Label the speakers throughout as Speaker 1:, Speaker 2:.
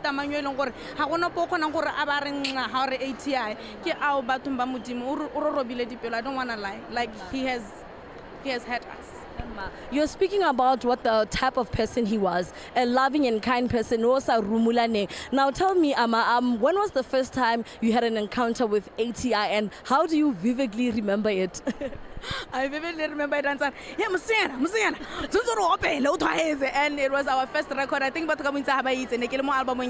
Speaker 1: tamanyo e leng gore ga gona po kgonang gore a ba reng ga re A.T.I ke ao bathong ba modimo o robile dipelo. I don't want to lie, like he has hurt us.
Speaker 2: You're speaking about what the type of person he was, a loving and kind person. Now tell me, Ama, when was the first time you had an encounter with A.T.I and how do you vividly remember it?
Speaker 1: I vividly remember it and said, "Hey, Musiana, and it was our first record. I think Batho and the album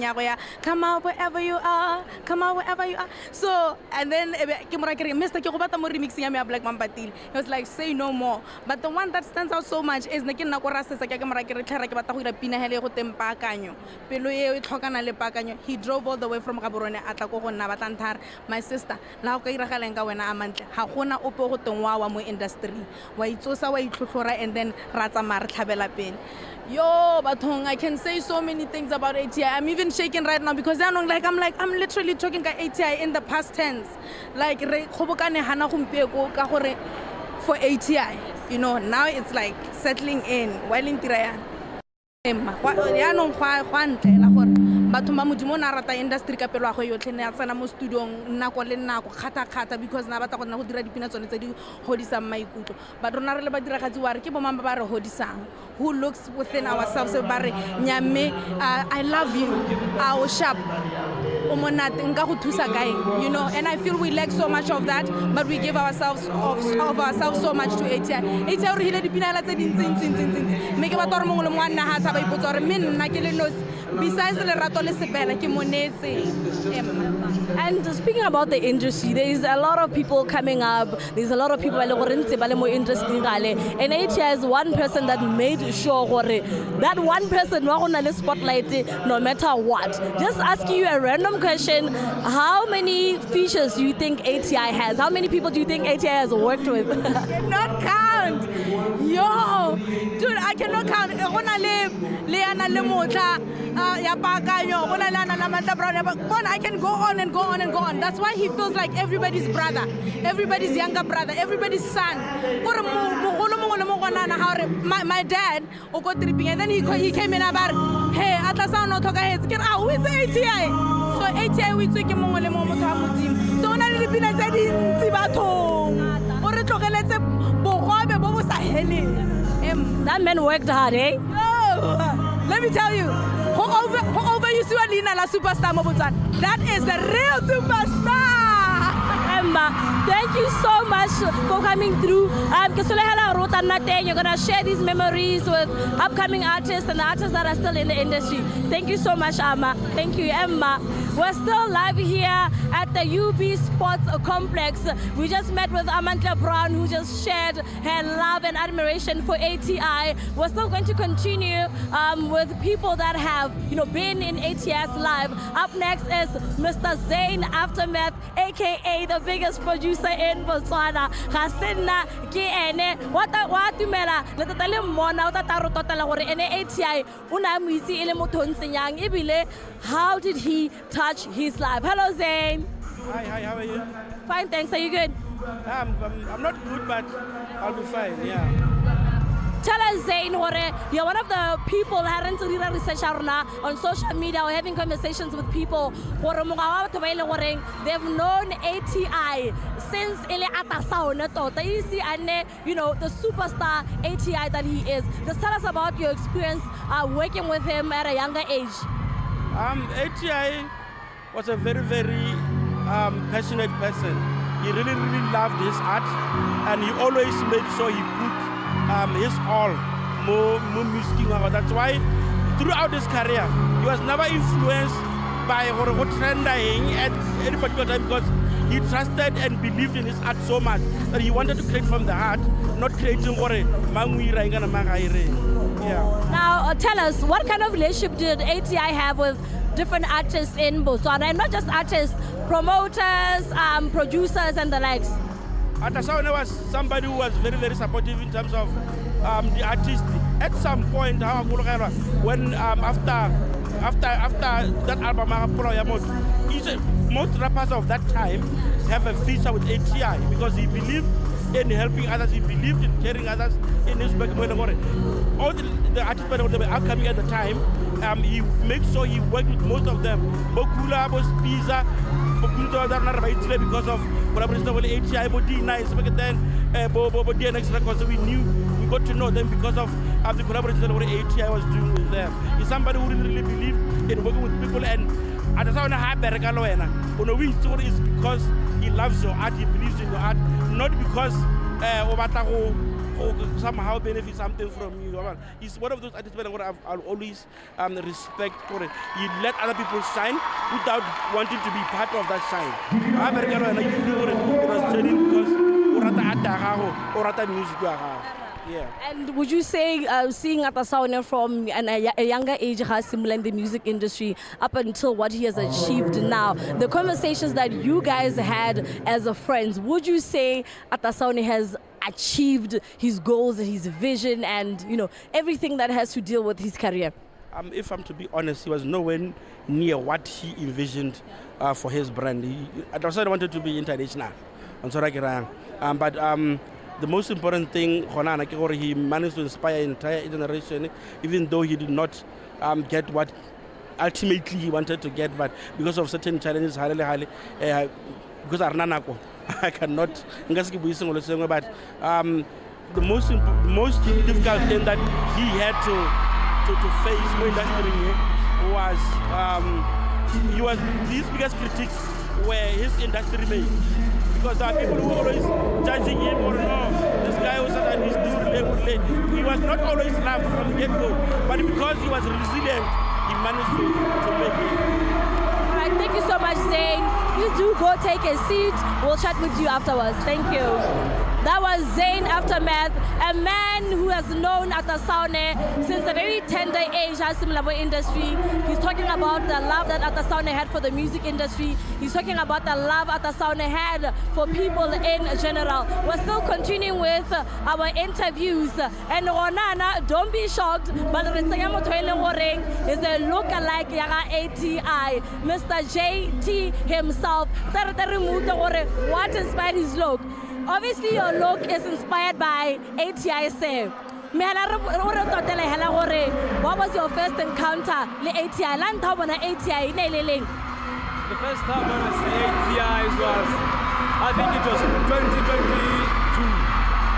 Speaker 1: Come Out Wherever You Are, Come Out Wherever You Are. So, and then Mr. Kyobatamo remixing me Black Mampatil. He was like, say no more. But the one that stands out so much is Nakin Nakorasa Pino. He drove all the way from Gaborone Atako Nabatantar, my sister. Now Kairalenga when I'm Hakuna Opo Tongwa industry wa itsosa wa itlhotlhora and then ratsa mara tlhabela pele. Yo bathong, I can say so many things about A.T.I. I'm even shaking right now because I'm literally talking about A.T.I in the past tense, like re khobokane hana gompieko ka gore for A.T.I, you know, now it's like settling in while in tiraya emma ya no gwa ntlela gore batho ba modimo na rata industry ka pelo a go yotlhe ne a tsena mo studio nako le nako khata because na batla go nna go dira dipina tsone tse di hodisang maikutlo. But rona re le ba diragatsi wa re ke bo mama ba re hodisang, who looks within ourselves ba re nyame I love you, our sharp o monate nka go thusa kae, you know. And I feel we lack so much of that, but we give ourselves so much to A.T.I. A.T.I re hile dipina la tse dintsi me ke batho re mongwe le mongwe nna ha tsa ba ipotsa gore me nna ke le nosi besides le rato le sebele ke monetse.
Speaker 2: And speaking about the industry, there is a lot of people coming up. There's a lot of people and A.T.I is one person that made sure that one person was on the spotlight no matter what. Just asking you a random question, how many features do you think A.T.I has? How many people do you think A.T.I has worked with?
Speaker 1: I cannot count. Yo, dude, I cannot count. I can go on and go on and go on. That's why he feels like everybody's brother, everybody's younger brother, everybody's son. My dad, and then he came in about, hey, Atasaone who is A.T.I? So A.T.I we took him so when I
Speaker 2: that man worked hard, eh?
Speaker 1: Oh, let me tell you, over you see la superstar Mobutan. That is the real superstar.
Speaker 2: Emma, thank you so much for coming through. You're gonna share these memories with upcoming artists and the artists that are still in the industry. Thank you so much, Amma. Thank you, Emma. We're still live here at the UB Sports Complex. We just met with Amantla Brown, who just shared her love and admiration for A.T.I. We're still going to continue with people that have, been in A.T.I.'s live. Up next is Mr. Zane Aftermath, aka the biggest producer in Botswana. Gasena ke ene wa tumela le totale mona o tata rototela gore ene A.T.I una mo itse ile motho ntsenyang ebile how did he touch his life? Hello Zane.
Speaker 3: Hi, how are you?
Speaker 2: Fine, thanks. Are you good?
Speaker 3: I'm not good, but I'll be fine, yeah.
Speaker 2: Tell us, Zane, you're one of the people that are doing research on social media or having conversations with people. They've known A.T.I since Atasaone Bryne, the superstar A.T.I that he is. Just tell us about your experience working with him at a younger age.
Speaker 3: A.T.I was a very, very passionate person. He really, really loved his art, and he always made sure he put his all, more music. That's why throughout his career, he was never influenced by what trending at any particular time because he trusted and believed in his art so much that he wanted to create from the heart, not creating what yeah.
Speaker 2: Now, tell us, what kind of relationship did A.T.I have with different artists in Botswana, and not just artists, promoters, producers, and the likes?
Speaker 3: Atasaone was somebody who was very, very supportive in terms of the artist. At some point, when after that album, most rappers of that time have a feature with A.T.I because he believed in helping others, he believed in caring others in his back. All the artists that were upcoming at the time he makes sure he works with most of them. Bokula, Bospiza, because of collaboration with A.T.I, 𝙤𝙨, then because we got to know them because of the collaboration that A.T.I was doing with them. He's somebody who really believed in working with people, and Atasaone Bryne is because he loves your art, he believes in your art, not because somehow benefit something from you. He's one of those artists that I'll always respect. He let other people shine without wanting to be part of that shine. It was training because music. Yeah.
Speaker 2: And would you say seeing Atasaone from a younger age has similar in the music industry up until what he has achieved now, the conversations that you guys had as a friends, would you say Atasaone has achieved his goals, his vision, and everything that has to deal with his career?
Speaker 3: If I'm to be honest, he was nowhere near what he envisioned for his brand. Atasaone wanted to be international. But the most important thing, he managed to inspire an entire generation, even though he did not get what ultimately he wanted to get, but because of certain challenges, because I cannot, but the most difficult thing that he had to face when industry was his biggest critics were his industry mate. Because there are people who are always judging him or no, this guy was he's doing late. He was not always loved from the get-go, but because he was resilient, he managed to make it.
Speaker 2: All right, thank you so much, Zane. Please do go take a seat. We'll chat with you afterwards. Thank you. That was Zane Aftermath, a man who has known Atasaone since a very tender age, in industry. He's talking about the love that Atasaone had for the music industry. He's talking about the love Atasaone had for people in general. We're still continuing with our interviews. And Ronana, don't be shocked, but Ritsayamotoele is a look-alike Yaga A.T.I, Mr. J.T. himself. What inspired his look? Obviously, your look is inspired by A.T.I. What was your first encounter with A.T.I?
Speaker 4: The first time when I see A.T.I was, I think it was 2022.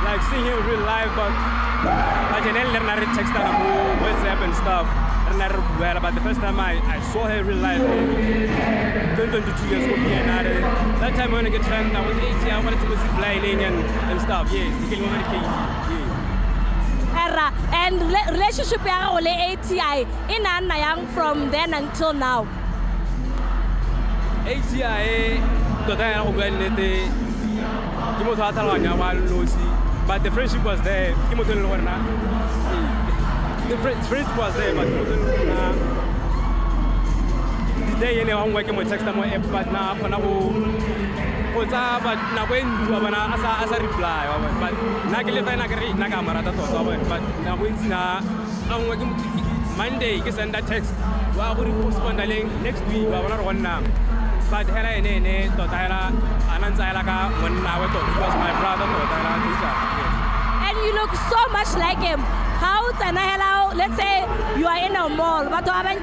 Speaker 4: Like seeing him real live, but I didn't learn to text WhatsApp and stuff. But the first time I saw her real life, 22 years old, that time when I get trained, I was 80, I wanted to go see flying and stuff. Yes,
Speaker 2: and relationship with A.T.I in Anayang from then until now.
Speaker 4: A.T.I, but the friendship was there. The friendship was there, but today I'm working with text but now but as a reply, but I'm working Monday. You send that text. Next week, but my brother.
Speaker 2: And you look so much like him. How let's say you are in a mall, but hi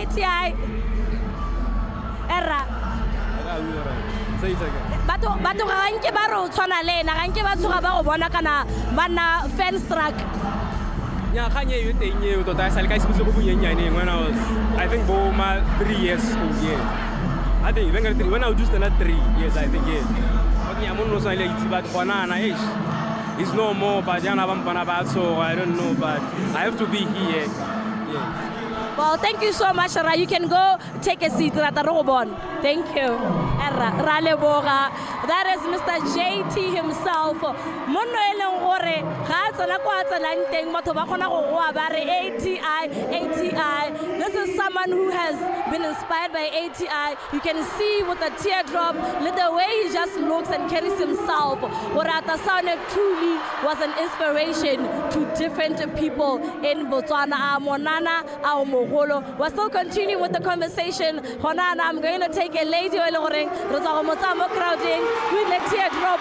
Speaker 2: A.T.I.
Speaker 4: When I was, I think, 3 years old. I think when I was just 3 years, I think, but it's no more, but so I don't know, but I have to be here. Yeah.
Speaker 2: Well, thank you so much, Ra. You can go take a seat at the Robon. Thank you. That is Mr. J.T. himself. A.T.I. This is someone who has been inspired by A.T.I. You can see with the teardrop, the way he just looks and carries himself. Atasaone truly was an inspiration to different people in Botswana. We're still continuing with the conversation. I'm going to take a lady crowding with the teardrop.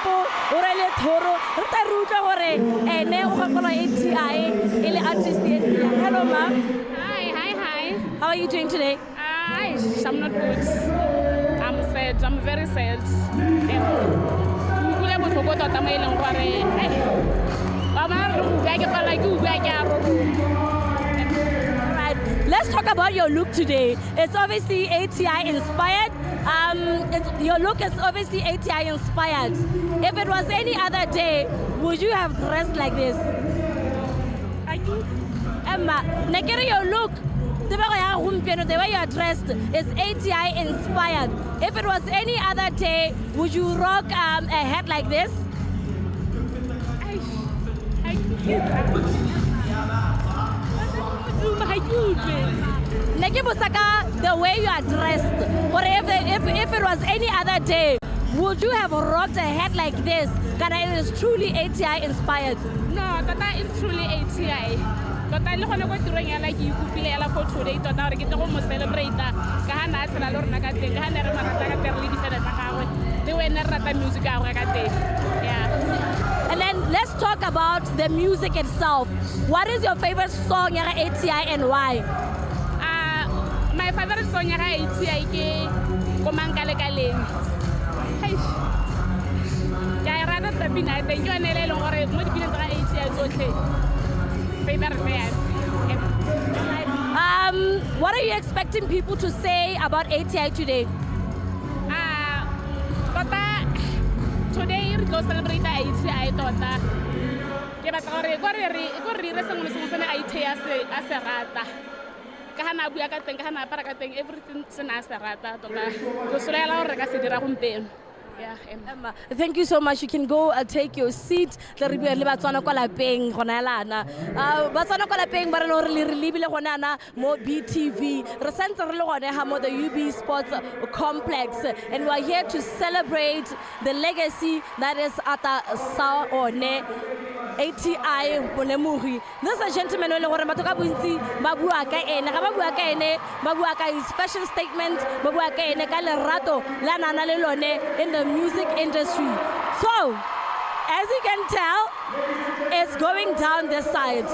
Speaker 2: Hello, ma'am. How are you doing today?
Speaker 5: I'm not good. I'm sad. I'm very sad.
Speaker 2: Right. Let's talk about your look today. It's obviously A.T.I inspired. Your look is obviously A.T.I inspired. If it was any other day, would you have dressed like this?
Speaker 5: I do.
Speaker 2: Emma, Negeri, your look, the way you are dressed is A.T.I inspired. If it was any other day, would you rock a hat like this? The way you are dressed, or if it was any other day, would you have rocked a hat like this? Because it is truly A.T.I inspired.
Speaker 5: No, that is truly A.T.I. But I look at what you're doing, like you could play a photo today, to get the home celebrate. Kahana, the way the music, yeah.
Speaker 2: And then let's talk about the music itself. What is your favorite song, A.T.I, and why?
Speaker 5: My favorite song is A.T.I is Komangale Kaleng. I rather than being I think you and A.T.I is okay. Favorite band.
Speaker 2: What are you expecting people to say about A.T.I today?
Speaker 5: Today we go celebrate A.T.I. Tota. Yeah, but everything yeah.
Speaker 2: Thank you so much. You can go take your seat. The BTV, the UB Sports Complex, and we are here to celebrate the legacy that is Atasaone A.T.I Molemogi. This is a gentleman who his fashion statement in the music industry. So, as you can tell, it's going down this side.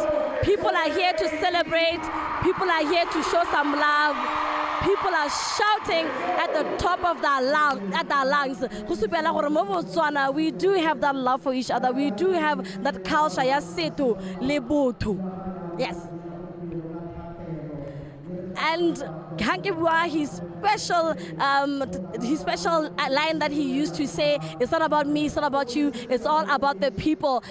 Speaker 2: People are here to celebrate. People are here to show some love. People are shouting at the top of their lungs. We do have that love for each other. We do have that culture. Yes. And his special line that he used to say, it's not about me, it's not about you, it's all about the people.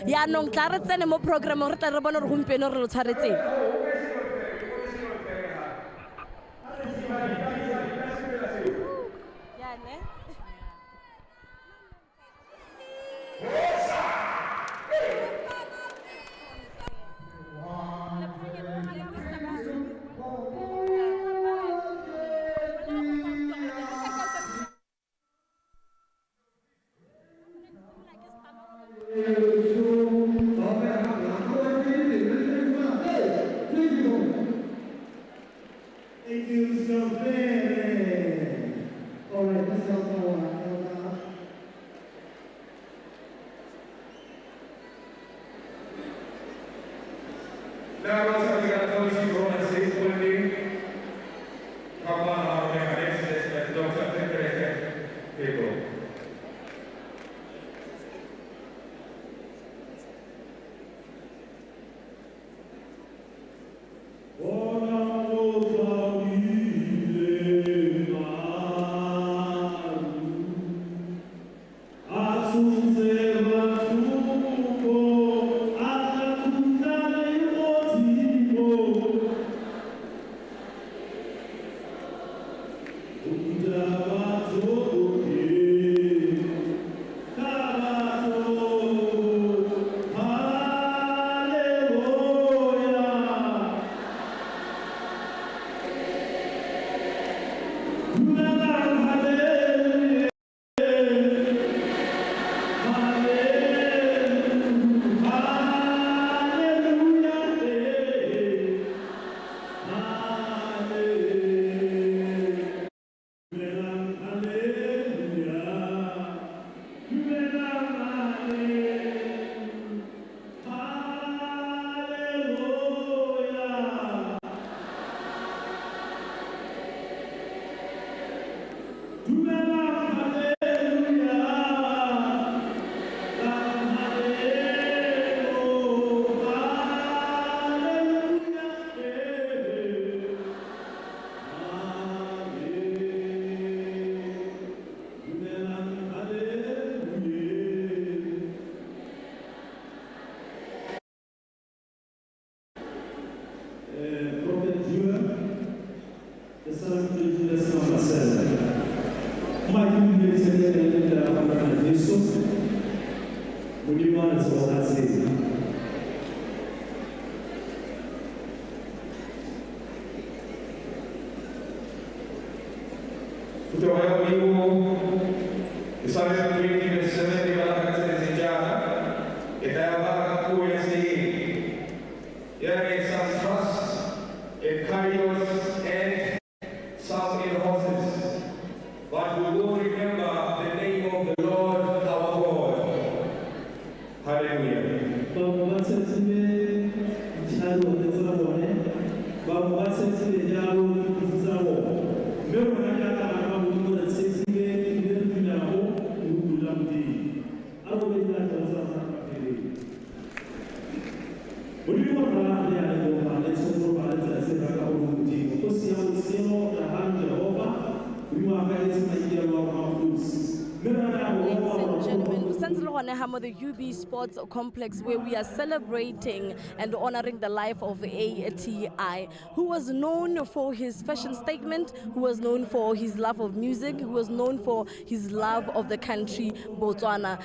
Speaker 2: The UB Sports Complex, where we are celebrating and honoring the life of A.T.I, who was known for his fashion statement, who was known for his love of music, who was known for his love of the country, Botswana.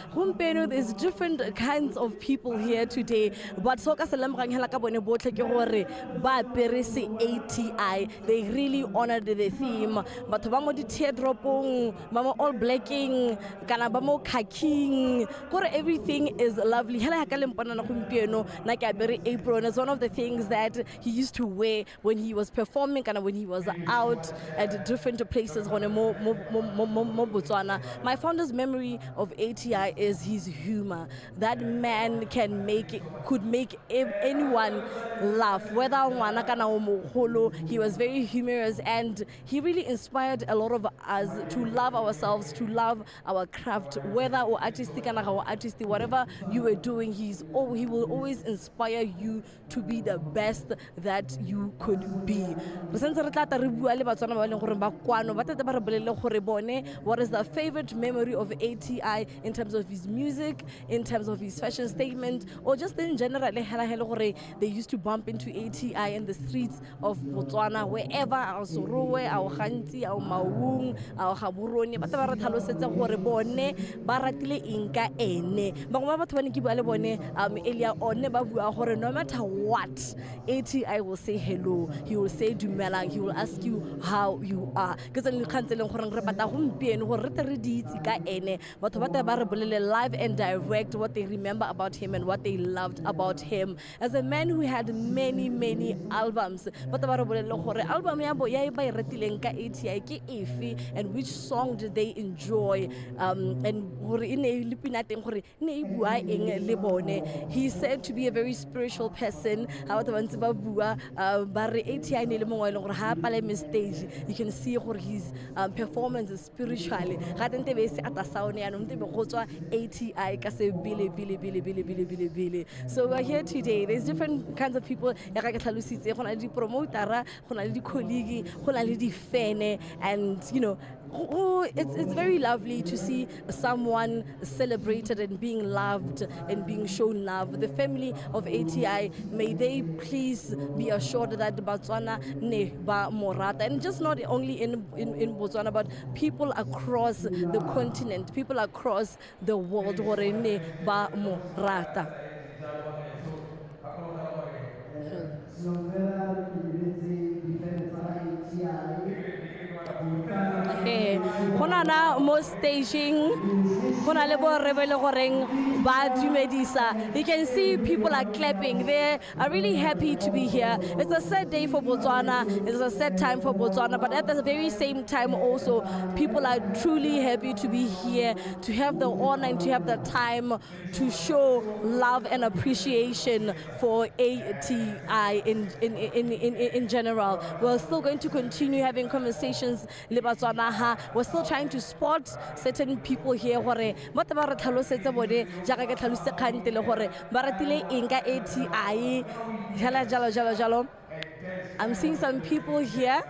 Speaker 2: There's different kinds of people here today, but A.T.I, they really honored the theme. But teardropping, all blacking, khaki, everything is lovely. Apron is one of the things that he used to wear when he was performing and when he was out at different places. My fondest memory of A.T.I is his humor. That man could make anyone laugh. He was very humorous, and he really inspired a lot of us to love ourselves, to love our craft, whether or artistic and artistic, whatever you were doing, he will always inspire you to be the best that you could be. What is the favorite memory of A.T.I in terms of his music, in terms of his fashion statement, or just in general? They used to bump into A.T.I in the streets of Botswana, wherever, our Sorowe, our Khanti, our Maung, our Haburoni, no matter what, A.T.I will say hello, he will say dumelang, he will ask you how you are. Live and direct what they remember about him and what they loved about him. As a man who had many albums, and which song did they enjoy, he said to be a very spiritual person. You can see his performance is spiritually. So we're here today. There's different kinds of people, and you know, it's very lovely to see someone celebrated and being loved and being shown love. The family of A.T.I, may they please be assured that Botswana ne ba morata, and just not only in Botswana, but people across the continent, people across the world, ne ba morata. Most staging, you can see people are clapping. They are really happy to be here. It's a sad day for Botswana. It's a sad time for Botswana, but at the very same time also, people are truly happy to be here, to have the honor and to have the time to show love and appreciation for A.T.I in general. We're still going to continue having conversations. We're still trying to spot certain people here. I'm seeing some people here.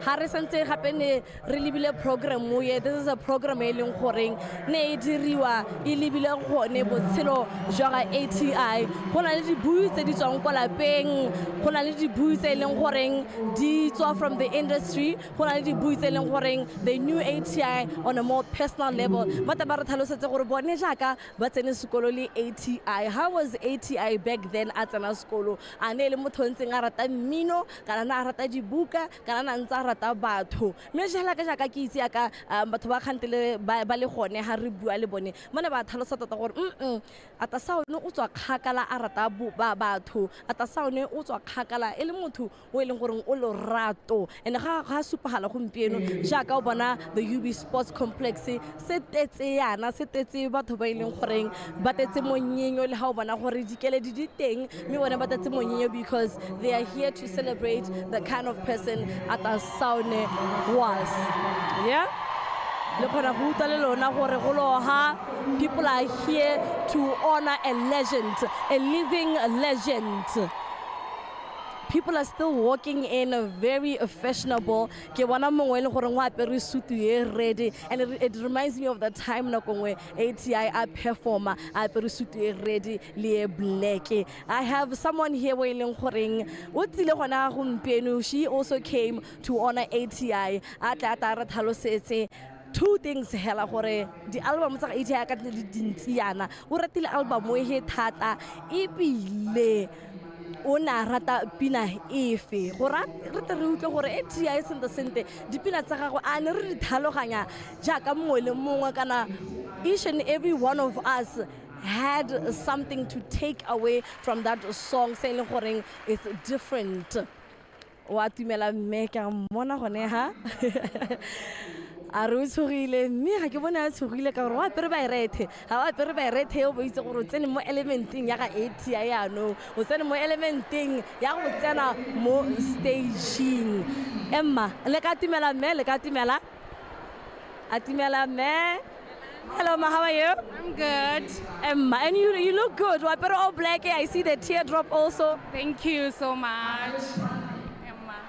Speaker 2: ha re sentse gape ne re lebile program ye. This is a program e leng goreng ne e diriwa e lebile gone botshelo jwa A.T.I. go na le dibui tse di tswang kwa lapeng, go na le dibui tse leng goreng di tswa from the industry, go na le dibui tse leng goreng they knew A.T.I on a more personal level. Ba ta ba re tlhalosetse gore bone jaaka ba tsene sekolo le A.T.I, how was A.T.I back then a tsena sekolo? A ne le motho ntseng a rata mmino kana na rata dibuka kana na ntse a rata batho? Mme jela ka jaaka ke itse ka batho ba khantele ba le gone ha re bua le bone mone ba tlhalosa tota gore Atasaone o tswa kgakala a rata batho, Atasaone o tswa kgakala e le motho o leng gore o lo rato ene ga supagala gompieno jaaka o bona the UB Sports Complex se tetse yana se tetse batho ba ileng goreng ba tetse monyenyo le ha o bona gore dikele di teng mme bona ba tetse monyenyo because they are here to celebrate the kind of person Atasaone was. Yeah. Le khona go utlwa le lona gore go loha people are here to honor a legend, a living legend. People are still walking in a very fashionable. Ke bona mongwe le gore ngwa apere suit ye red and it reminds me of the time na kongwe A.T.I a performer a apere suit ye red le black. I have someone here we leng goreng o tsile gona gompieno. She also came to honor A.T.I. a tla ta re tlhalosetse two things hela gore di album tsa A.T.I ka le dintsiana o ratile album we he thata ebile o na rata pina efe gore re tle re utlwe gore A.T.I sente dipina tsa gagwe a ne re di tlhaloganya jaaka mongwe le mongwe kana each and every one of us had something to take away from that song saying goreng it's different. Wa tumela mme ka mona gone ha a re tshogile mme ga ke bona a tshogile ka gore wa pere ba irethe ha wa pere ba irethe o boitse gore o tsene mo elementing ya ga A.T.I yano o tsene mo elementing ya go tsena mo staging. Emma le ka timela mme le ka timela atimela mme. Hello ma, how are you?
Speaker 5: I'm good.
Speaker 2: Emma, and you look good. Wa pere all black. I see the teardrop also.
Speaker 5: Thank you so much.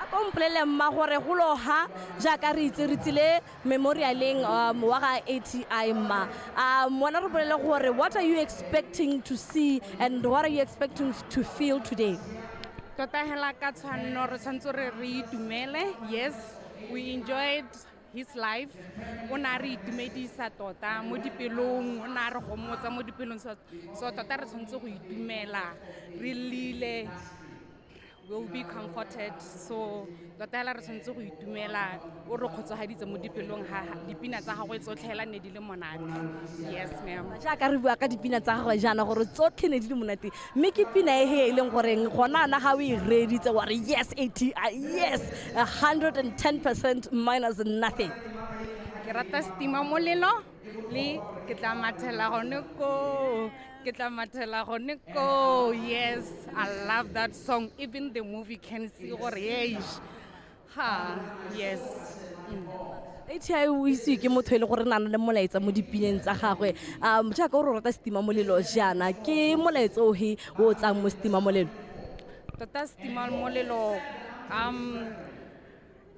Speaker 2: Komplele mma gore go loha jaaka re itsere memorialeng wa ga A.T.I ma mona re bolele gore what are you expecting to see and what are you expecting to feel today?
Speaker 5: Tota hela ka tshwanno re tshwantse re itumele. Yes, we enjoyed his life. Ona re itumedisa tota mo dipelong, ona re gomotsa mo dipelong so tota re tshwantse go itumela re lile. Will be comforted, so tota la re tshwantse go itumela o re kgotsogeditse mo dipelong ha dipina tsa gagwe tsotlhe hela ne di le monate. Yes ma'am.
Speaker 2: Jaaka re bua ka dipina tsa gagwe jana gore tsotlhe ne di le monate mme ke pina e he leng goreng gona na ga o e reditse wa re yes A.T.I yes 110% minus nothing.
Speaker 5: Ke rata Stima Molelo le ke tla mathela gone ko. Yes, I love that song. Even the movie can see yes.
Speaker 2: A.T.I o itse ke motho le gore nana le molaetsa mo dipineng tsa gagwe jaaka o rata Stima Molelo jana ke molaetsa o he o tsang mo Stima Molelo?
Speaker 5: Tota Stima Molelo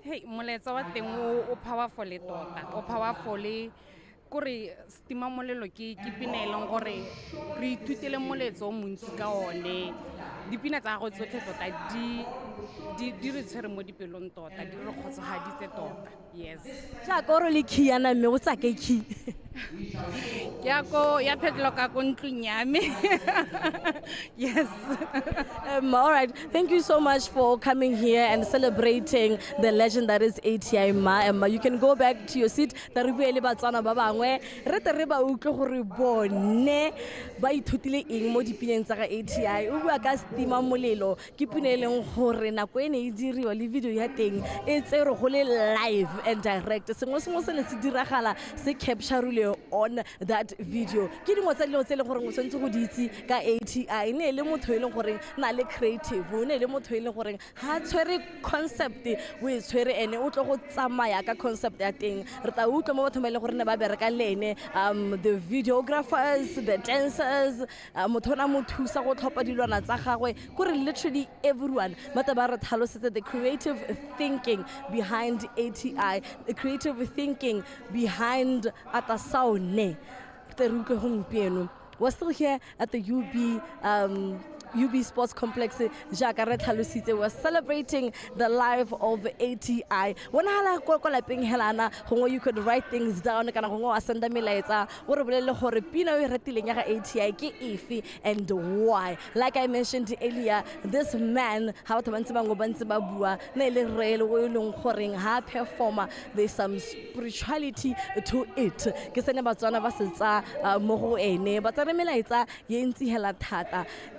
Speaker 5: hey molaetsa wa teng o powerful tota o powerful kore Stima Molelo ke pina e leng gore re ithutele moletso o montsi ka one dipina tsa go tsotlhe tota di re tshwere mo dipelong tota di re kgotsogeditse tota. Yes,
Speaker 2: jaaka o re le khiana mme o tsa ke khi
Speaker 5: ya phetlo ka ko ntlong ya me. Yes.
Speaker 2: All right, thank you so much for coming here and celebrating the legend that is A.T.I ma. You can go back to your seat. Ta re bua le batsana ba bangwe re te re ba utlwe gore bone ba ithutile eng mo dipineng tsa ga A.T.I. O bua ka Stima Molelo ke pina e leng gore nako ene e diriwa le video ya teng e tsere go le live and direct sengwe se ne se diragala se capture on that video. Ke dingwe tsa dilo tse le gore o tshwantse go di itse ka A.T.I ne le motho e leng gore na le creative o ne le motho e le gore ha tshwere concept o e tshwere ene o tlo go tsamaya ka concept ya teng re tla utlwa mo batho ba ile gore ne ba bereka lene the videographers, the dancers, motho na mo thusa go tlhopha dilwana tsa gagwe gore literally everyone ba ta ba re tlhalosetse the creative thinking behind A.T.I, the creative thinking behind Atasaone Bryne. We're still here at the UB Sports Complex. We're celebrating the life of A.T.I. When you could write things down, and why. Like I mentioned earlier, this man, there's some spirituality to it.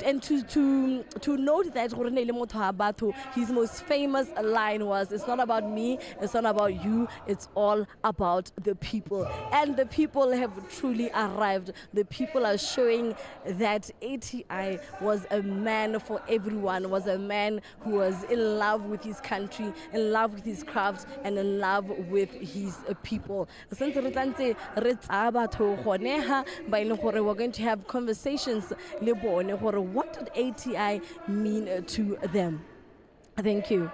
Speaker 2: And to note that his most famous line was, "It's not about me, it's not about you, it's all about the people." And the people have truly arrived. The people are showing that A.T.I was a man for everyone, was a man who was in love with his country, in love with his craft, and in love with his people. Since we're going to have conversations, what did A.T.I mean to them? Thank you.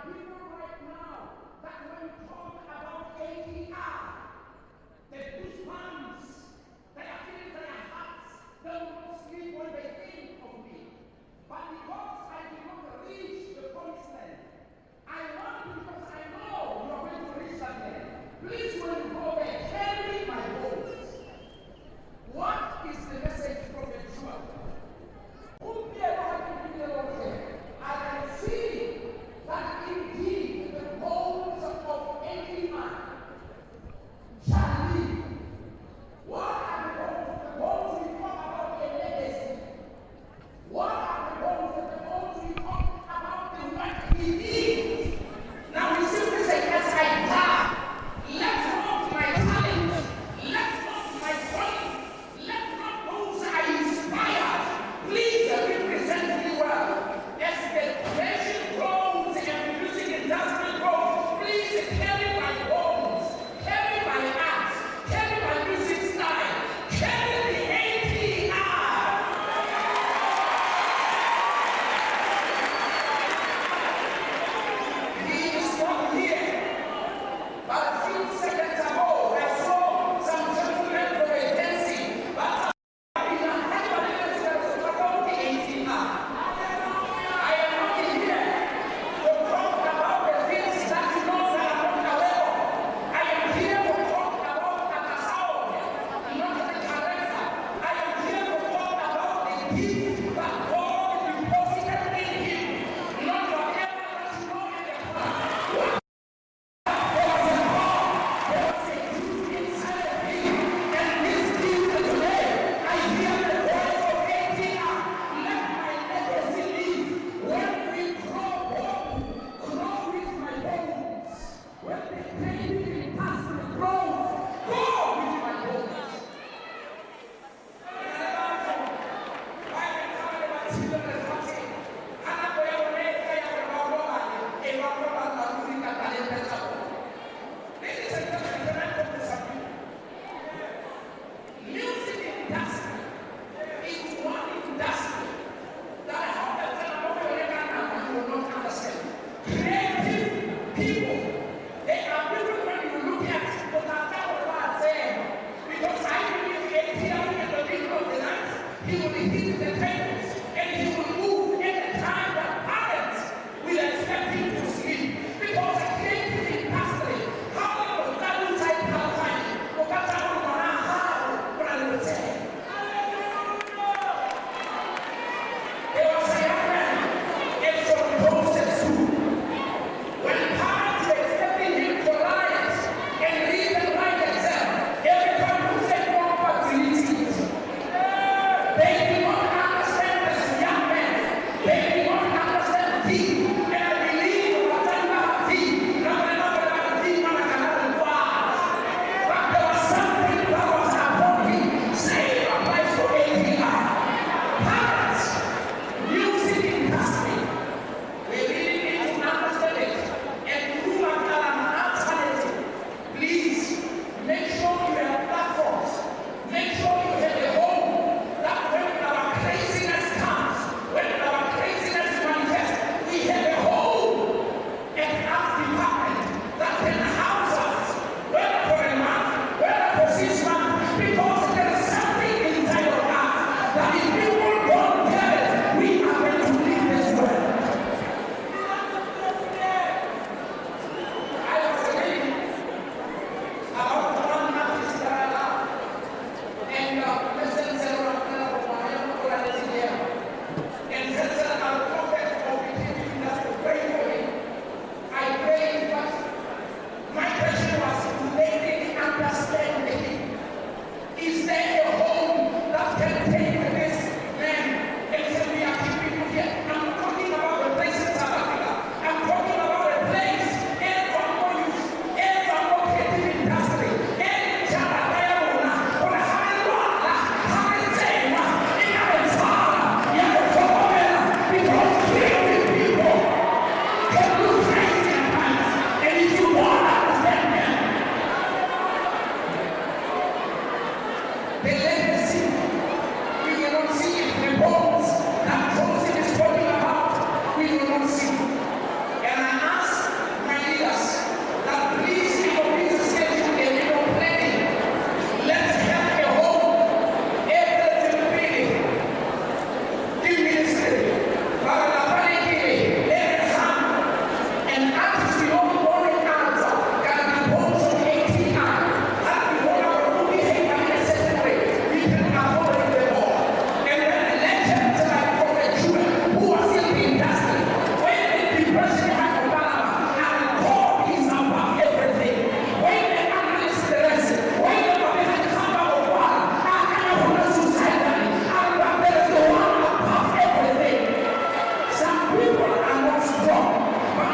Speaker 6: I can see that in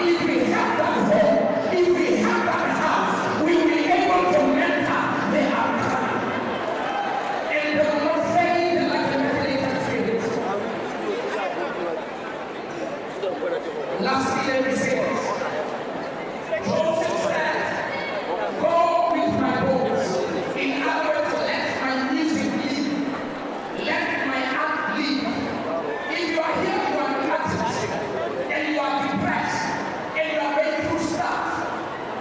Speaker 6: if we have that home, if we have that house, we will be able to mentor the upcoming. And they will not fail like the Lekhete spirit. Lastly, let me say this. Joseph said, go with my bones. In other words, let my music lead. Let my art lead. If you are here, you are an artist, and you are depressed, and you are going through stuff,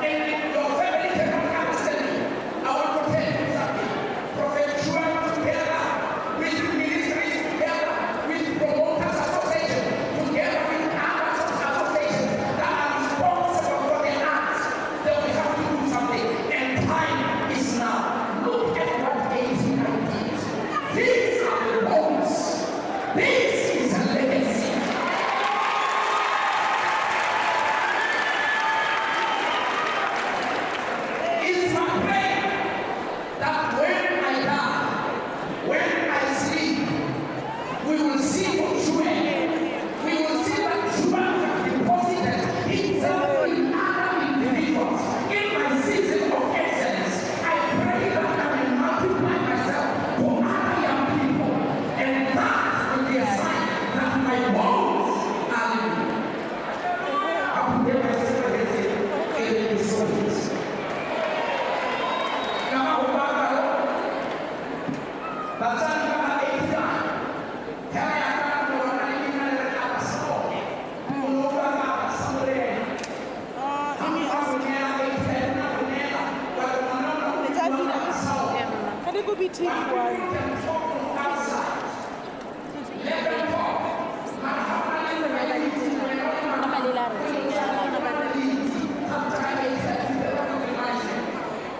Speaker 6: and your family cannot understand you, I want to tell you something. Prophet 𝘬𝘼𝙏 together with ministries, together with promoters association, together with others associations that are responsible for the arts, that we have to do something. And time is now. Look at what A.T.I did. These are the bones. This is a legacy. It's my prayer that when I die, when I sleep, we will see 𝘕𝘼𝙭. We will see that 𝘕𝘼 has deposited himself in other individuals. In my season of excellence, I pray that I will multiply myself to other young people. And that will be a sign that my bones are living. I will never separate any souls. Now, Batho kama A.T.I. Kaya kama wanalima na Atasaone. Unaona Atasaone.
Speaker 7: Can it go be TV one?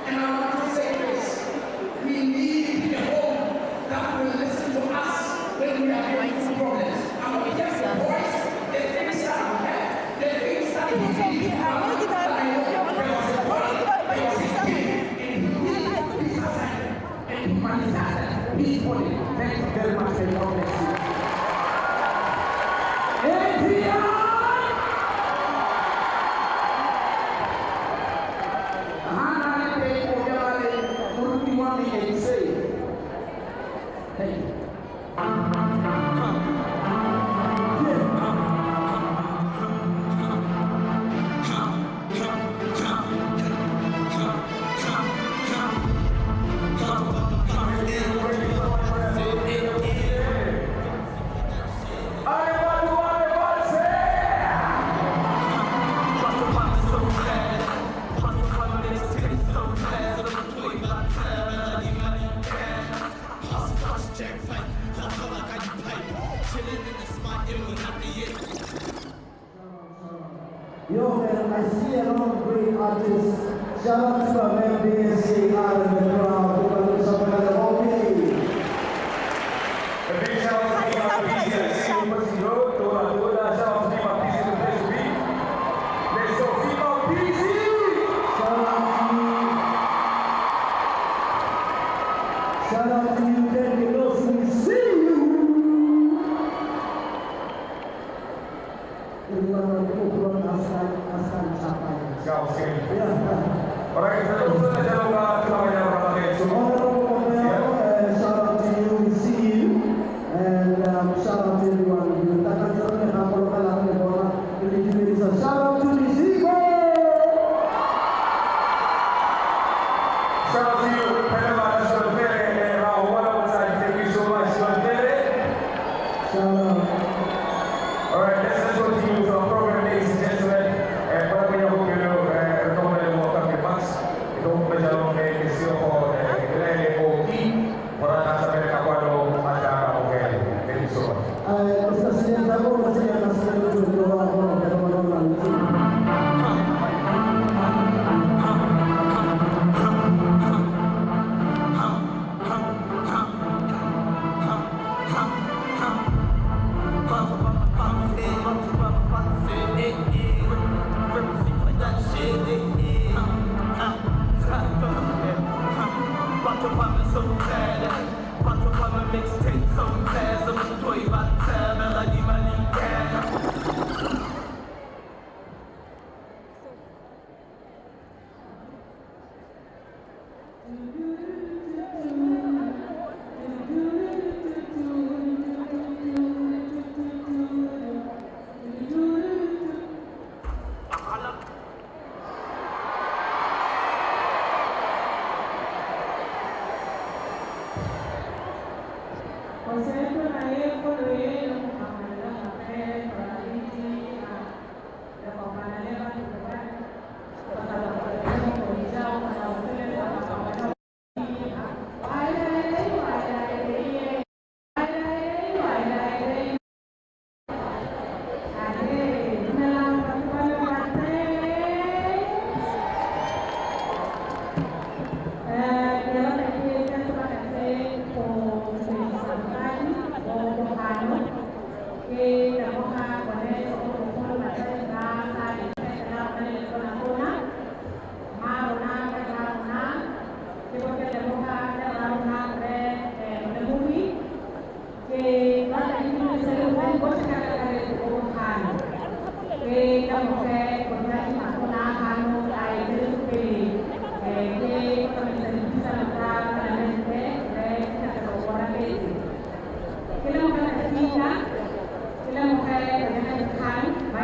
Speaker 6: And I want to say this. We need a home that will listen to us when we are going through problems. And when we hear your voice, the things that you have, the things that you need, and humanidad, peacefully. Thank you very much for your blessing. A.T.I. Thank you.
Speaker 8: Yo, man, I see a lot of great artists. Shout out to Bame saying out in the crowd. Okay.
Speaker 9: A big shout out to 𝘕𝑼𝙑, Tona-Tona, shout out to 𝘕𝑼𝙑, let's go 𝘕𝑼𝙑!
Speaker 8: Shout out to you, Keng. We see you.
Speaker 9: Alright, so jangan lupa kita pakai
Speaker 8: shout out to you, we see you, and shout out to everyone. Shout out to Mexico!
Speaker 9: Shout out to you, thank you so much,
Speaker 8: Shout out.
Speaker 9: Alright, let's continue with our program, ladies and gentlemen. Para po yung rekomendasi mo kami Max, ito po ba dyan ang desisyon ko, Kwee, para nasa Amerika ko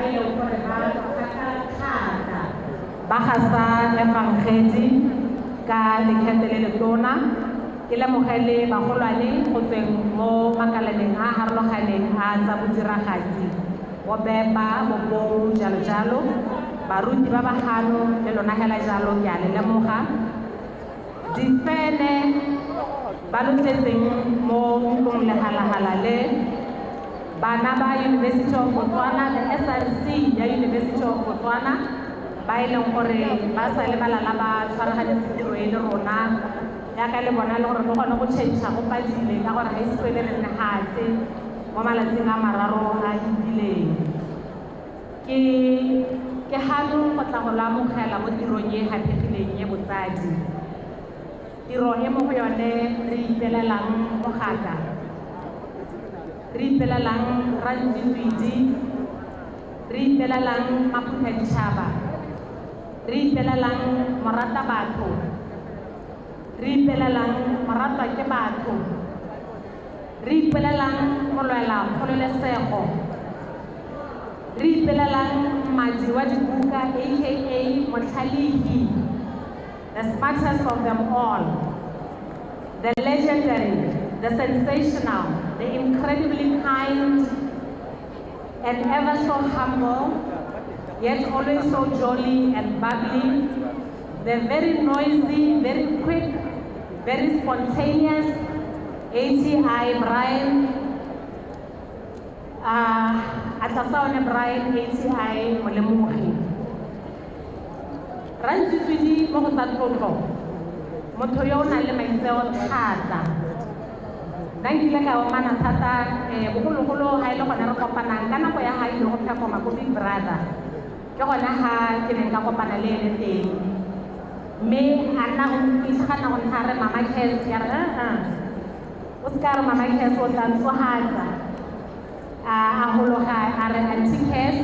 Speaker 10: ileng gore ba thata ba gasa lephankgetsi ka Lekhete le letona ke lemogele bagolwane go tsweng mo makalaneng a harologaneng a tsa bodiragatsi bo Bema bo Bong jalo jalo baruti ba bagano le lona hela jalo ke a le lemoga difene ba lotsetseng mo ntlong lehala le bana ba University of Botswana le SRC ya University of Botswana ba ileng gore ba sa le balala ba tshwaragantse tiro e le rona ya ka le bona le gore go gone go tšhentšha go padile ka gore high school le nne hatse mo malatsing a mararo a itileng ke halo go tla go lamogela mo tirong e haphegileng ye botsadi tiro e mo go yone re ipelelang mogaka re ipelelang Ranjitwidi re ipelelang Maphutha Ditšhaba re ipelelang Morata Batho re ipelelang Moratwa ke Batho re ipelelang Molwela Kgololesego re ipelelang Madi wa dibuka aka Motlhalihi the smartest of them all the legendary the sensational the incredibly kind and ever so humble yet always so jolly and bubbly, the very noisy, very quick, very spontaneous A.T.I Atasaone Bryne Molemogi. Ranjitwidi mo go tsa tlotlo motho yo o nang le maitseo thata nna nkile ka omana thata bogologolo ga e le gone re kopanang ka nako ya ga ile go performa ko Big Brother ke gona ga ke neng ka kopana le ene teng mme a nna go itlhagana go ntsha re Mama Kes ya re o se ka re Mama Kes o tla ntsogatsa a gologa a re Auntie Kes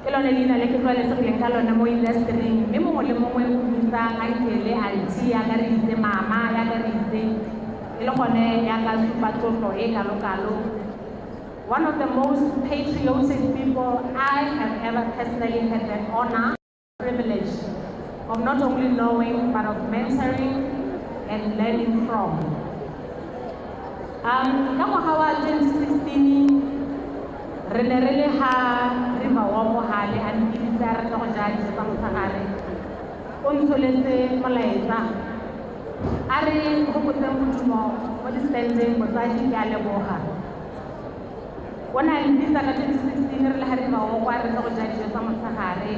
Speaker 10: ke lone leina le ke tlwaelesegileng ka lone mo industry mme mongwe le mongwe o bitsang ankele auntie ya ka re itse mama ya ka re itse e le gone ya ka supa tlotlo e kalo-kalo. One of the most patriotic people I have ever personally had the honor, privilege of not only knowing but of mentoring and learning from. Ka ngwaga wa 2016 re ne re le ha River wa Mohale a ntiditse re tlo go ja dijo tsa motshegare o ntsholetse molaetsa a re gopotseng modumo mo di-standeng motsadi ke a leboga o na ntisa ka 2016 re le ha River wa kwa re tlo go ja dijo tsa motshegare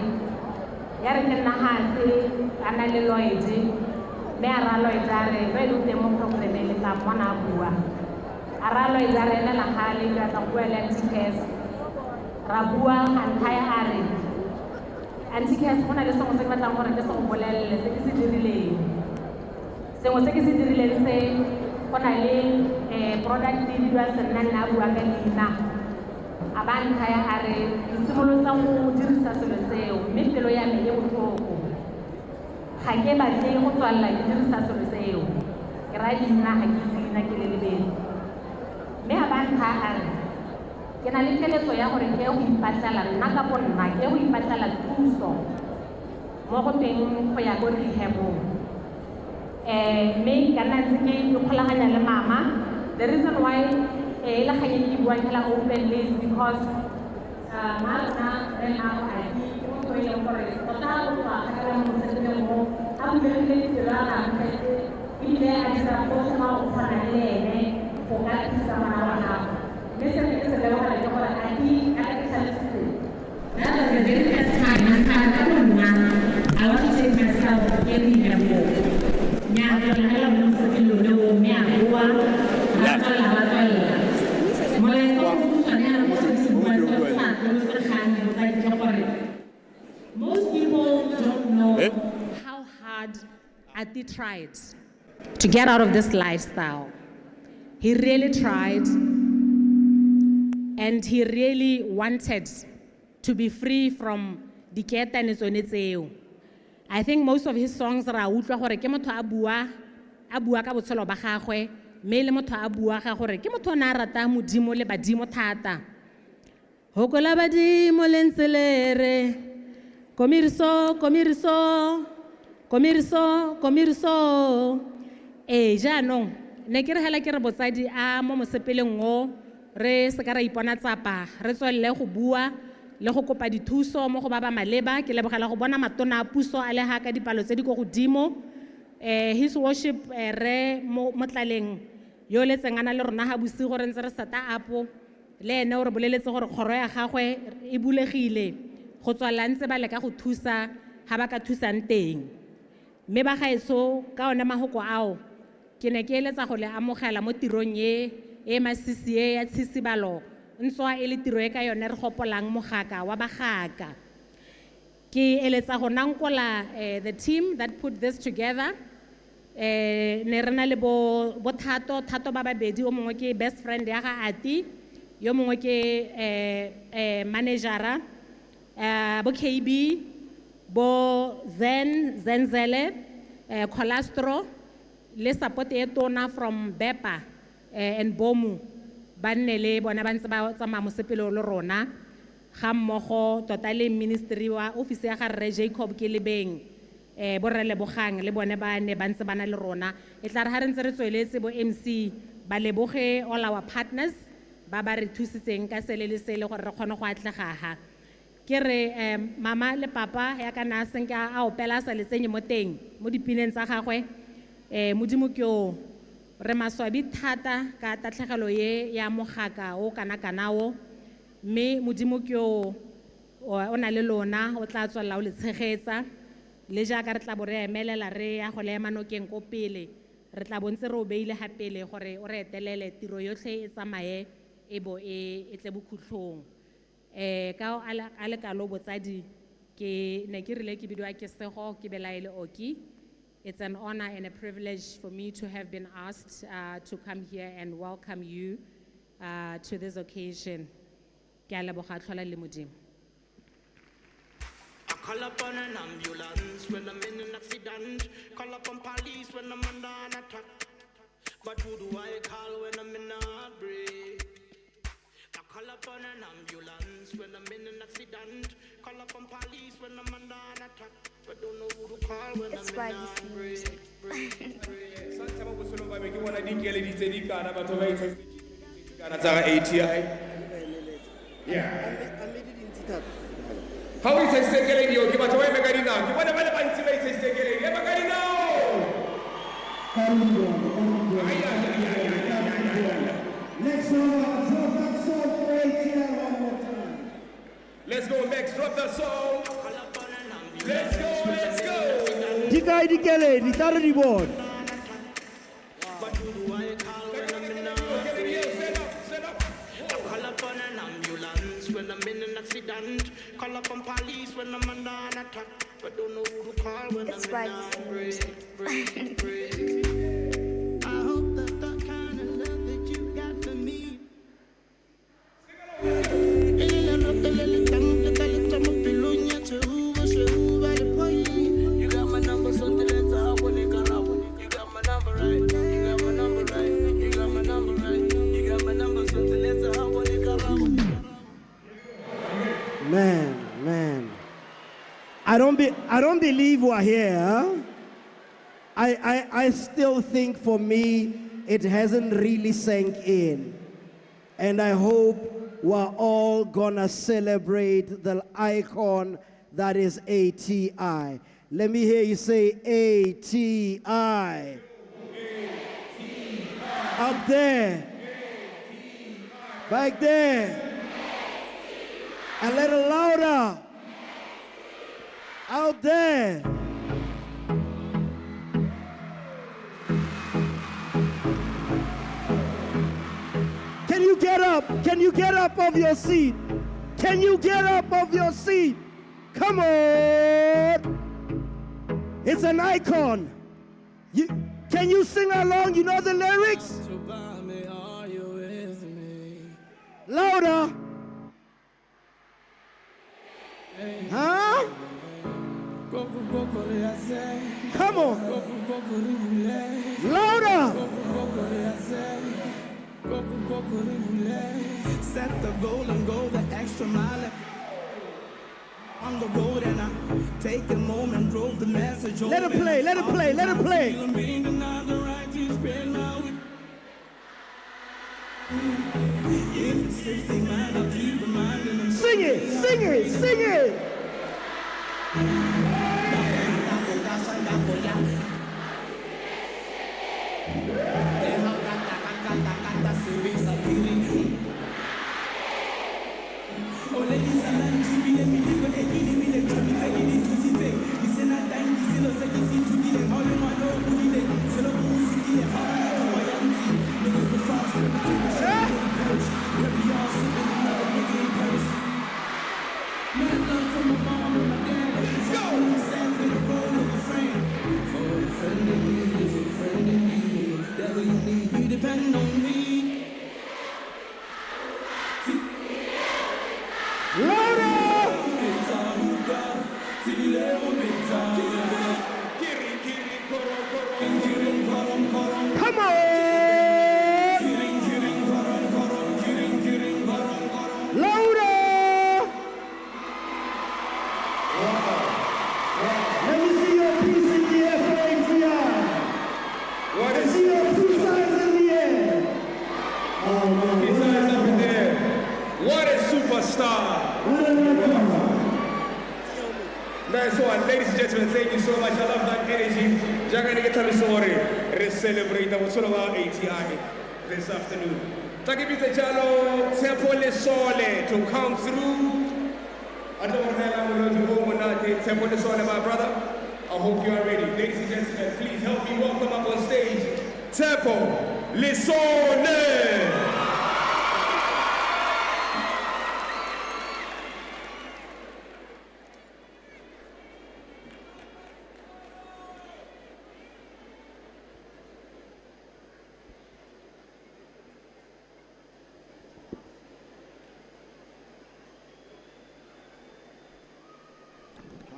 Speaker 10: ya re ke nna hase a na le Lloyd mme a ra Lloyd a re re le teng mo programeng le tla mmona a bua a ra Lloyd a re ene la gale ke tla go buela Auntie Kes ra bua Anthaya a re Auntie Kes go na le sengwe se ke batlang gore ke se go bolelele se ke se dirileng sengwe se ke se dirileng se go na le product di dira se nna nna a bua ka leina a ba Anthaya a re ke simolotsa go dirisa selo seo mme pelo ya me e botlhoko ga ke batle go tswalela ke dirisa selo seo ke ra leina ga ke itse leina ke le lebedi mme a ba Anthaya a re ke na le keletso ya gore ke go ipatlela nna ka bonna ke go ipatlela thuso mo go teng go ya go rehab-ong mme ka nna ntse ke ikgolaganya le mama the reason why e le ganye ke buang ke la openly is because marna re na go a di ke motho e leng gore tota go tswa ka la mo se mo a buile tirana ebile a dira go tsama go tshwana le ene go ka thusa bana ba gago mme se ke se leboga le gore a di a ke tlhalositse. That was the very first time I want to take myself anywhere more. Most people don't know how hard A.T.I tried to get out of this lifestyle. He really tried, and he really wanted to be free from 𝙇𝙀𝙨. I think most of his songs ra utlwa gore ke motho a bua ka botshelo ba gagwe mme le motho a bua ga gore ke motho o na rata modimo le badimo thata
Speaker 11: Hokola badimo lentselere, komiriso, komiriso, komiriso, komiriso. Jaanong, ne ke re hela ke re botsadi a mo mosepeleng o re se ka ra ipona tsapa, re tswelle go bua le go kopa dithuso mo go ba ba maleba. Ke lebogela go bona matona a puso a le ha ka dipalo tse di go godimo. His worship re mo tlaleng yo le tsengana le rona ha bosigo re ntse re sata apo le ene o re boleletse gore kgoro ya gagwe e bulegile go tswala ntse ba le ka go thusa ha ba ka thusang teng. Mme ba gaetso ka ona mahoko ao ke ne ke eletsa go le amogela mo tirong e masisi ya tshisibalo ntsoa e le tiro e ka yone re gopolang mogaka wa bagaka. Ke eletsa go nankola the team that put this together. Ne re na le bo Thato ba babedi, o mongwe ke best friend ya ga Ati, yo mongwe ke managera, bo KB, bo Zenzele, Cholastro, le support e tona from Bepa and Bomu, ba nne le bona ba ntse ba tsamaya mosepelo le rona ga mmogo tota le ministry wa office ya ga 𝘕𝘁𝘀𝘆 borre lebogang le bone ba ne ba ntse ba na le rona. E tla re ha re ntse re tsweletse bo MC ba leboge all our partners ba ba re thusitseng ka sele le sele gore re kgone go atlegaga. Ke re mama le papa ya kana seng ka a opela sa letsenye mo teng mo dipineng tsa gagwe. Modimo ke o re maswabi thata ka tatlhegelo ye ya mogaka o kana o, mme modimo ke o na le lona o tla tswalla o le tshegetsa le jaaka re tla bo re emelela re ya go le emanokeng ko pele re tla bontse re o beile ha pele gore o re etelele tiro yotlhe e tsamaye e bo e tle bokhutlhong. Ka a le kalo botsadi ke ne ke rile ke bidwa ke sego ke belaele oki. It's an honor and a privilege for me to have been asked to come here and welcome you to this occasion. Ke a leboga tlhola le modimo.
Speaker 12: Call upon an ambulance when I'm in an accident. Call upon police when I'm under an attack. But who do I call when I'm in a heartbreak? I call upon an ambulance when I'm in an accident. Call upon police when I'm under an attack. But don't know who to call when I'm in a heartbreak.
Speaker 9: A.T.I. Yeah. How is it taking you? Give us away, Magarina. What about the bank is taking you? Magarina! Let's go next, drop the song. Let's go, let's go.
Speaker 8: Dikai dikele, ditare di bon.
Speaker 12: When I'm in an accident, call up on police when I'm under an attack. But don't know who to call when I'm in a break. I hope that the kind of love that you got for me. You got my number, so let's have one. You got my number right. You got my number right. You got my number right. You got my number, so let's have one.
Speaker 8: Man. I don't believe we're here. Huh? I still think for me it hasn't really sank in. And I hope we're all gonna celebrate the icon that is A.T.I. Let me hear you say A.T.I. Up there. Back there. A little louder. Out there. Can you get up? Can you get up off your seat? Can you get up off your seat? Come on. It's an icon. Can you sing along? You know the lyrics? Louder. Huh? Come on. Louder.
Speaker 12: Set the goal and go the extra mile. On the road and I take a moment, drove the message home.
Speaker 8: Let it play, let it play, let it play. Sing it, sing it, sing it.
Speaker 12: Depend on me.
Speaker 8: Come on! Louder! Let me see your PCDF for ATI. Let me see your two sides in the air. Oh, no.
Speaker 9: His eyes up in there. What a superstar. Nice one. Ladies and gentlemen, thank you so much. I love that energy. Let's celebrate the What's about ATI this afternoon. Takibita Jalo, 𝙬𝘺𝙨 to come through. I don't want to have to go on that 𝙬𝘺𝙨, my brother. I hope you are ready. Ladies and gentlemen, please help me welcome up on stage 𝙬𝘺𝙨.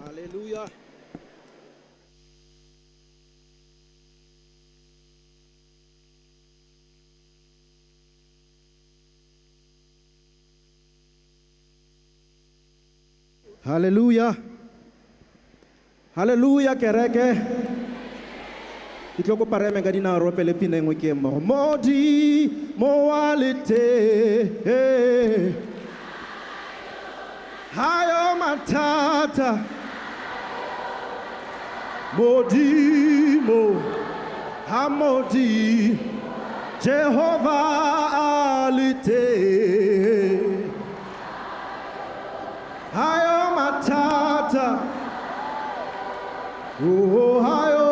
Speaker 8: Hallelujah. Hallelujah. Hallelujah, kereke. Itloko pareme ga dina ro pele pinengwe ke mo. Modi moalite. Hayo matata. Modimo Hamodi 𝙬𝙁𝙗 Hayo matata Oh hayo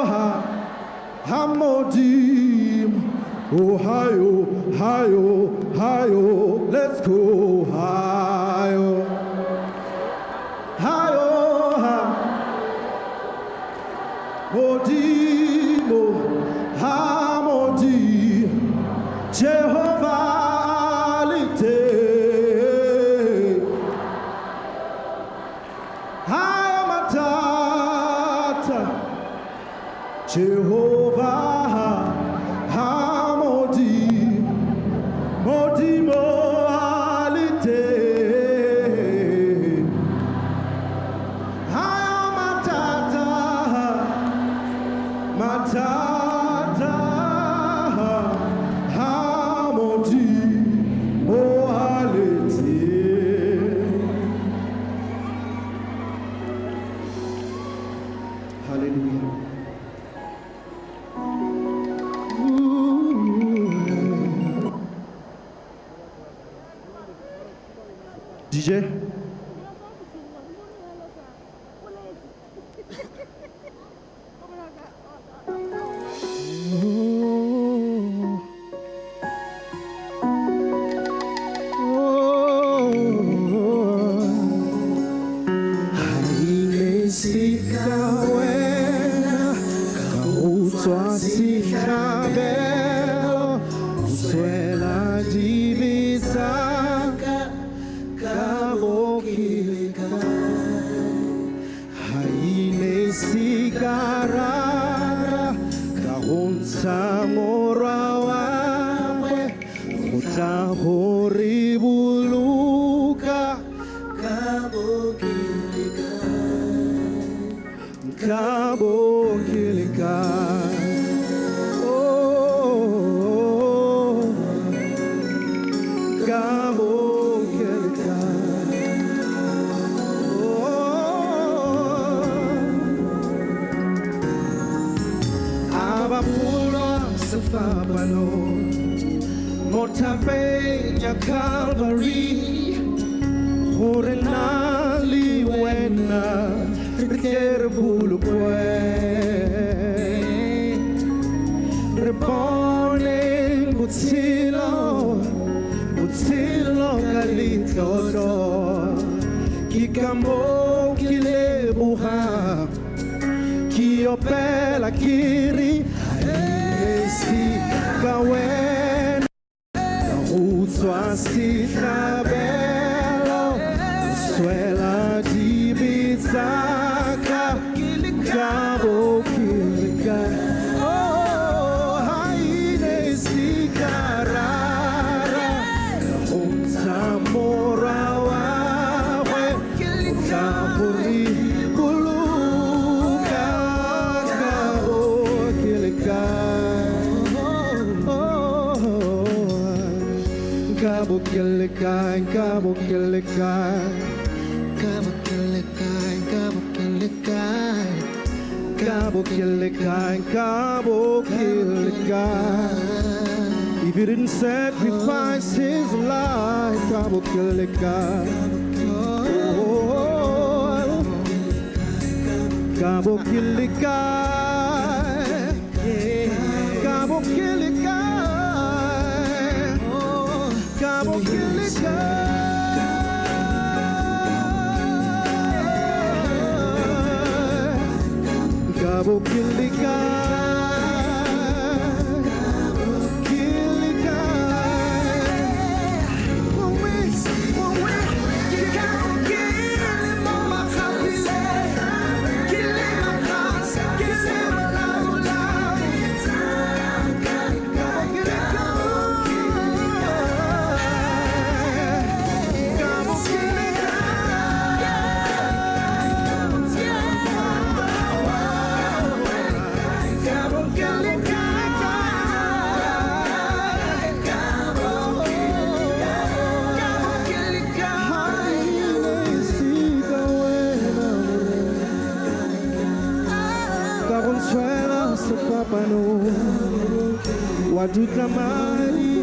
Speaker 8: ha Hamodim Oh hayo Let's go hayo ha Modimo, Hamodi, 𝙬𝙁𝙗 Hayo matata, Jehovah, Hamodi, Modimo, DJ. Samora 𝙁𝙁𝙁𝙁. Fabano, Motapeña Calvary, Horenali Wena, 𝘕𝘁𝙁𝙁, Reborn Butilo Galitodo, Kikamo Kilebuha, Kiopela Kiri. Kawen, Routswasita Bello, Suela di Bizaka, Cabo Kilika, oh, Haine Sikarara, Umtamora Wawe, Kaburi, Buluka, Cabo Kilika. 𝙁𝙁𝙁𝙁, 𝙁𝙁𝙁𝙁. If he didn't sacrifice his life, 𝙁𝙁𝙁𝙁. Wadutamani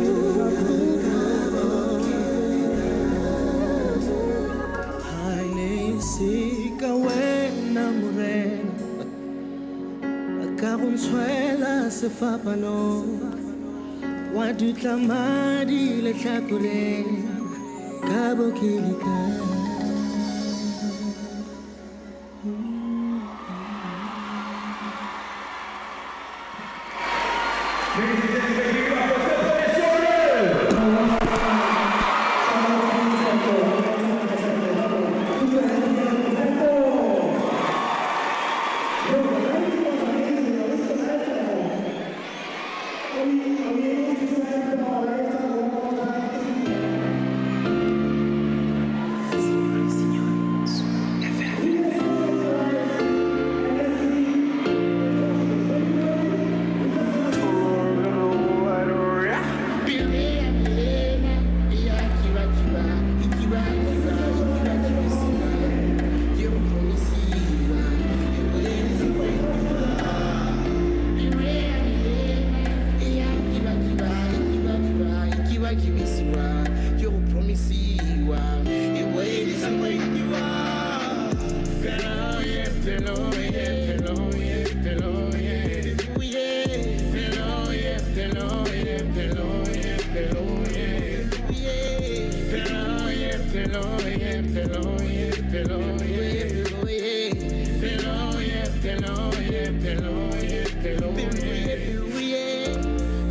Speaker 8: Haine sika wena morena Kagontswela sefapano Wadutamani lehlakoreng Cabo Kilika.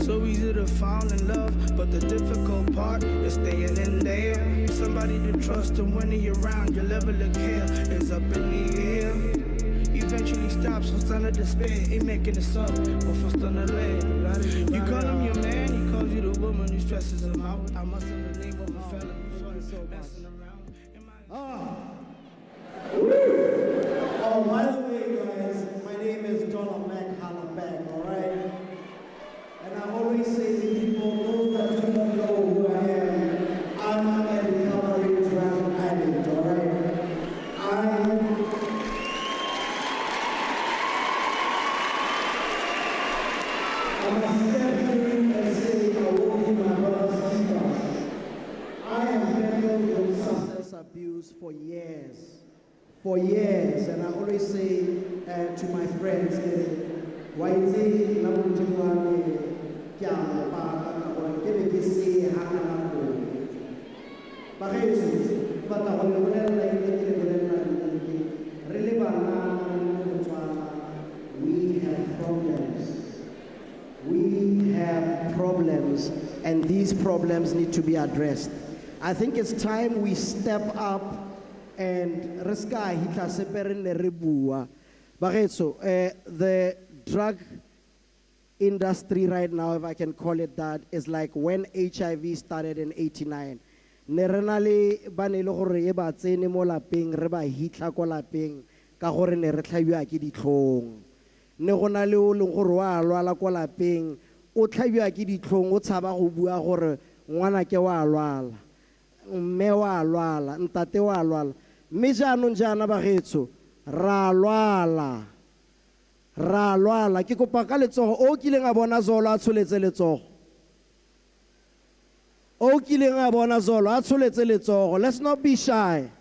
Speaker 13: So easy to fall in love, but the difficult part is staying in there. Somebody to trust and when you're around, your level of care is up in the air. Eventually stops, what's under despair, ain't making this up, but for stunner leg. You call him your man, he calls you the woman who stresses him out. I must have the name of a fella who's messing around.
Speaker 8: Oh, by the way, guys, years. For years, and I always say to my friends, why is it not we have problems. We have problems, and these problems need to be addressed. I think it's time we step up and the drug industry right now, if I can call it that, is like when HIV started in '89. Nerenale banele gore e ba tsene mo lapeng re ba hitla ko lapeng ka gore ne re tlhabiwa ke ditlhong. Ne gona le o leng gore wa lwala ko lapeng o tlhabiwa ke ditlhong o tshaba go bua gore ngwana ke wa lwala, mme wa lwala, ntate wa lwala. Mme jaanong jaana bagetso ra lwala ke kopa ka letsogo o kileng a bona zolo a tsholetse letsogo. O kileng a bona zolo a tsholetse letsogo. Let's not be shy.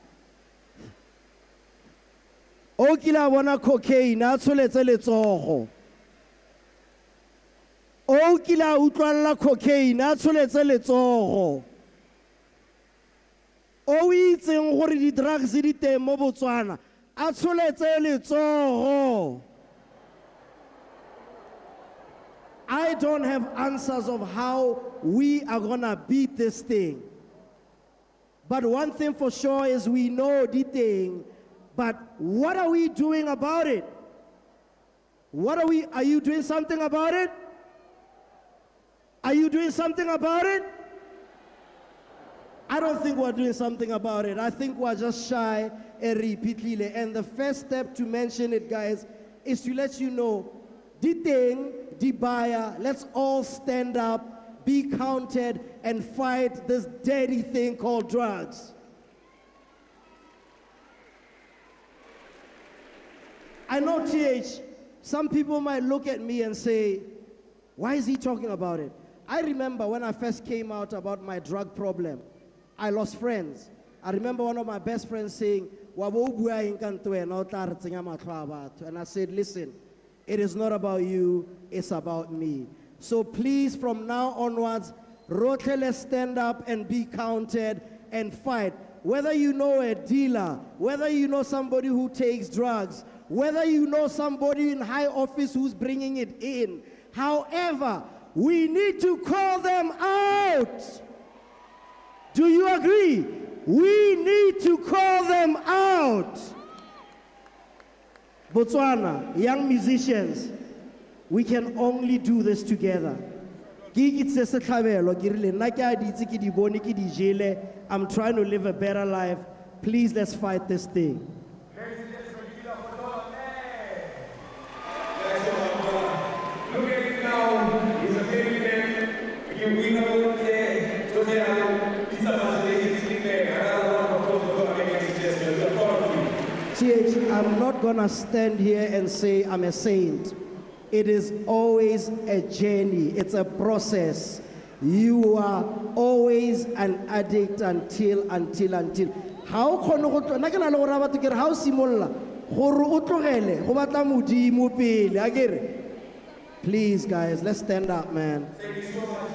Speaker 8: O kile a bona cocaine a tsholetse letsogo. O kile a utlwalla cocaine a tsholetse letsogo. O itseng gore di drugs di teng mo Botswana a tsholetse letsogo. I don't have answers of how we are gonna beat this thing. But one thing for sure is we know the thing, but what are we doing about it? Are you doing something about it? Are you doing something about it? I don't think we're doing something about it. I think we're just shy and repeatedly. And the first step to mention it, guys, is to let you know, the thing, the buyer, let's all stand up, be counted, and fight this dirty thing called drugs. I know, TH, some people might look at me and say, why is he talking about it? I remember when I first came out about my drug problem, I lost friends. I remember one of my best friends saying, and I said, listen, it is not about you, it's about me. So please, from now onwards, let's stand up and be counted and fight. Whether you know a dealer, whether you know somebody who takes drugs, whether you know somebody in high office who's bringing it in, however, we need to call them out. Do you agree? We need to call them out. Botswana, young musicians, we can only do this together. I'm trying to live a better life. Please, let's fight this thing.
Speaker 9: Look at it now. He's a baby man. We know
Speaker 8: I'm not gonna stand here and say I'm a saint. It is always a journey. It's a process. You are always an addict until. How please, guys, let's stand up, man.
Speaker 9: Thank you so much,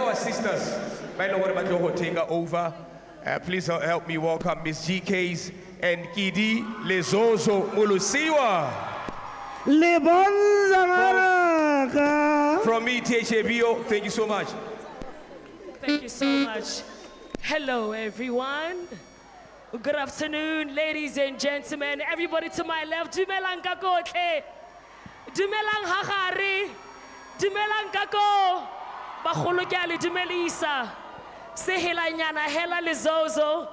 Speaker 9: our sisters, I know what Batho will take over. Please help me welcome Miss GKs and Kidi Lezozo Mulusiwa. From me, 𝘕𝘁𝙁, thank you so much.
Speaker 14: Thank you so much. Hello, everyone. Good afternoon, ladies and gentlemen. Everybody to my left, dumelang kakotle, dumelang hagare, dumelang kako, bagolo ke a le dumelisa, sehelanyana hela lezozo.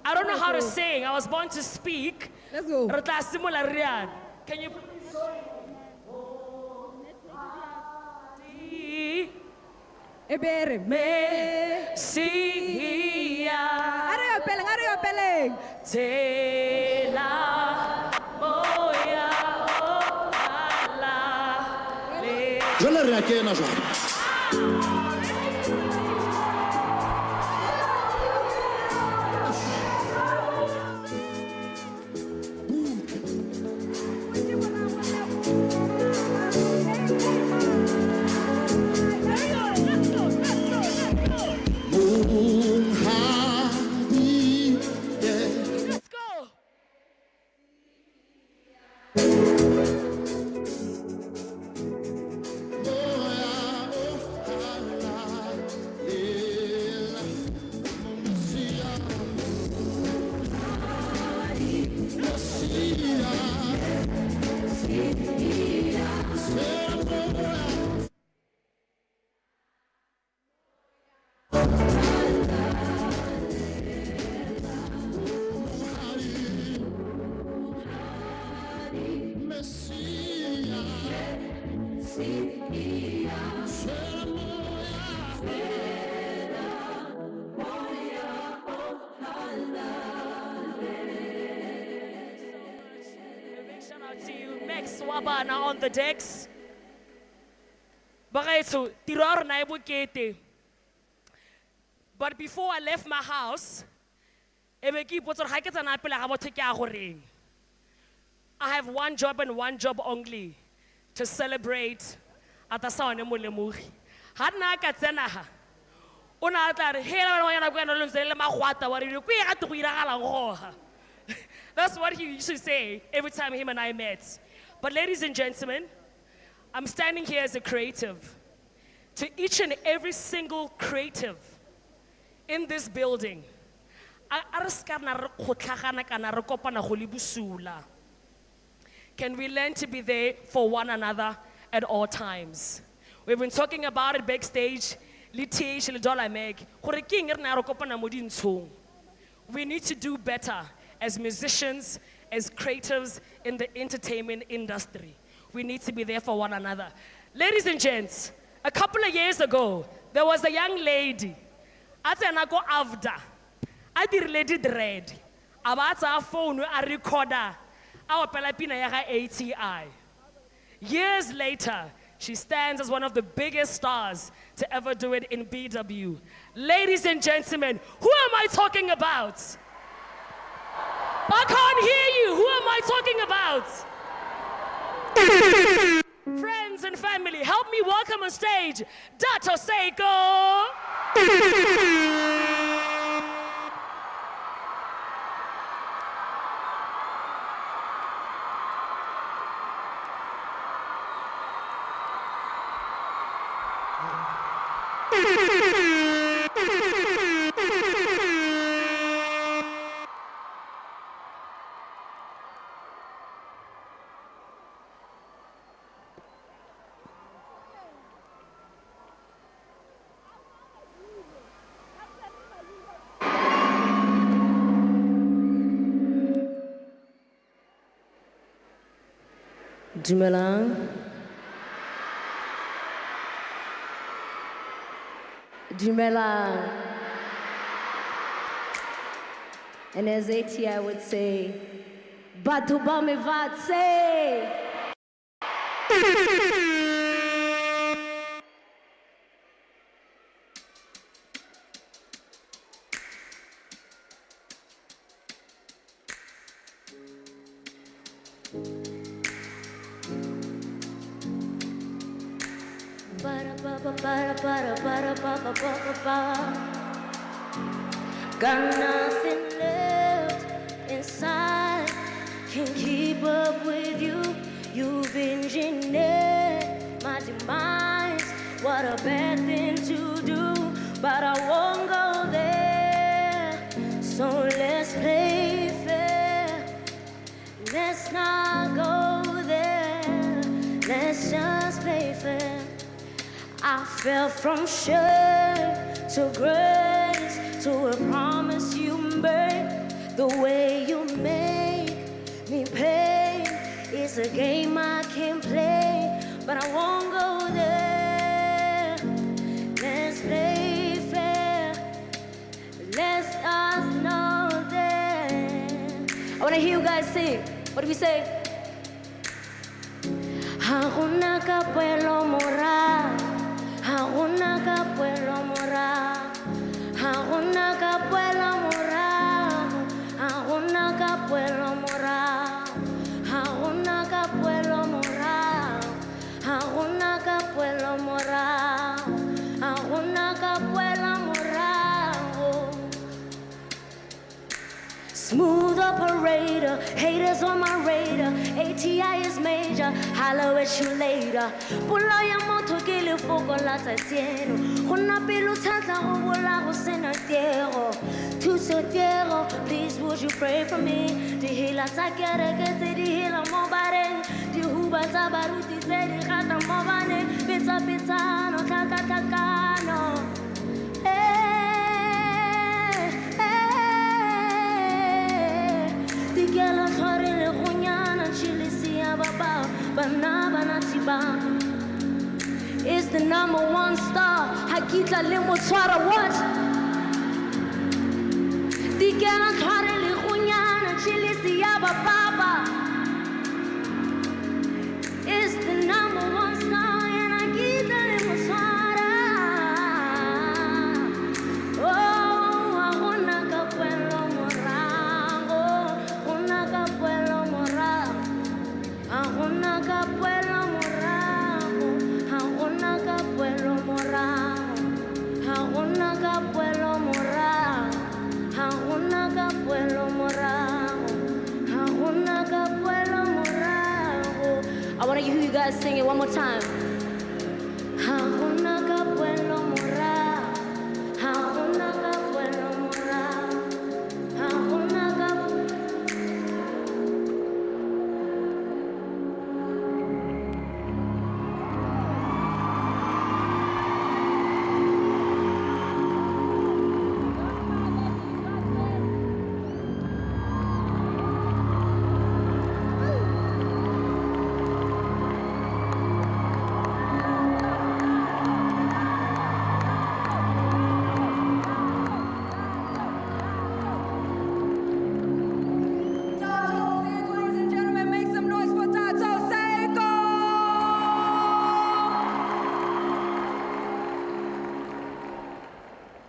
Speaker 14: I don't know how to sing. I was born to speak. Let's go. Can you please show me?
Speaker 1: apeleng, a re apeleng.
Speaker 14: Tela moya o ala le.
Speaker 15: Jwale re a kena jwale.
Speaker 14: On the decks. But before I left my house, I have one job and one job only, to celebrate Atasaone Molemogi. That's what he used to say every time him and I met. But ladies and gentlemen, I'm standing here as a creative. To each and every single creative in this building, can we learn to be there for one another at all times? We've been talking about it backstage. We need to do better as musicians, as creatives in the entertainment industry. We need to be there for one another. Ladies and gents, a couple of years ago, there was a young lady, Atenako Avda, Lady Dread, about our phone, a recorder, our Pelapina Yaga A.T.I. Years later, she stands as one of the biggest stars to ever do it in BW. Ladies and gentlemen, who am I talking about? I can't hear you. Who am I talking about? Friends and family, help me welcome on stage, 𝙤𝙤
Speaker 16: Dumelang. Dumelang. And as A.T.I would say, Batho Bame vatse. Got nothing left inside, can't keep up with you. You've engineered my demise. What a bad thing to do, but I won't go there. So let's play fair. Let's not go there. Let's just play fair. I fell from shame to grace, to a promise you made. The way you make me pay is a game I can't play, but I won't go there. Let's play fair. Let's us know hear you guys sing. What do we say? Hakuna capuelo mora, hakuna capuelo mora, hakuna capuelo mora, hakuna capuelo mora, hakuna capuelo mora, hakuna capuelo mora, hakuna capuelo mora. Smooth operator, haters on my radar. A.T.I is major, holla at you later. Pulo ya moto ke le foko la tatieno. Gona pelo tata go bola go sena tiego. Tuso tiego, please would you pray for me? Di hila tsa kereke tse di hila mo bareng. Di huba tsa baruti tse di gata mo baneng. Pizza pizzano, tlaka tlakano. Tigela tlhore le gonyana chilisia baba bana bana tiba. It's the #1 star. Hakitla le motshwara what? Tigela tlhore le gonyana chilisia baba. It's the #1 star and Hakitla le motshwara. Oh, agona capuelo morango, agona capuelo morango, agona capuelo morango, agona capuelo morango, agona capuelo morango, agona capuelo morango, agona capuelo morango. I want to hear you guys sing it one more time. Agona capuelo morango, agona capuelo morango, agona capuelo.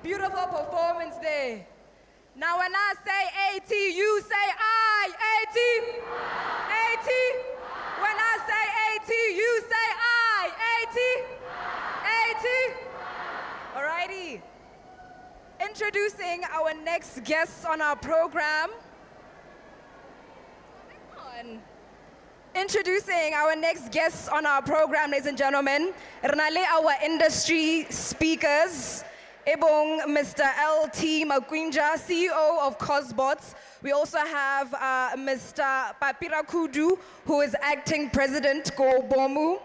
Speaker 17: Beautiful performance there. Now when I say AT, you say I. AT. AT. When I say AT, you say I. AT. AT. Alrighty. Introducing our next guests on our program. Introducing our next guests on our program, ladies and gentlemen. Renale, our industry speakers. Ebong Mr. 𝙊𝙤𝙀, CEO of Cosbots. We also have Mr. Papirakudu, who is acting president, Go Bomu.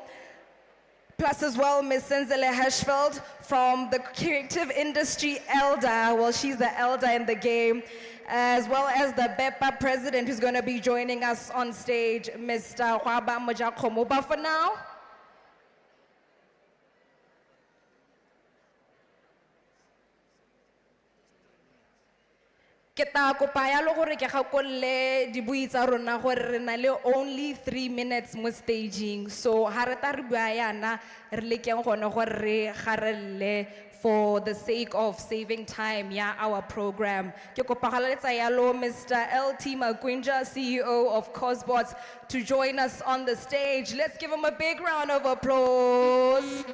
Speaker 17: Plus as well, Ms. Sensational Hirschfeld from the creative industry elder. Well, she's the elder in the game. As well as the BEPA president, who's going to be joining us on stage, Mr. 𝘬𝘼𝙏𝙏𝙁. But for now, ke ta kopa ya lo gore ke gakolle dibui tsa rona gore re na le only 3 minutes mo staging, so ha re ta re bua yana re lekeng gone gore re garelle for the sake of saving time, yeah, our program. Ke kopa galaletsa yalo Mr. 𝙊𝙤𝙀, CEO of Cosbots, to join us on the stage. Let's give him a big round of applause.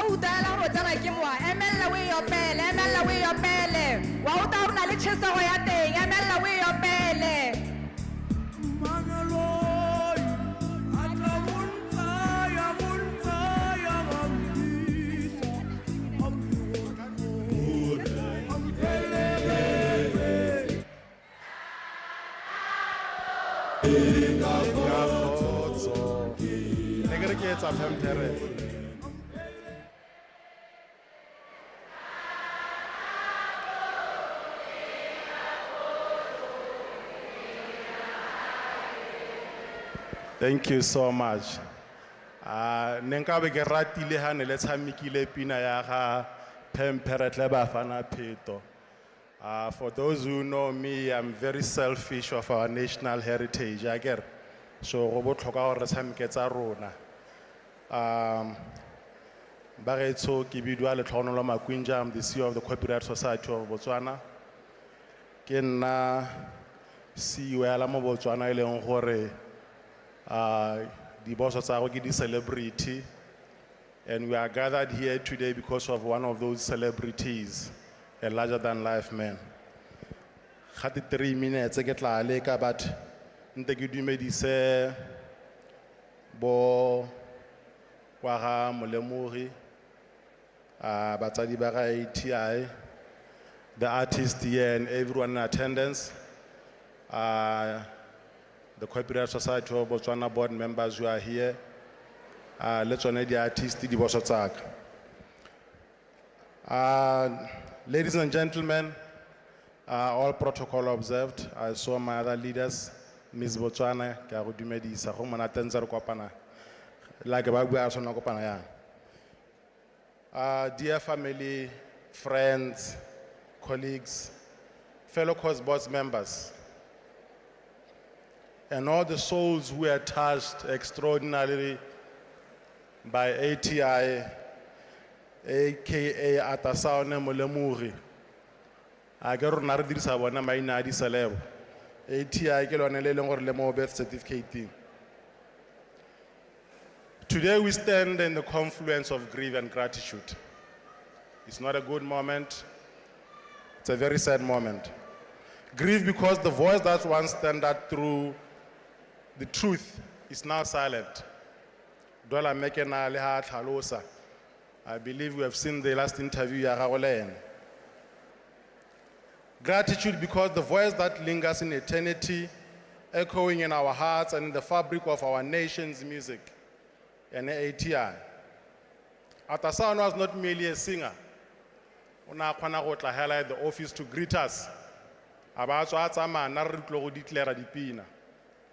Speaker 17: Udala go tsana ke moa emella we yo pele, emella we yo pele wa o ta una le tshesego ya teng, emella we yo pele.
Speaker 18: Thank you so much. Nenka be ke ratile ha ne le tshamekile pina ya ga 𝘕𝘁𝗵𝙃 Bafana Pheto. For those who know me, I'm very selfish of our national heritage. Aker. So go botlhokwa gore re tshameke tsa rona. Ba gaetsho ke bidwa Letlhogonolo Makwinja, I'm the CEO of the Copyright Society of Botswana. Ke nna CEO ya la mo Botswana e leng gore di boso tsa go ke di celebrity, and we are gathered here today because of one of those celebrities, a larger than life man. 3 minutes ke tla leka but nte ke dumedise bo kwa ga Molemogi, batsadi ba ga A.T.I, the artist here and everyone in attendance, the Copyright Society of Botswana board members who are here, let's honor the artist, di boso tsaka. Ladies and gentlemen, all protocol observed. I saw my other leaders, Ms. Botswana, ke a go dumedisa go monate ntse re kopana like ba bua sona kopana ya. Dear family, friends, colleagues, fellow Cosbots members, and all the souls who were touched extraordinarily by A.T.I, aka Atasaone Molemogi. A ke rona re dirisa bona maina a di celebo. A.T.I ke lone le leng gore le mo birth certificate. Today we stand in the confluence of grief and gratitude. It's not a good moment. It's a very sad moment. Grief because the voice that once standard through the truth is now silent. I believe we have seen the last interview. Gratitude because the voice that lingers in eternity, echoing in our hearts and in the fabric of our nation's music, and A.T.I. Atasaone was not merely a singer. At the office to greet us.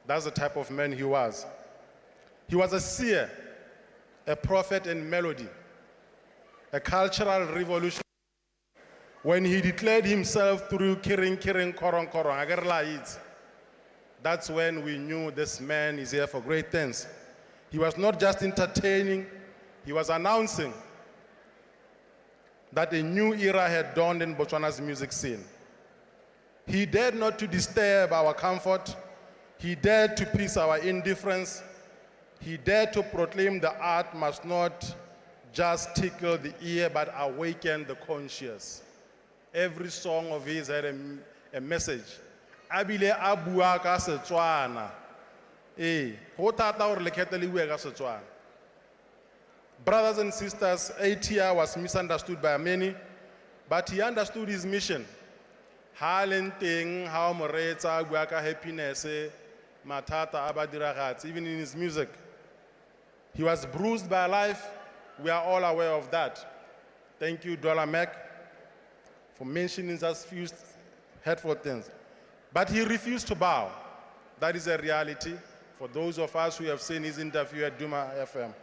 Speaker 18: That's the type of man he was. He was a seer, a prophet in melody, a cultural revolution. When he declared himself through Kiring Kiring Korong Korong, that's when we knew this man is here for great things. He was not just entertaining, he was announcing that a new era had dawned in Botswana's music scene. He dared not to disturb our comfort. He dared to pierce our indifference. He dared to proclaim the art must not just tickle the ear, but awaken the conscious. Every song of his had a message. Abile abua ka Setswana. Ho thata hore Lekhete le bue ka Setswana. Brothers and sisters, A.T.I was misunderstood by many, but he understood his mission. Halenteng, how moretsa bua ka happiness, matata abadiragatsi, even in his music. He was bruised by life. We are all aware of that. Thank you, 𝙤𝙨, for mentioning such few hurtful things. But he refused to bow. That is a reality for those of us who have seen his interview at Duma FM.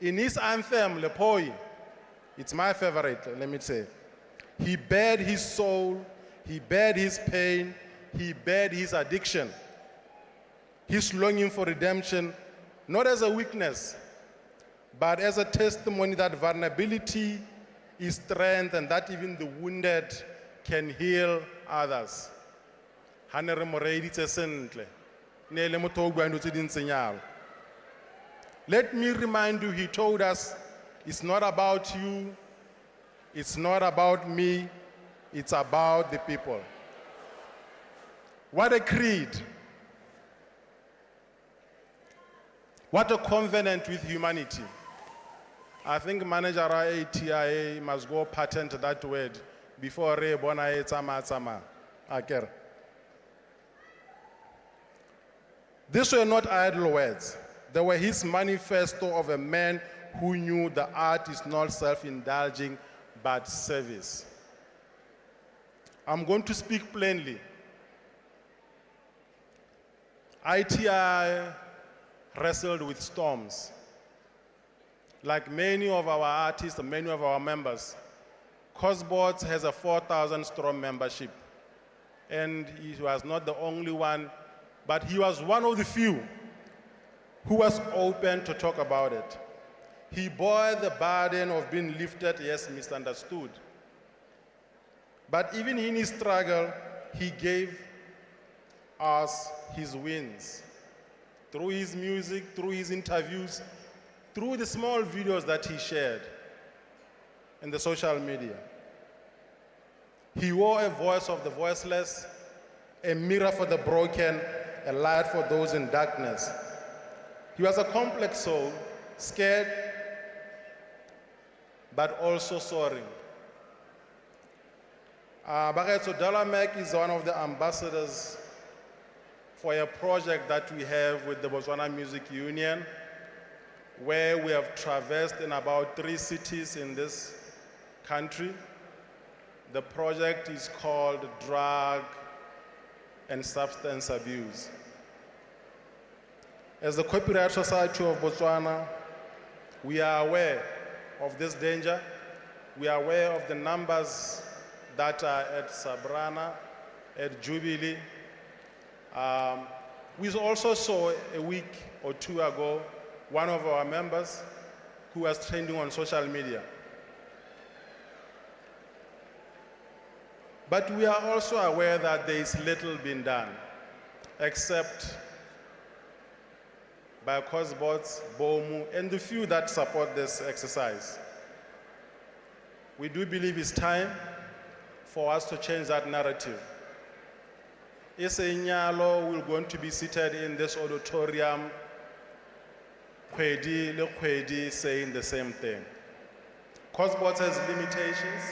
Speaker 18: In his anthem, 𝘕𝘁𝘀𝘆, it's my favorite, let me say. He bared his soul, he bared his pain, he bared his addiction, his longing for redemption, not as a weakness, but as a testimony that vulnerability is strength and that even the wounded can heal others. Let me remind you, he told us, it's not about you, it's not about me, it's about the people. What a creed. What a covenant with humanity. I think manager A.T.I must go patent that word before re bona e tsama akere. These were not idle words. They were his manifesto of a man who knew the art is not self-indulging, but service. I'm going to speak plainly. A.T.I wrestled with storms. Like many of our artists, many of our members, Cosbots has a 4,000 strong membership. And he was not the only one, but he was one of the few who was open to talk about it. He bore the burden of being lifted, yes, misunderstood. But even in his struggle, he gave us his wins. Through his music, through his interviews, through the small videos that he shared in the social media. He wore a voice of the voiceless, a mirror for the broken, a light for those in darkness. He was a complex soul, scared, but also soaring. Bagaetso Dalamek is one of the ambassadors for a project that we have with the Botswana Music Union, where we have traversed in about 3 cities in this country. The project is called Drug and Substance Abuse. As the Copyright Society of Botswana, we are aware of this danger. We are aware of the numbers that are at Sabrana, at Jubilee. We also saw a week or 2 ago one of our members who was trending on social media. But we are also aware that there is little being done, except by Cosbots, Bame, and the few that support this exercise. We do believe it's time for us to change that narrative. 𝖤𝑬𝑒nyalo will going to be seated in this auditorium, 𝘬𝑑𝙀 saying the same thing. Cosbots has limitations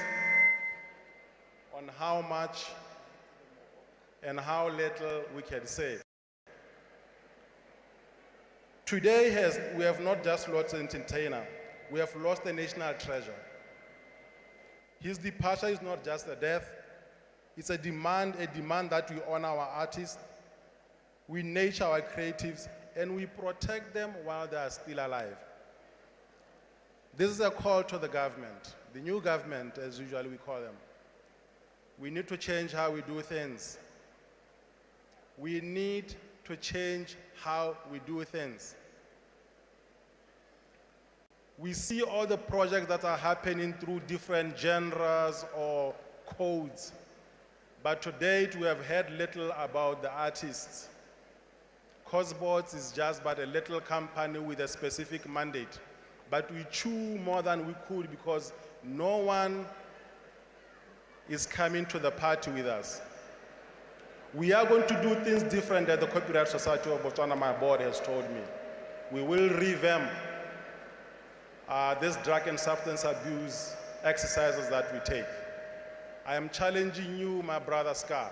Speaker 18: on how much and how little we can say. Today we have not just lost an entertainer, we have lost a national treasure. His departure is not just a death, it's a demand that we honor our artists, we nurture our creatives, and we protect them while they are still alive. This is a call to the government, the new government as usually we call them. We need to change how we do things. We need to change how we do things. We see all the projects that are happening through different genres or codes. But to date, we have heard little about the artists. Cosbots is just but a little company with a specific mandate. But we chew more than we could because no one is coming to the party with us. We are going to do things different at the Copyright Society of Botswana, my board has told me. We will revamp this drug and substance abuse exercises that we take. I am challenging you, my brother Scar.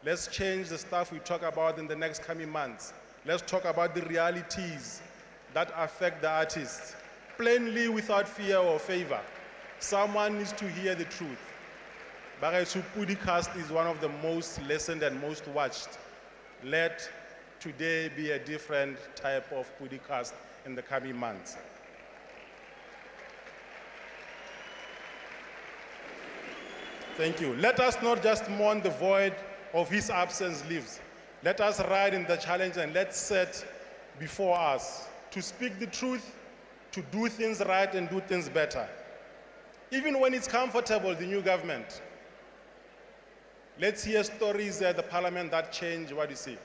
Speaker 18: Let's change the stuff we talk about in the next coming months. Let's talk about the realities that affect the artists, plainly without fear or favor. Someone needs to hear the truth. Bagaetso podcast is one of the most listened and most watched. Let today be a different type of podcast in the coming months. Thank you. Let us not just mourn the void of his absence lives. Let us ride in the challenge and let's set before us to speak the truth, to do things right and do things better. Even when it's comfortable, the new government. Let's hear stories at the parliament that change what you see.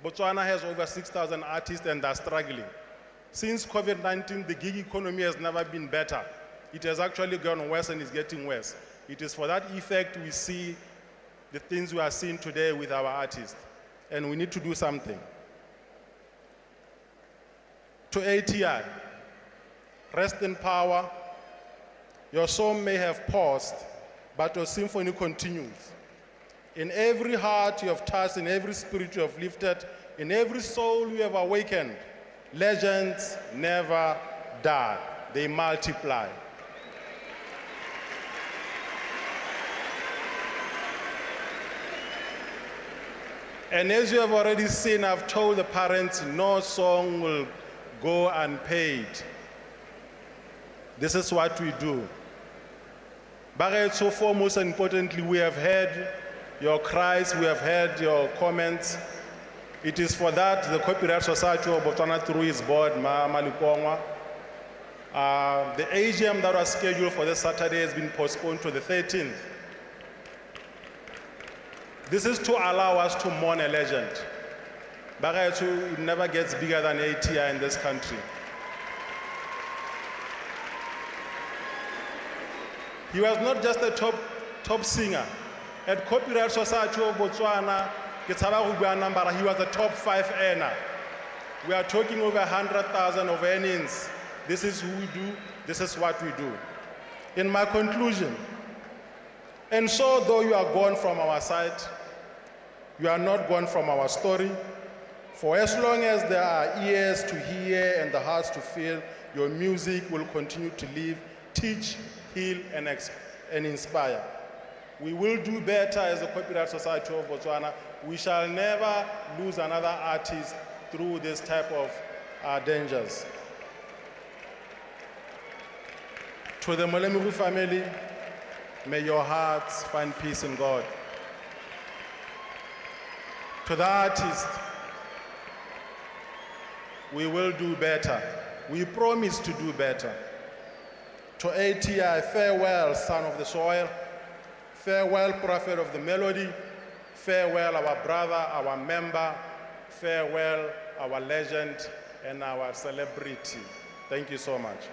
Speaker 18: Botswana has over 6,000 artists and they're struggling. Since COVID-19, the gig economy has never been better. It has actually gone worse and is getting worse. It is for that effect we see the things we are seeing today with our artists. And we need to do something. To A.T.I, rest in power. Your song may have paused, but your symphony continues. In every heart you have touched, in every spirit you have lifted, in every soul you have awakened. Legends never die, they multiply. And as you have already seen, I've told the parents no song will go unpaid. This is what we do. So foremost and importantly, we have heard your cries, we have heard your comments. It is for that the Copyright Society of Botswana through its board, Malikongwa. The AGM that was scheduled for this Saturday has been postponed to the 13th. This is to allow us to mourn a legend. It never gets bigger than A.T.I in this country. He was not just a top singer. At Copyright Society of Botswana, he was a top 5 earner. We are talking over 100,000 of earnings. This is who we do, this is what we do. In my conclusion, and so though you are gone from our side, you are not gone from our story. For as long as there are ears to hear and the hearts to feel, your music will continue to live, teach, heal, and inspire. We will do better as the Copyright Society of Botswana. We shall never lose another artist through this type of dangers. To the Molemogi family, may your hearts find peace in God. To the artist, we will do better. We promise to do better. To A.T.I, farewell, son of the soil. Farewell, prophet of the melody. Farewell, our brother, our member. Farewell, our legend and our celebrity. Thank you so much.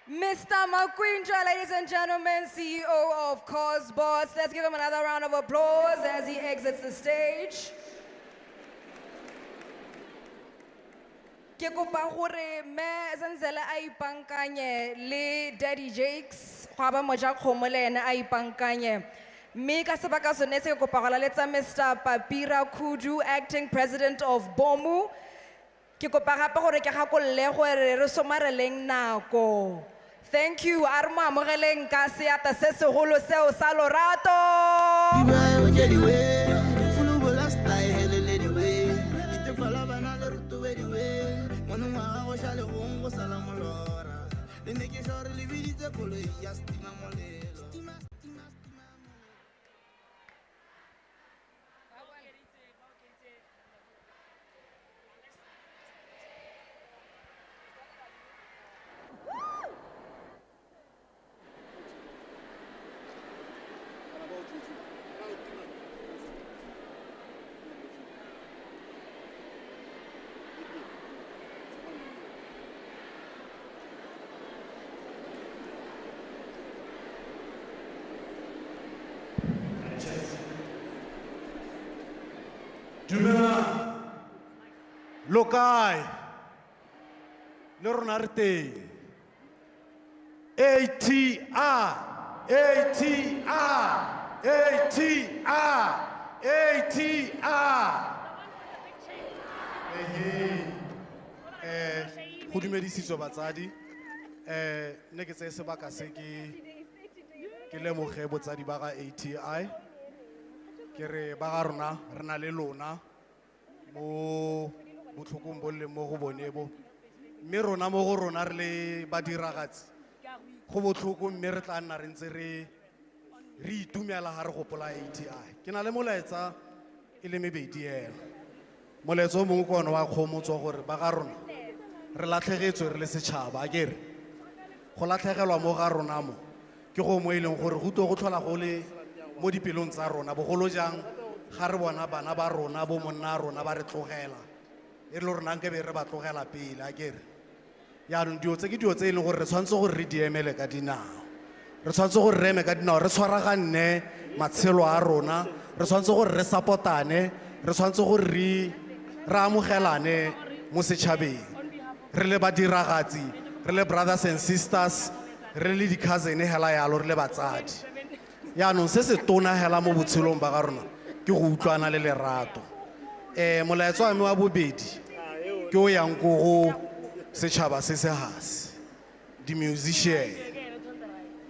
Speaker 17: Mr. Makwinja, ladies and gentlemen, CEO of Cosbots. Let's give him another round of applause as he exits the stage. Ke kopa gore me Zenzele a ipankanye le Daddy Jakes go ba moja kgomo le ene a ipankanye mme ka sebaka sone se ke kopa go laletsa Mr. Papira Kudu, acting president of BOMU. Ke kopa gape gore ke gakolle gore re somareleng nako. Thank you. Armo amogeleng ka seata se segolo seo sa lorato.
Speaker 19: Dumela lokai le rona re teng A.T.I go dumedisitswe batsadi ne ke tse sebaka se ke lemoge botsadi ba ga A.T.I ke re ba ga rona re na le lona mo botlhokong bo le mo go bone bo mme rona mo go rona re le badiragatsi go botlhoko mme re tla nna re ntse re itumela ga re gopola A.T.I ke na le molaetsa e le mebedi ela molaetsa o mongwe ke ona wa kgomotswa gore ba ga rona re latlhegetswe re le setšhaba a kere go latlhegelwa mo ga rona mo ke go mo e leng gore go tlo go tlhola go le mo dipelong tsa rona bogolo jang ga re bona bana ba rona bo monna rona ba re tlogela e le rona nke be re ba tlogela pele a kere yaanong dio tse ke dio tse e leng gore re tshwanetse gore re di emele ka dinao re tshwanetse gore re eme ka dinao re tshwaraganne matshelo a rona re tshwanetse gore re sapotane re tshwanetse gore re amogelane mo setšhabeng re le badiragatsi re le brothers and sisters re le di-cousin hela yalo re le batsadi yaanong se se tona hela mo botshelong ba ga rona ke go utlwana le lerato molaetsa wa me wa bobedi ke o yang ko go setšhaba se se hase musician.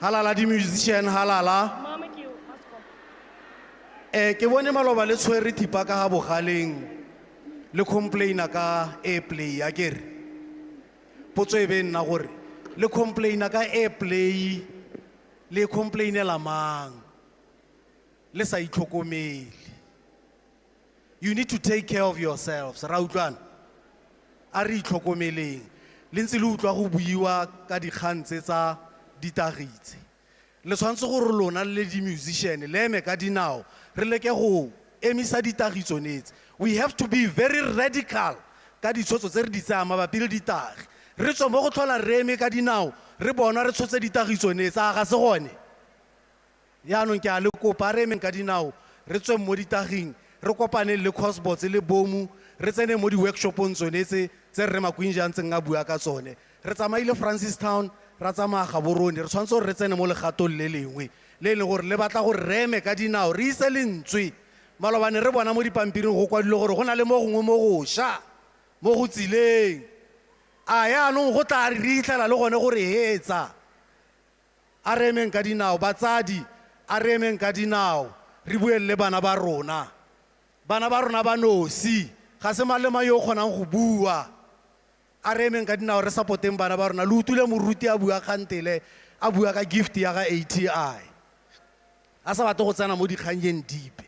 Speaker 19: Halala di musician halala. Ke bone maloba le tshwere thipa ka ha bogaleng le complaina ka airplay ya kere. Potso e be nna gore le complaina ka airplay le complainela mang le sa itlhokomele. You need to take care of yourselves. Ra utlwana a re itlhokomeleng le ntse le utlwa go buiwa ka dikgang tse tsa ditagitse. Le tshwantse gore lona le di musician le eme ka dinao re leke go emisa ditagiso netse. We have to be very radical ka ditshotso tse re di tsaya mabapi le ditagi. Re tswa mo go tlhola re eme ka dinao re bona re tshotse ditagiso netse a ga se gone. Yaanong ke a le kopa re emeng ka dinao re tswe mo ditaging re kopane le Cosbots le Bame re tsene mo di workshopong tsone tse re Makwinja ntseng a bua ka tsone. Re tsamaile Francistown ra tsamaya Gaborone re tshwantse re tsene mo legatong le lengwe le leng gore le batla gore re eme ka dinao re ise lentswe malobane re bona mo dipampiring go kwadile gore go na le mo gongwe mo go sha mo go tsileng a yaanong go tla re itlela le gone gore hetsa a re emeng ka dinao batsadi a re emeng ka dinao re buelle bana ba rona ba nosi ga se malema yo kgonang go bua a re emeng ka dinao re support-eng bana ba rona le utule moruti a bua kgantele a bua ka gift ya ga ATI a sa batle go tsena mo dikganyeng dipe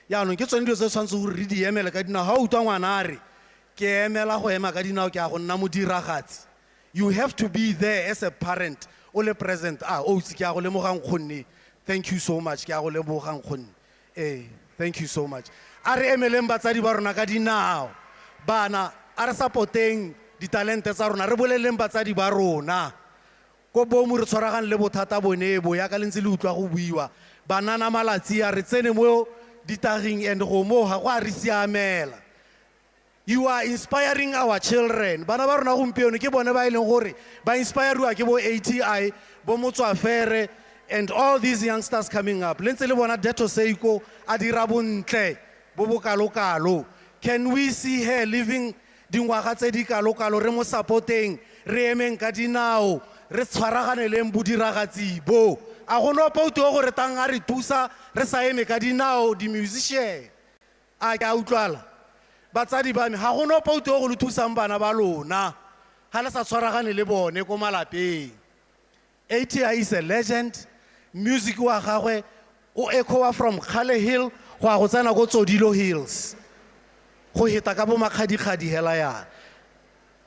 Speaker 19: yaanong ke tsone dilo tse tshwanetse gore re di emele ka dinao ga o utlwa ngwana a re ke emela go ema ka dinao ke a go nna modiragatsi. You have to be there as a parent o le present. Otsi ke a go lemogang kgonne. Thank you so much ke a go lemogang kgonne. Thank you so much. A re emeleng batsadi ba rona ka dinao bana a re support-eng ditalente tsa rona re boleleng batsadi ba rona ko Bame re tshwaragane le bothata bone bo ya ka lentse le utlwa go buiwa banana malatsi a re tsene mo ditaging and go mo ga go a re siamela. You are inspiring our children. Bana ba rona gompieno ke bone ba ileng gore ba inspirerwa ke bo ATI bo Motswafere and all these youngsters coming up. Lentse le bona 𝙇𝙁 a dira bontle bo bokalokalo. Can we see her living dingwaga tse di kalokalo re mo supporteng re emeng ka dinao re tshwaraganeleng bodiragatsi bo a go no pautu gore tang a re thusa re sa eme ka dinao di musician a ka utlwala batsadi ba me ga go no pautu go le thusang bana ba lona ga le sa tshwaragane le bone ko malapeng. ATI is a legend. Music wa gagwe o echoa from Khale Hill go a go tsena go Tsodilo Hills go heta ka bo makgadikgadi hela yana.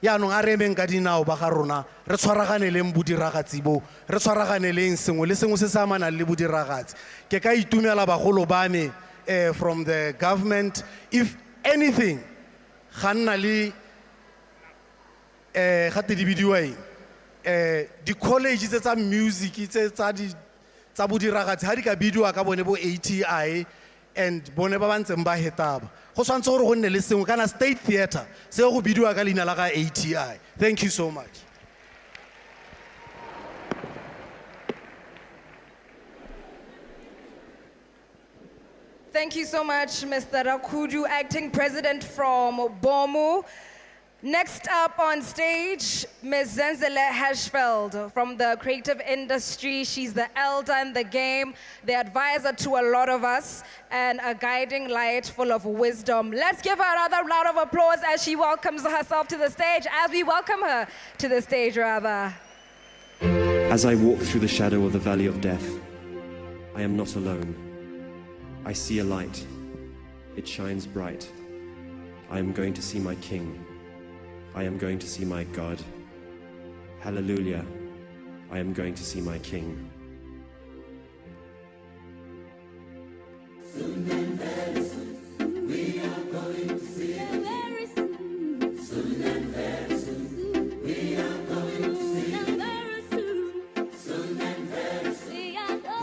Speaker 19: Yaanong a re emeng ka dinao ba ga rona re tshwaraganeleng bodiragatsi bo re tshwaraganeleng sengwe le sengwe se se amanang le bodiragatsi. Ke ka itumela bagolo ba me from the government if anything ga nna le ga te di bidiwa di college tse tsa music tse tsa bodiragatsi ha di ka bidiwa ka bone bo ATI and bone ba bantseng ba hetaba go tshwantse gore go nne le sengwe kana state theater se go bidiwa ka leina la ga ATI. Thank you so much.
Speaker 17: Thank you so much, Mr. Rakhudu, acting president from Bame. Next up on stage, Ms. 𝙇𝙤𝙨 from the creative industry. She's the elder in the game, the advisor to a lot of us, and a guiding light full of wisdom. Let's give her another round of applause as she welcomes herself to the stage, as we welcome her to the stage, rather.
Speaker 20: As I walk through the shadow of the valley of death, I am not alone. I see a light. It shines bright. I am going to see my King. I am going to see my God. Hallelujah. I am going to see my King.
Speaker 6: Soon and very soon, we are going to see the King. Soon and very soon, we are going to see the King. Soon and very soon,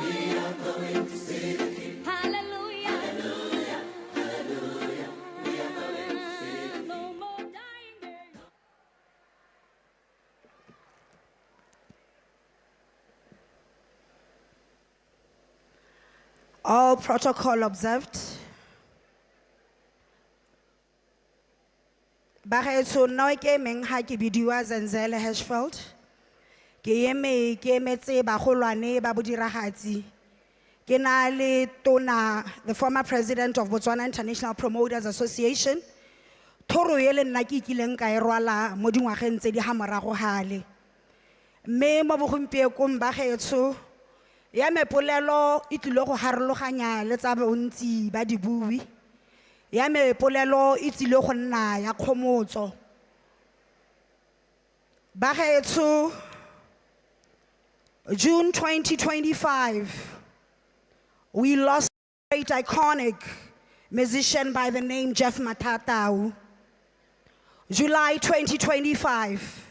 Speaker 6: we are going to see the King. Hallelujah. Hallelujah. Hallelujah. We are going to see the King. No more dying days.
Speaker 21: All protocol observed. Bagetso nna ke emeng ha ke bidiwa 𝙇𝙤𝙨.
Speaker 3: ke emetse bagolwane ba bodiragatsi. Ke na le Tona, the former president of Botswana International Promoters Association. Thoro ele nna ke kileng ka e rwala mo dingwageng tse di ha morago gale. Mme mo bogompiekong ba gaetsho ya mepolelo e tlile go harologanya le tsa bontsi ba dibui. Ya mepolelo e tlile go nna ya kgomotso. Ba gaetsho June 2025, we lost a great iconic musician by the name Jeff Matatau. July 2025,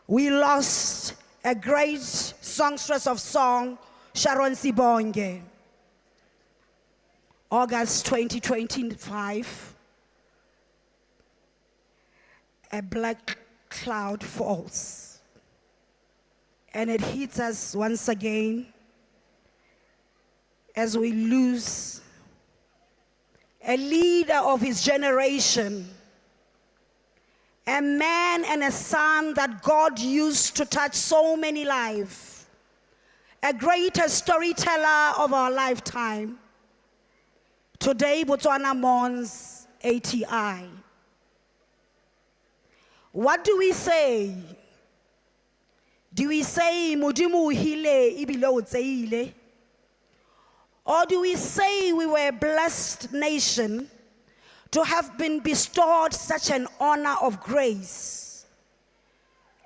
Speaker 3: we lost a great songstress of song, Sharon Sibonge. August 2025, a black cloud falls. And it hits us once again as we lose a leader of his generation, a man and a son that God used to touch so many lives, a greater storyteller of our lifetime. Today, Botswana mourns A.T.I. What do we say? Do we say Modimo hile ibile o tseile? Or do we say we were a blessed nation to have been bestowed such an honor of grace?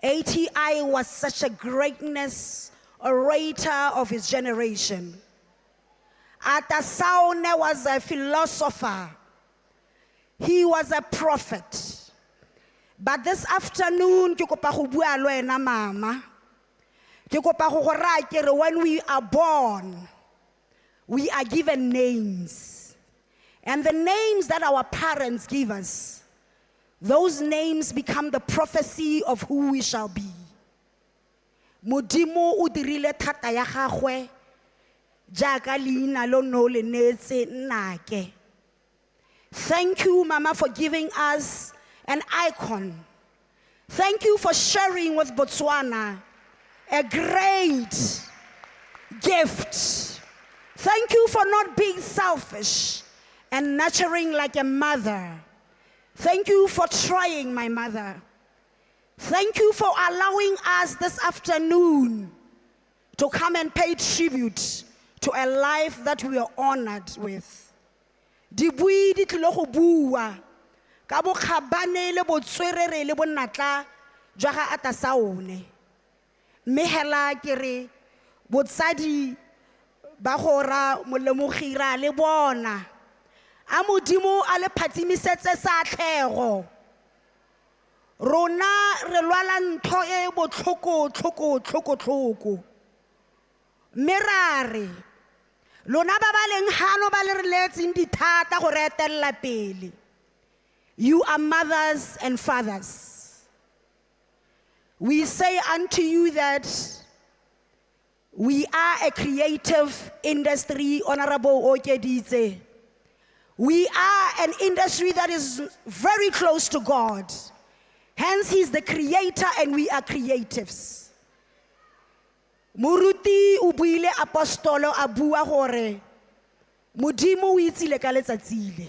Speaker 3: A.T.I was such a greatness, orator of his generation. Atasaone was a philosopher. He was a prophet. But this afternoon, ke kopa go bua le wena mama. Ke kopa go go raya kere when we are born, we are given names. And the names that our parents give us, those names become the prophecy of who we shall be. Modimo o dirile thata ya gagwe jaaka leina lo no le netse nnake. Thank you, Mama, for giving us an icon. Thank you for sharing with Botswana a great gift. Thank you for not being selfish and nurturing like a mother. Thank you for trying, my mother. Thank you for allowing us this afternoon to come and pay tribute to a life that we are honored with. Dibui di tlile go bua ka bokgabane le botswerere le bonnatla jwa ga Atasaone. Mme hela ke re botsadi ba gora Molemogi ra le bona a Modimo a le phatsimisetse sa tlhego. Rona re lwala ntho e botlhoko. Mme ra re lona ba ba leng hano ba le re letseng dithata go re etella pele. You are mothers and fathers. We say unto you that we are a creative industry, Honorable 𝘖𝙧𝙨. We are an industry that is very close to God. Hence, He's the creator and we are creatives. Muruti ubuile apostolo abua hore. Modimo o itsile ka letsatsile.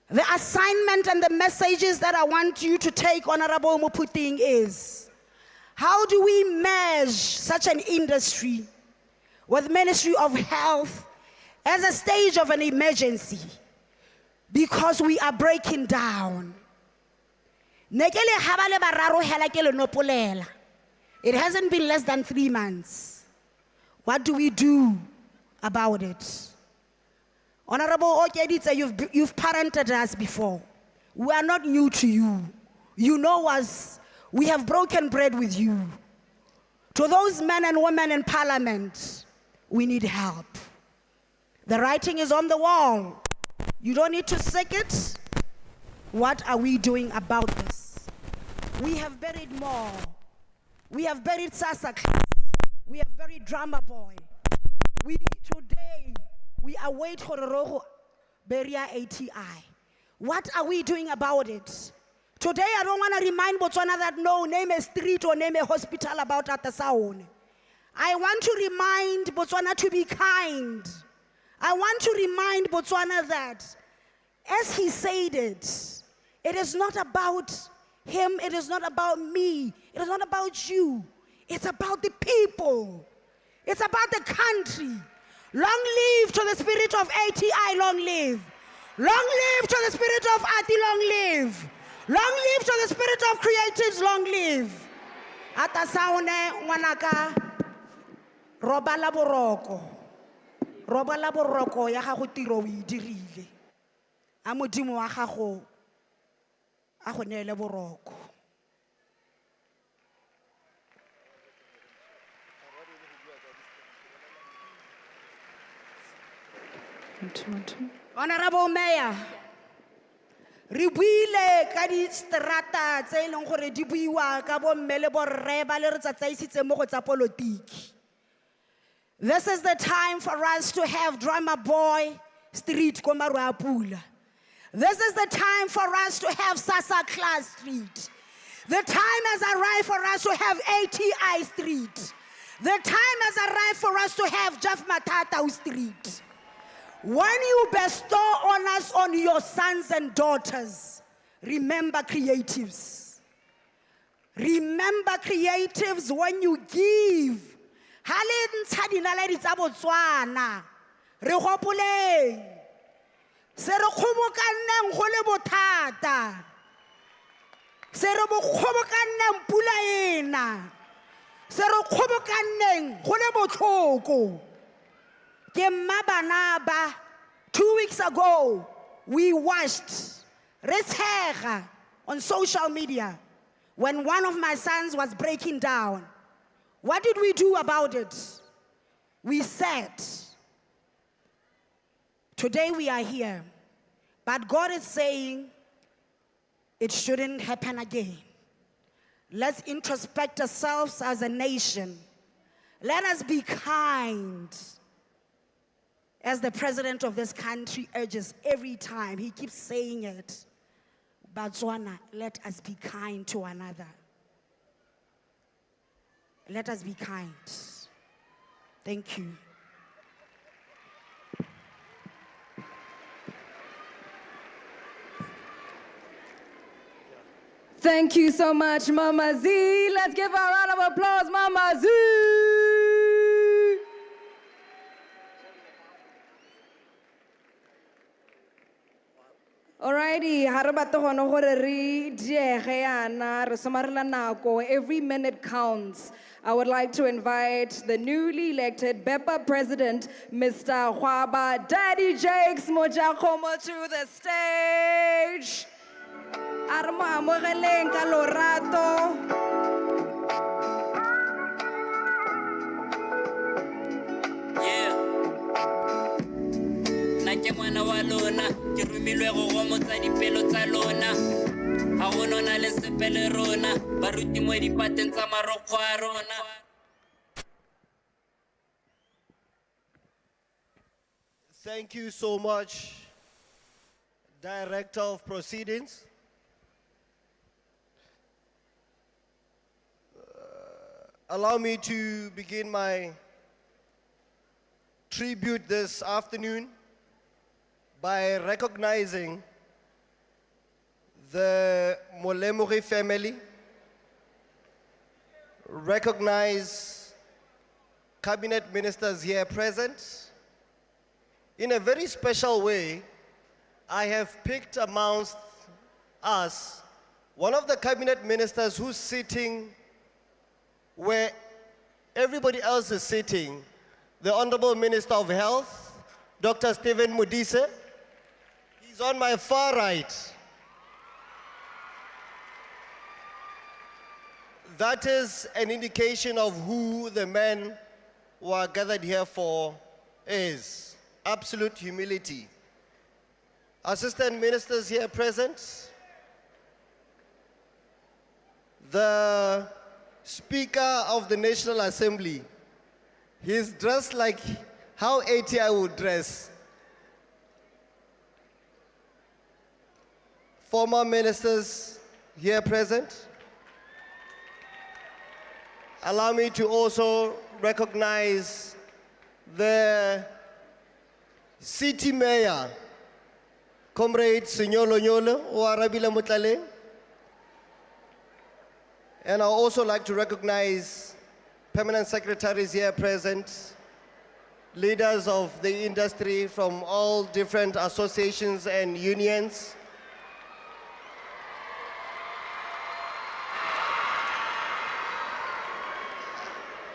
Speaker 3: The assignment and the messages that I want you to take, Honorable Muputing, is how do we merge such an industry with Ministry of Health as a stage of an emergency? Because we are breaking down. It hasn't been less than 3 months. What do we do about it? Honorable 𝘖𝙧𝙨, you've parented us before. We are not new to you. You know us. We have broken bread with you. To those men and women in parliament, we need help. The writing is on the wall. You don't need to seek it. What are we doing about this? We have buried more. We have buried Sasa class. We have buried Drama Boy. Today, we await Hororogo Beria A.T.I. What are we doing about it? Today, I don't want to remind Botswana that no, name a street or name a hospital about Atasaone. I want to remind Botswana to be kind. I want to remind Botswana that, as he said it is not about him, it is not about me, it is not about you. It's about the people. It's about the country. Long live to the spirit of A.T.I, long live. Long live to the spirit of Ati, long live. Long live to the spirit of creatives, long live. Atasaone ngwanaka, roba la boroko. Roba la boroko ya gago tiro o e dirile. A modimo wa gago a go neele boroko. Honorable Mayor, re buile ka di strata tse e leng gore di buiwa ka bo mme le borre ba le re tsatsaisitse mo go tsa politiki. This is the time for us to have Drama Boy Street ko Maru a Pula. This is the time for us to have Sasa Class Street. The time has arrived for us to have A.T.I Street. The time has arrived for us to have Jeff Matata Street. When you bestow honors on your sons and daughters, remember creatives. Remember creatives when you give. Halin tsadinala di tsa Botswana. Re gopoleng. Se re kgobokanneng go le bothata. Se re bo kgobokanneng pula ena. Se re kgobokanneng go le botlhoko. 2 weeks ago, we watched Retshega on social media when one of my sons was breaking down. What did we do about it? We said, today we are here, but God is saying it shouldn't happen again. Let's introspect ourselves as a nation. Let us be kind. As the president of this country urges every time, he keeps saying it. Botswana, let us be kind to one another. Let us be kind. Thank you.
Speaker 17: Thank you so much, Mama Z. Let's give her a round of applause, Mama Z. Alrighty, every minute counts. I would like to invite the newly elected BEPA president, Mr. Hwaba Daddy Jakes Mojakoma, to the stage. Arma amogeleng ka lorato.
Speaker 4: Ke ngwana wa lona ke rumilwe go gomotsa dipelo tsa lona ga go nona le sepele rona baruti mo dipateng tsa marokgo a rona.
Speaker 22: Thank you so much, Director of Proceedings. Allow me to begin my tribute this afternoon by recognizing the Molemogi family, recognize cabinet ministers here present. In a very special way, I have picked amongst us one of the cabinet ministers who's sitting where everybody else is sitting, the Honorable Minister of Health, Dr. Stephen Modise. He's on my far right. That is an indication of who the men who are gathered here for is. Absolute humility. Assistant ministers here present. The Speaker of the National Assembly. He's dressed like how A.T.I would dress. Former ministers here present. Allow me to also recognize the City Mayor, Comrade Señolo Nyolo, 𝙤𝙤𝙤𝙁 Mutlaleng. And I also like to recognize permanent secretaries here present, leaders of the industry from all different associations and unions.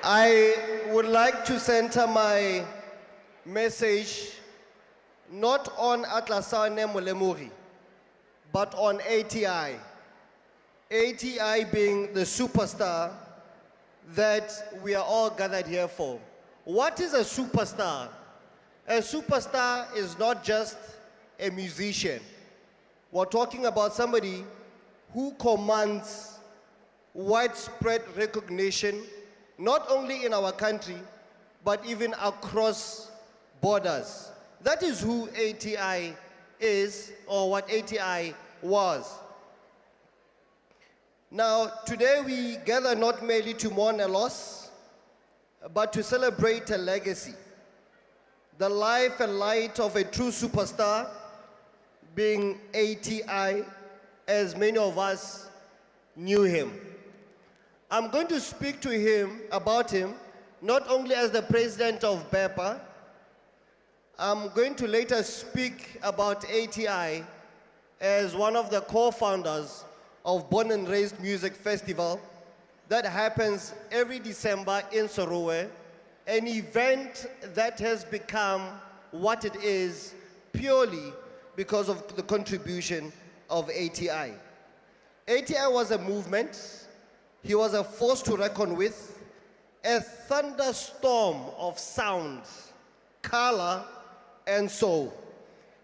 Speaker 22: I would like to center my message not on Atasaone Molemogi, but on A.T.I. A.T.I being the superstar that we are all gathered here for. What is a superstar? A superstar is not just a musician. We're talking about somebody who commands widespread recognition, not only in our country, but even across borders. That is who A.T.I is, or what A.T.I was. Now, today we gather not merely to mourn a loss, but to celebrate a legacy. The life and light of a true superstar, being A.T.I, as many of us knew him. I'm going to speak to him, about him, not only as the president of BEPA, I'm going to later speak about A.T.I as one of the co-founders of Born and Raised Music Festival that happens every December in Sorowe, an event that has become what it is purely because of the contribution of A.T.I. A.T.I was a movement. He was a force to reckon with, a thunderstorm of sound, color, and soul.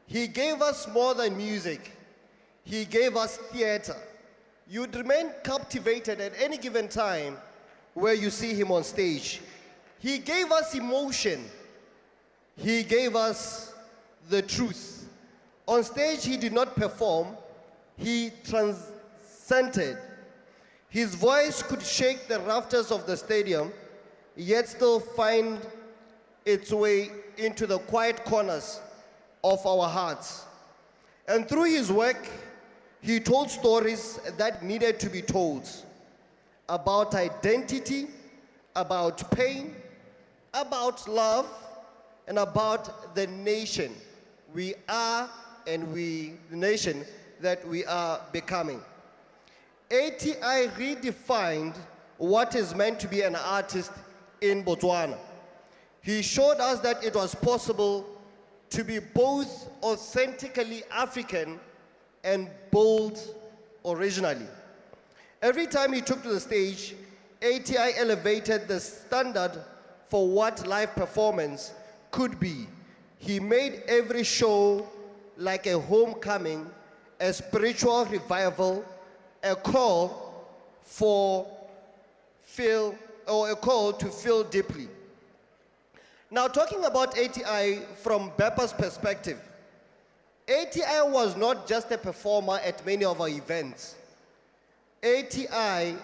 Speaker 22: He gave us more than music. He gave us theater. You'd remain captivated at any given time where you see him on stage. He gave us emotion. He gave us the truth. On stage, he did not perform. He transcended. His voice could shake the rafters of the stadium, yet still find its way into the quiet corners of our hearts. And through his work, he told stories that needed to be told about identity, about pain, about love, and about the nation we are and the nation that we are becoming. A.T.I redefined what is meant to be an artist in Botswana. He showed us that it was possible to be both authentically African and bold originally. Every time he took to the stage, A.T.I elevated the standard for what live performance could be. He made every show like a homecoming, a spiritual revival, a call to feel deeply. Now, talking about A.T.I from BEPA's perspective, A.T.I was not just a performer at many of our events. A.T.I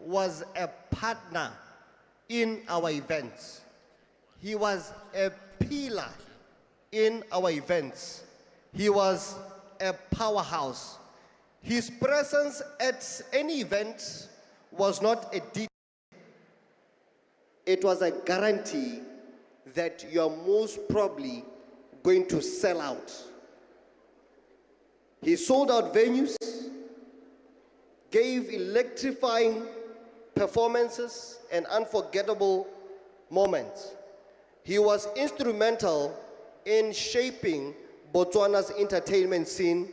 Speaker 22: was a partner in our events. He was a pillar in our events. He was a powerhouse. His presence at any event was not a detail. It was a guarantee that you are most probably going to sell out. He sold out venues, gave electrifying performances and unforgettable moments. He was instrumental in shaping Botswana's entertainment scene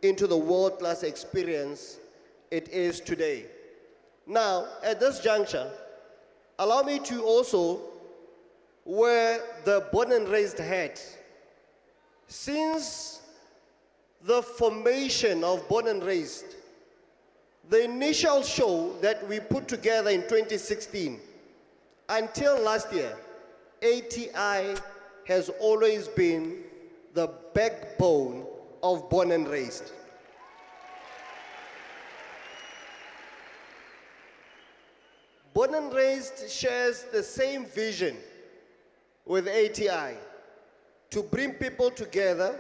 Speaker 22: into the world-class experience it is today. Now, at this juncture, allow me to also wear the born and raised hat. Since the formation of Born and Raised, the initial show that we put together in 2016, until last year, A.T.I has always been the backbone of Born and Raised. Born and Raised shares the same vision with A.T.I to bring people together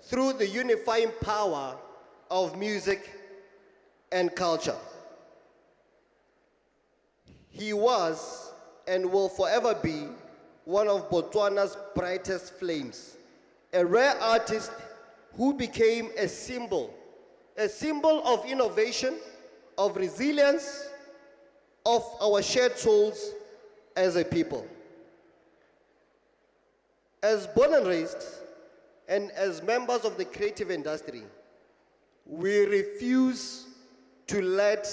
Speaker 22: through the unifying power of music and culture. He was and will forever be one of Botswana's brightest flames, a rare artist who became a symbol of innovation, of resilience, of our shared souls as a people. As born and raised, and as members of the creative industry, we refuse to let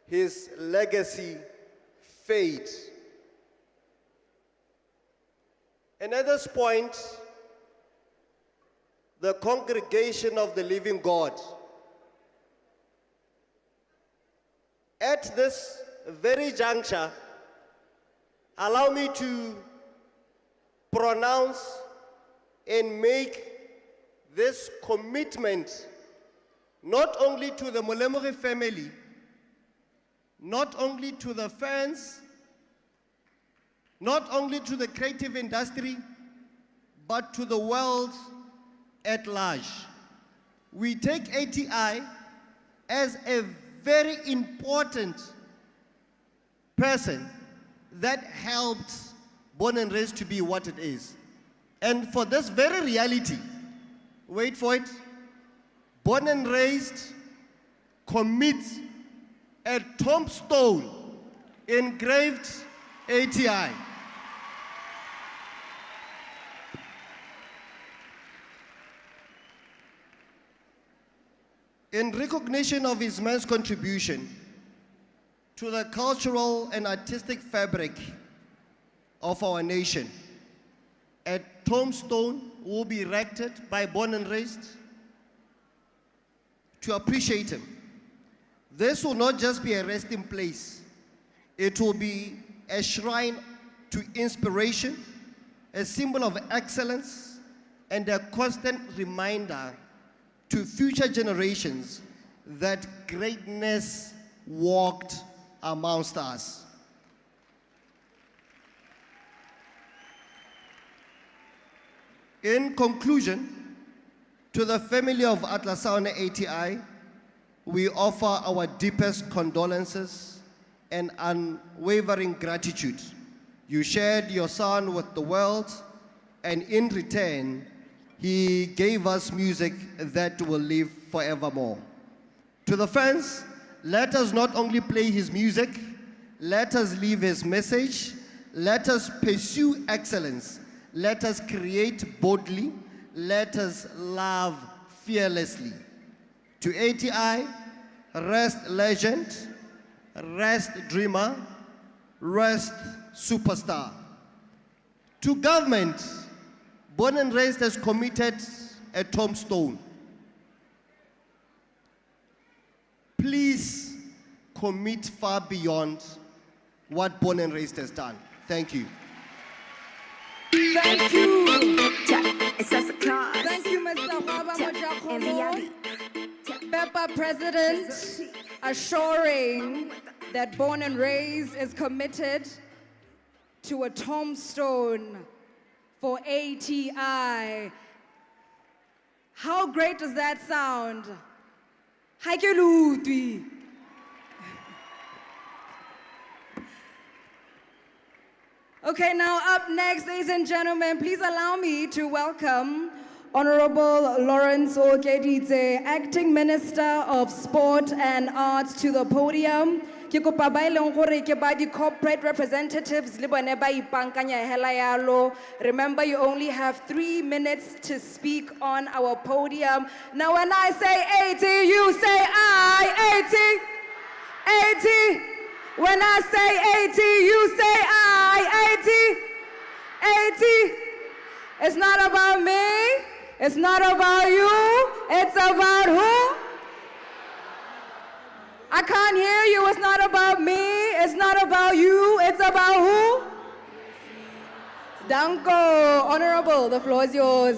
Speaker 22: his legacy fade. And at this point, the congregation of the living God, at this very juncture, allow me to pronounce and make this commitment not only to the Molemogi family, not only to the fans, not only to the creative industry, but to the world at large. We take A.T.I as a very important person that helped Born and Raised to be what it is. And for this very reality, wait for it, Born and Raised commits a tombstone engraved A.T.I. In recognition of his immense contribution to the cultural and artistic fabric of our nation, a tombstone will be erected by Born and Raised to appreciate him. This will not just be a resting place, it will be a shrine to inspiration, a symbol of excellence, and a constant reminder to future generations that greatness walked amongst us. In conclusion, to the family of Atasaone A.T.I, we offer our deepest condolences and unwavering gratitude. You shared your son with the world, and in return, he gave us music that will live forevermore. To the fans, let us not only play his music, let us live his message, let us pursue excellence, let us create boldly, let us love fearlessly. To A.T.I, rest legend, rest dreamer, rest superstar. To government, Born and Raised has committed a tombstone. Please commit far beyond what Born and Raised has done. Thank you.
Speaker 17: Thank you. Thank you, Mr. Molemogi. Pepper President assuring that Born and Raised is committed to a tombstone for A.T.I. How great does that sound? 𝘬𝘵𝙏𝙨. Okay, now up next, ladies and gentlemen, please allow me to welcome Honorable Lawrence Okeditse, Acting Minister of Sport and Arts, to the podium. Ke kopa ba eleng gore ke ba di corporate representatives le bone ba ipankanya hela yalo. Remember, you only have 3 minutes to speak on our podium. Now when I say 80, you say I. 80. 80. When I say 80, you say I. 80. 80. It's not about me. It's not about you. It's about who? I can't hear you. It's not about me. It's not about you. It's about who? Danko. Honorable, the floor is yours.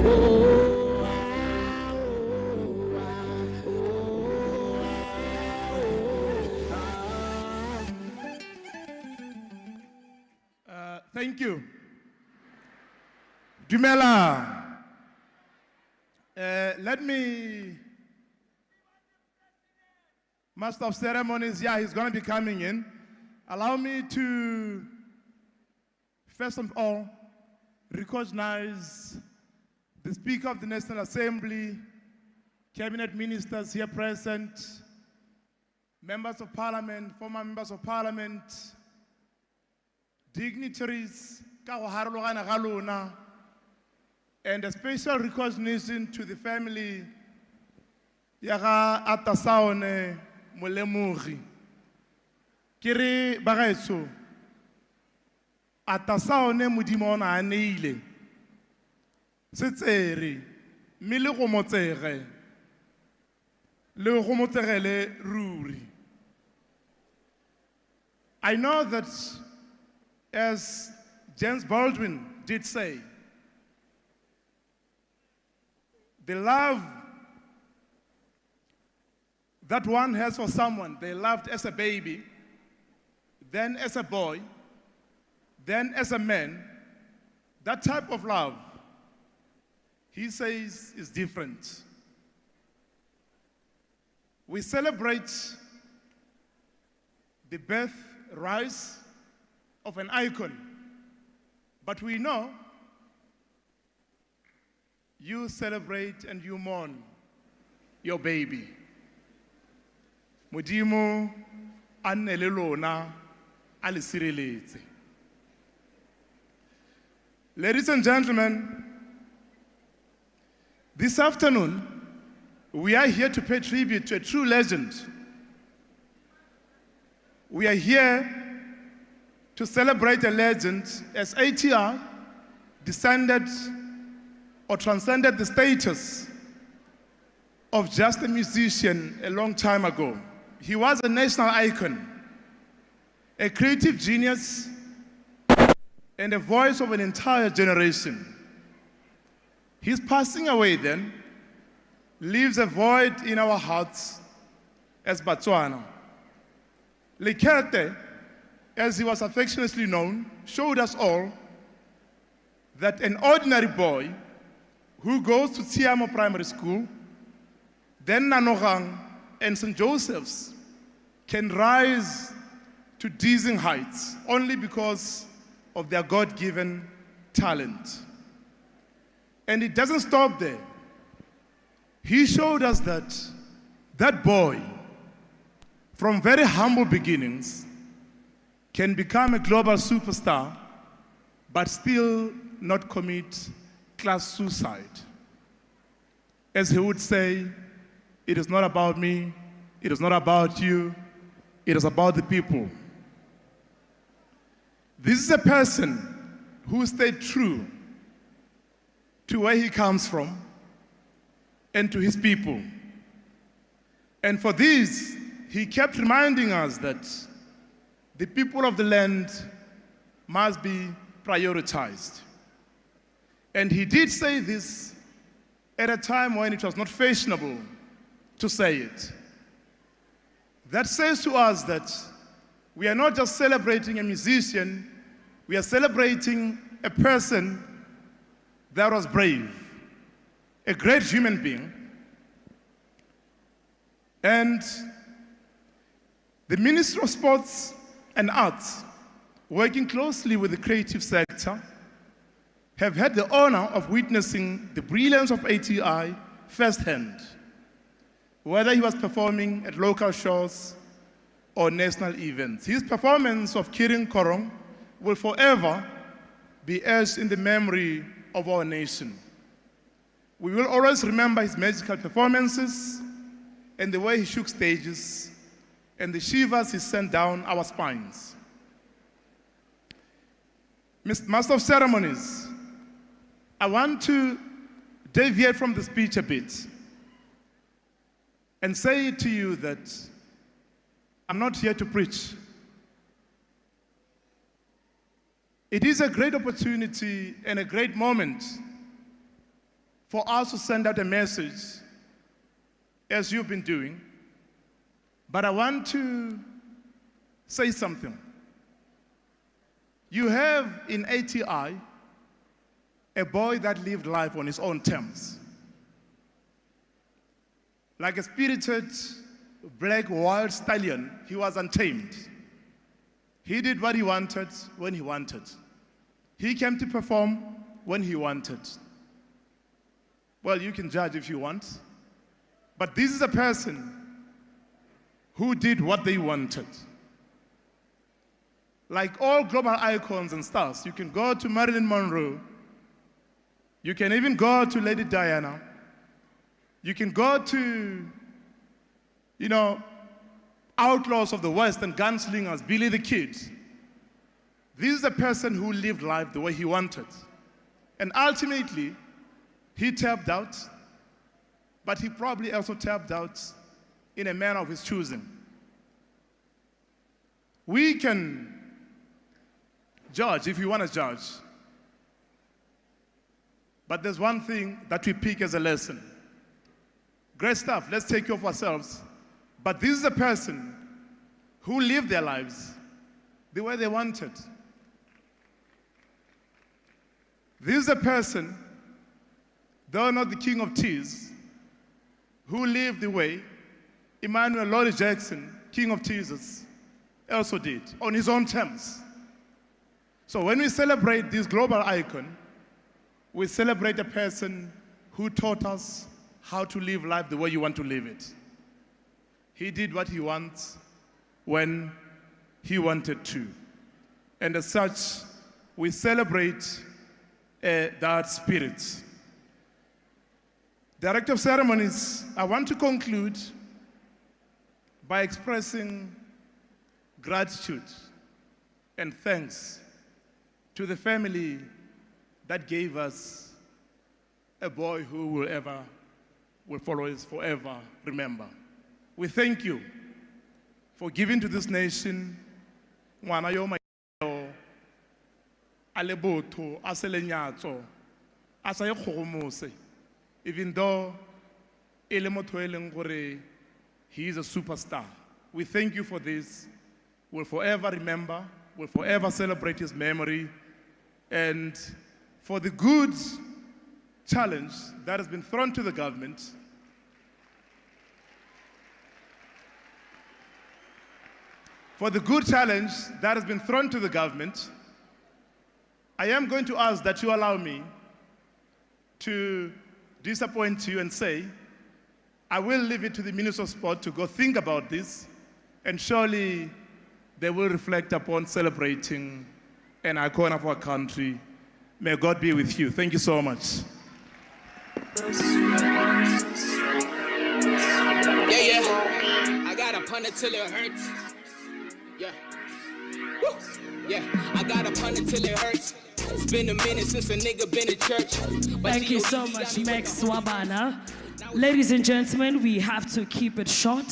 Speaker 12: Oh
Speaker 2: Thank you. Dumela. Let me, Master of Ceremonies, yeah, he's going to be coming in. Allow me to, first of all, recognize the Speaker of the National Assembly, Cabinet Ministers here present, Members of Parliament, former Members of Parliament, dignitaries, and a special recognition to the family of Atasaone Molemogi. Kiri bagaetso, Atasaone modimo ona a neile, se tsere, mme le go motsege, le go motsegele ruri. I know that, as James Baldwin did say, the love that one has for someone, they loved as a baby, then as a boy, then as a man, that type of love, he says, is different. We celebrate the birth, rise of an icon, but we know you celebrate and you mourn your baby. Modimo anne le lona a le sireletse. Ladies and gentlemen, this afternoon we are here to pay tribute to a true legend. We are here to celebrate a legend as A.T.I descended or transcended the status of just a musician a long time ago. He was a national icon, a creative genius, and a voice of an entire generation. His passing away then leaves a void in our hearts as Botswana. Lekhete, as he was affectionately known, showed us all that an ordinary boy who goes to Tsiamo Primary School, then Nanogang and St. Joseph's, can rise to dizzying heights only because of their God-given talent. And it doesn't stop there. He showed us that that boy, from very humble beginnings, can become a global superstar, but still not commit class suicide. As he would say, it is not about me, it is not about you, it is about the people. This is a person who stayed true to where he comes from and to his people. And for this, he kept reminding us that the people of the land must be prioritized. And he did say this at a time when it was not fashionable to say it. That says to us that we are not just celebrating a musician, we are celebrating a person that was brave, a great human being. And the Ministry of Sports and Arts, working closely with the creative sector, have had the honor of witnessing the brilliance of A.T.I firsthand, whether he was performing at local shows or national events. His performance of 𝘕R𝘺𝙁 will forever be etched in the memory of our nation. We will always remember his magical performances and the way he shook stages and the shivers he sent down our spines. Master of Ceremonies, I want to deviate from the speech a bit and say to you that I'm not here to preach. It is a great opportunity and a great moment for us to send out a message, as you've been doing. But I want to say something. You have in ATI a boy that lived life on his own terms. Like a spirited, black, wild stallion, he was untamed. He did what he wanted when he wanted. He came to perform when he wanted. Well, you can judge if you want. But this is a person who did what they wanted. Like all global icons and stars, you can go to Marilyn Monroe. You can even go to Lady Diana. You can go to, outlaws of the West and gunslingers, Billy the Kid. This is a person who lived life the way he wanted. And ultimately, he tapped out, but he probably also tapped out in a manner of his choosing. We can judge if we want to judge. But there's one thing that we pick as a lesson. Great stuff, let's take care of ourselves. But this is a person who lived their lives the way they wanted. This is a person, though not the king of tears, who lived the way Emmanuel Lord Jackson, king of tears, also did, on his own terms. So when we celebrate this global icon, we celebrate a person who taught us how to live life the way you want to live it. He did what he wants when he wanted to. And as such, we celebrate that spirit. Director of Ceremonies, I want to conclude by expressing gratitude and thanks to the family that gave us a boy who will follow us forever, remember. We thank you for giving to this nation ngwana yo maemo a le botho a se lenyatso a sa ikgogomose, even though e le motho e leng gore he is a superstar. We thank you for this. We'll forever remember, we'll forever celebrate his memory, and for the good challenge that has been thrown to the government. For the good challenge that has been thrown to the government, I am going to ask that you allow me to disappoint you and say, I will leave it to the Minister of Sport to go think about this, and surely they will reflect upon celebrating an icon of our country. May God be with you. Thank you so much.
Speaker 5: Yeah. I got a pun it till it hurts. Yeah. Woo. Yeah. I got a pun it till it hurts. It's been a minute since a nigga been in church.
Speaker 14: Thank you so much, Max Swabana. Ladies and gentlemen, we have to keep it short.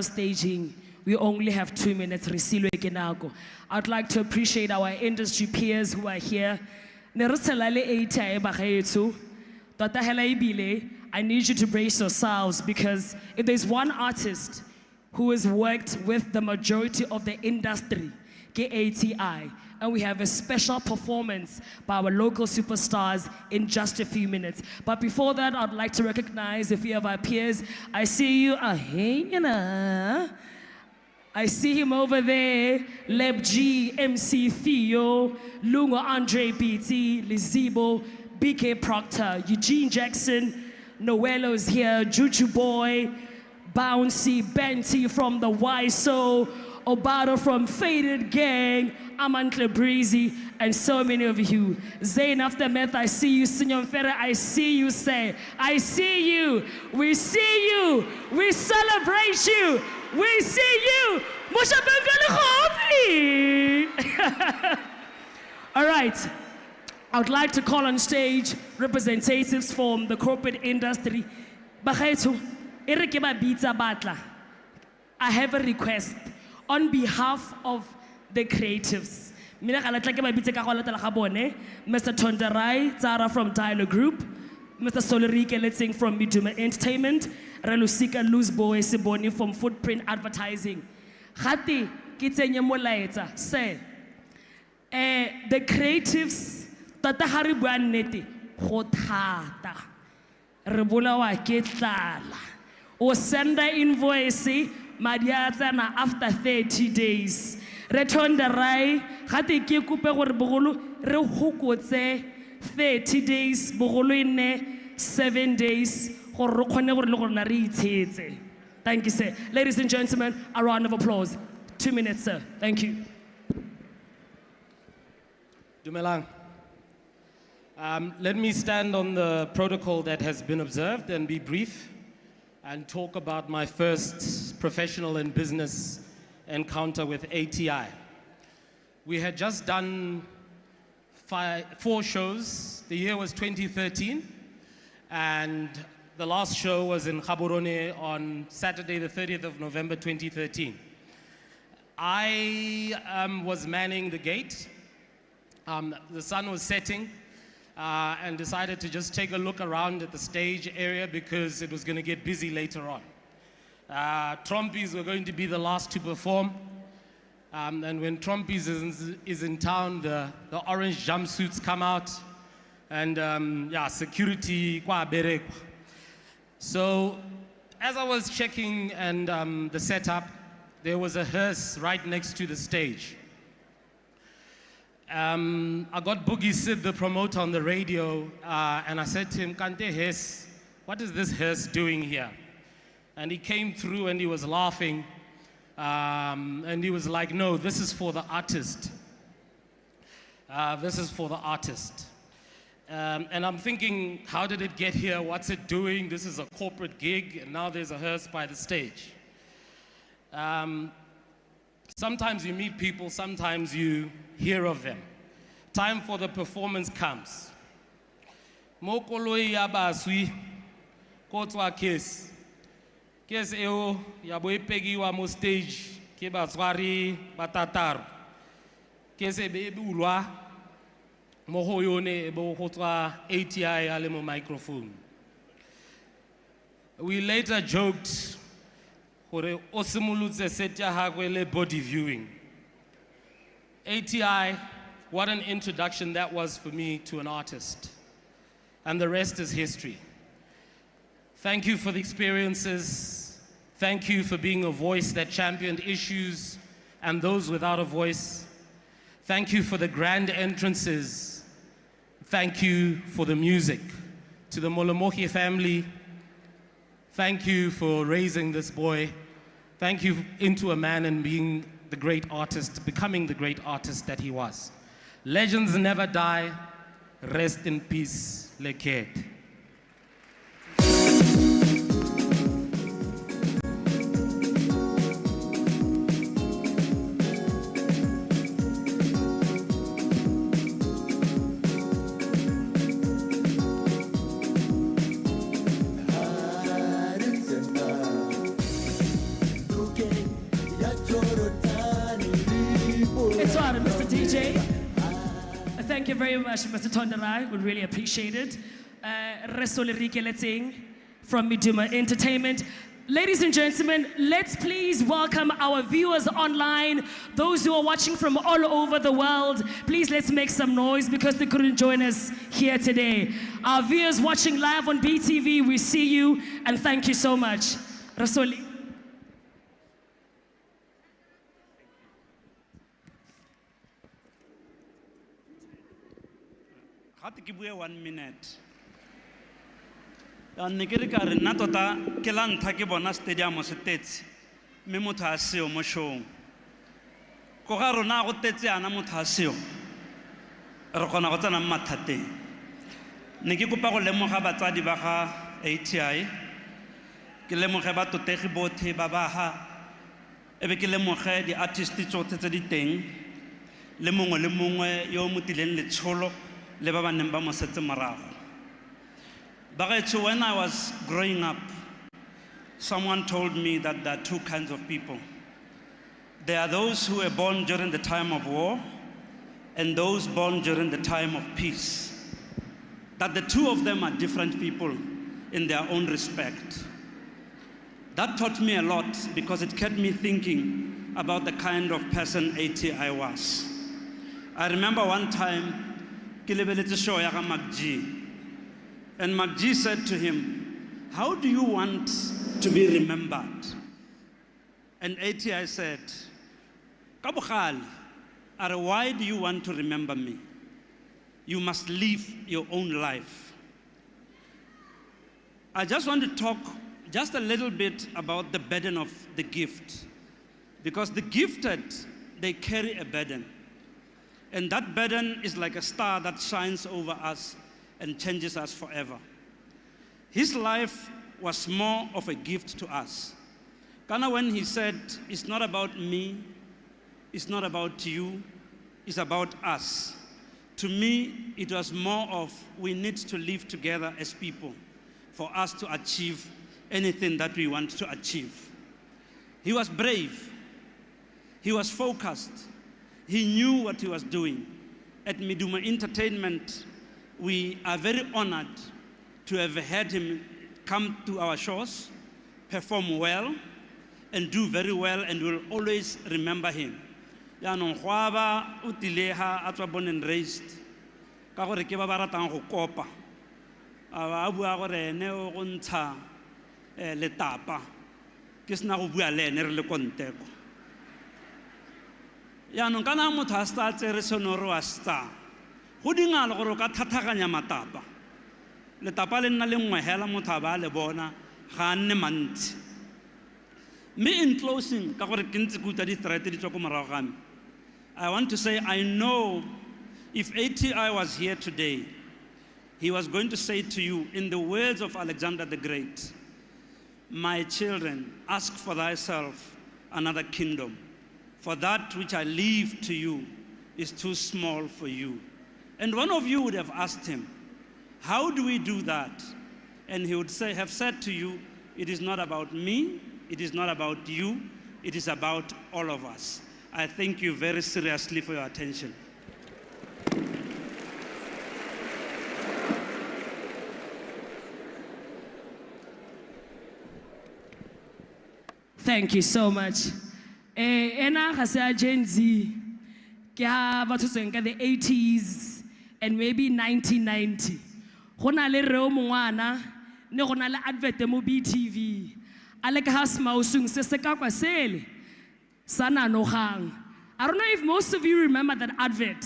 Speaker 14: Staging. We only have 2 minutes. I'd like to appreciate our industry peers who are here. I need you to brace yourselves, because if there's one artist who has worked with the majority of the industry, A.T.I, and we have a special performance by our local superstars in just a few minutes. But before that, I'd like to recognize a few of our peers. I see you, I see him over there, Leb MC Theo, Lungo Andre BT, Lizibo, BK Proctor, Eugene Jackson, Noelo's here, Juju Boy, Bouncy, Benty from the YSO, Obado from Faded Gang, Amantle Breezy, and so many of you. Zayn Aftermath, I see you. Sinyon Ferre, I see you. Say, I see you. We see you. We celebrate you. We see you. All right. I would like to call on stage representatives from the corporate industry. I have a request on behalf of the creatives. Mr. Tonderai Zara from Dialogue Group, Mr. 𝘕𝘁𝙏𝙗 𝙤 from 𝙤𝘠𝑚𝑎 Entertainment, Ralusika 𝙤𝑒𝙆 𝘕𝑁𝑒 from Footprint Advertising. Gati, ke tsenye molaetsa, sir. The creatives, tota ha re bua nnete, go thata. Re bolawa ke tlala. O senda invoice, madi a tsena after 30 days. Re 𝘕𝘠𝙨, gati ke kope gore bogolo re hokotse 30 days, bogolo e nne 7 days, gore re kgone gore le gorena re itshetse. Thank you, sir. Ladies and gentlemen, a round of applause. 2 minutes, sir. Thank you.
Speaker 7: Dumelang. Let me stand on the protocol that has been observed and be brief and talk about my first professional and business encounter with A.T.I. We had just done 4 shows. The year was 2013, and the last show was in Gaborone on Saturday, the 30th of November, 2013. I was manning the gate. The sun was setting, and decided to just take a look around at the stage area because it was going to get busy later on. Trompies were going to be the last to perform. And when Trompies is in town, the orange jumpsuits come out, and yeah, security kwa berekwa. So as I was checking and the setup, there was a hearse right next to the stage. I got Boogie Sid, the promoter, on the radio, and I said to him, Kante hearse, what is this hearse doing here? And he came through and he was laughing, and he was like, no, this is for the artist. This is for the artist. And I'm thinking, how did it get here? What's it doing? This is a corporate gig, and now there's a hearse by the stage. Sometimes you meet people, sometimes you hear of them. Time for the performance comes. Mokoloi yabaswi, kotwa case. Case eo, yaboe pegi wa mo stage, ke batswari batataro. Case ebe ulwa, moho yone ebo kotwa A.T.I ale mo microphone. We later joked, gore o simolotse set ya gagwe le body viewing. A.T.I, what an introduction that was for me to an artist. And the rest is history. Thank you for the experiences. Thank you for being a voice that championed issues and those without a voice. Thank you for the grand entrances. Thank you for the music. To the Molemogi family, thank you for raising this boy. Thank you into a man and being the great artist, becoming the great artist that he was. Legends never die. Rest in peace, Lekhete.
Speaker 14: Thank you very much, Mr. 𝘕𝙠𝙨. We really appreciate it. 𝙤𝙨 𝙤𝙁 from 𝙤𝑚𝑎 Entertainment. Ladies and gentlemen, let's please welcome our viewers online, those who are watching from all over the world. Please let's make some noise because they couldn't join us here today. Our viewers watching live on BTV, we see you and thank you so much. 𝙤𝙨.
Speaker 10: Gate ke bue 1 minute. Ne ke re ka re nna tota ke la ntha ke bona stadium se tetse mme motho a seo mo showng. Ko ga rona go tetse ana motho a seo. Re kgona go tsena mathateng. Ne ke kopa go lemoga batsadi ba ga A.T.I. Ke lemoge ba totegi bothe ba ba ha. Ebe ke lemoge di artist tsotlhe tse di teng. Le mongwe yo mo tileng letsholo le ba baneng ba mo setse morago. Bagaetsho, when I was growing up, someone told me that there are 2 kinds of people. There are those who were born during the time of war and those born during the time of peace. that the two of them are different people in their own respect. That taught me a lot because it kept me thinking about the kind of person A.T.I was. I remember one time, ke lebeletse show ya ga 𝘕𝘁𝙤, and 𝘕𝘁𝙤 said to him, "How do you want to be remembered?" And A.T.I said, "Ka bogale, are why do you want to remember me? You must live your own life." I just want to talk just a little bit about the burden of the gift, because the gifted, they carry a burden. And that burden is like a star that shines over us and changes us forever. His life was more of a gift to us. Kana when he said, "It's not about me, it's not about you, it's about us." To me, it was more of we need to live together as people for us to achieve anything that we want to achieve. He was brave. He was focused. He knew what he was doing. At Medumo Entertainment, we are very honored to have had him come to our shows, perform well, and do very well, and we'll always remember him. Yaanong go aba o tile ha a tswa born and raised ka gore ke ba ba ratang go kopa a ba a bua gore ene o go ntsha letapa ke sena go bua le ene re le konteko. Yaanong kana motho a sta tsere sonoro wa sta go dingala gore o ka thathaganya matapa, letapa le nna le nngwe hela motho a ba le bona ga a nne mantsi. Me in closing, ka gore ke ntse ke utlwa di-threat di tswa ko morago ga me, I want to say I know if A.T.I was here today, he was going to say to you in the words of Alexander the Great, "My children, ask for thyself another kingdom, for that which I leave to you is too small for you." And one of you would have asked him, "How do we do that?" And he would have said to you, "It is not about me, it is not about you, it is about all of us." I thank you very seriously for your attention.
Speaker 14: Thank you so much. Ena ga se a Gen Z, ke ha batho tseng ka the 80s and maybe 1990. Go na le reo mongwana ne go na le advert mo BTV. Ale ka ha smausung se se ka kwa sele. Sana nogang. I don't know if most of you remember that advert.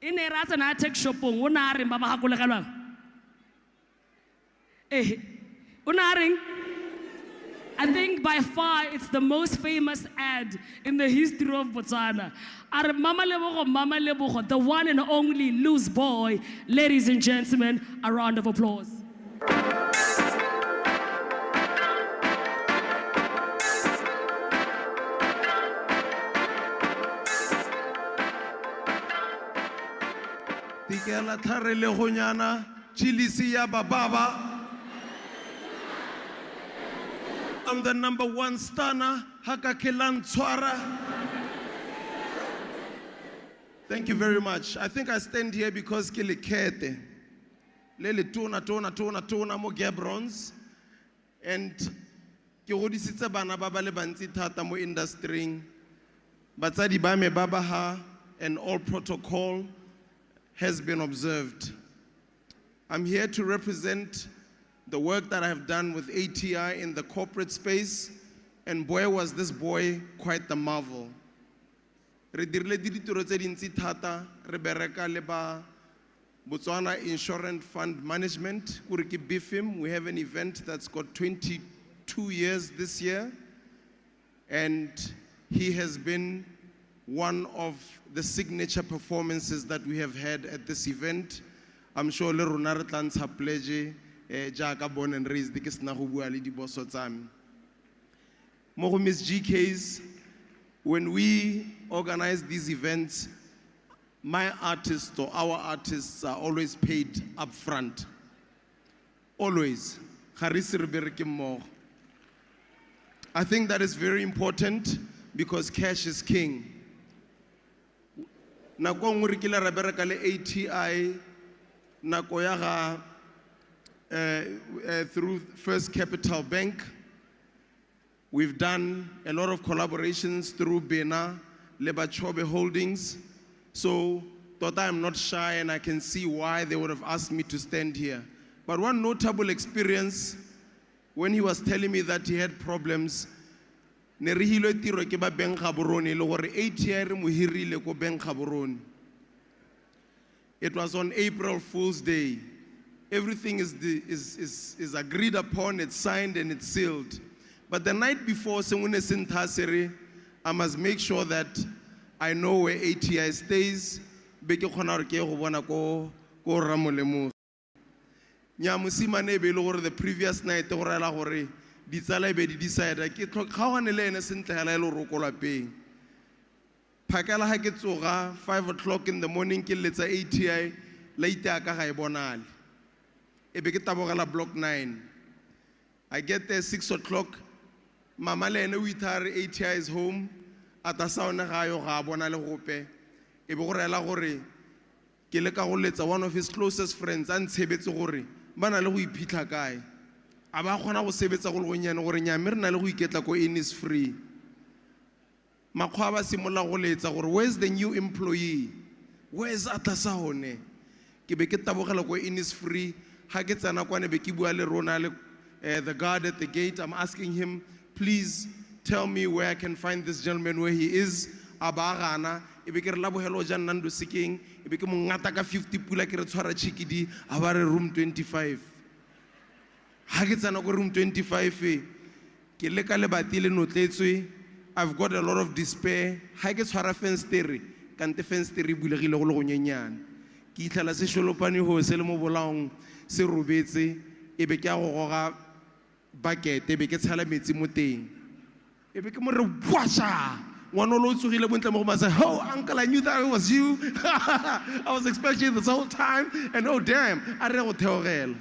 Speaker 14: In a rat and I take shopong, unaring baba hakulegalwang. Unaring. I think by far it's the most famous ad in the history of Botswana. Are Mama Lebogo, the one and only loose boy. Ladies and gentlemen, a round of applause.
Speaker 2: Tikela thare le gonyana chilisi ya bababa. I'm the #1 stunner, hakakelan tswara. Thank you very much. I think I stand here because ke Lekhete. Le Tona-Tona mo Gabrons. And ke godisitse bana ba ba le bantsi thata mo industry. Batsadi Bame babaha and all protocol has been observed. I'm here to represent the work that I have done with A.T.I in the corporate space, and boy was this boy quite the marvel. Re dirile ditiro tse dintsi thata, re bereka le ba Botswana Insurance Fund Management, kore ke BFIM. We have an event that's got 22 years this year, and he has been one of the signature performances that we have had at this event. I'm sure le rona re tla ntsha pledge jaaka born and raised ke sena go bua le diboso tsa me. Mo go Miss GK's, when we organize these events, my artists or our artists are always paid up front. Always. I think that is very important because cash is king. Nako ngwe re kile ra bereka le A.T.I nako ya ga through First Capital Bank, we've done a lot of collaborations through Bena, 𝘕𝘁𝘀𝘆 Holdings. So, thought I'm not shy and I can see why they would have asked me to stand here. But one notable experience, when he was telling me that he had problems, ne re hilwe tiro ke ba 𝘕𝘁𝘆𝘆 le gore A.T.I re mo hirile ko 𝘕𝘁𝘆. It was on April Fool's Day. Everything is agreed upon, it's signed and it's sealed. But the night before, I must make sure that I know where A.T.I stays. Beke khona re ke go bona ko Molemogi. Nyamusimane be le gore the previous night go rela gore ditsala be di decide ke tlhokagane le ene sentle hela ile ro ko lapeng. Phakela ha ke tsoga 5 o'clock in the morning ke letsa A.T.I late ya ka ga e bonale. E be ke tabogela block 9. I get there 6 o'clock. Mama le ene o ithare A.T.I is home. Atasaone ga yo ga bona le gope. E be go rela gore ke le ka go letsa one of his closest friends a ntshebetse gore bana le go iphitlha kae. A ba khona go sebetsa go le gonyane gore nya me re na le go iketla ko Innisfree. Makgwa ba simola go letsa gore where's the new employee? Where's Atasaone? Ke be ke tabogela ko Innisfree ha ke tsana kwane be ke bua le rona le the guard at the gate. I'm asking him, please tell me where I can find this gentleman, where he is. Abagana e be ke re labohelo ja Nando Sekeng e be ke mo ngata ka 50 pula ke re tshwara chikidi a ba re room 25. Ha ke tsana ko room 25 ke le ka lebati le notletswe. I've got a lot of despair. Ha ke tshwara fenster kante fenster e bulegile go le go nyenyana. Ke itlhala se sholopane ho se le mo bolaong se robetse e be ke a go goga bucket e be ke tshala metsi mo teng. E be ke mo re washa. One of those who went to say, "Oh, uncle, I knew that it was you. I was expecting this whole time, and oh damn, I didn't want to tell you."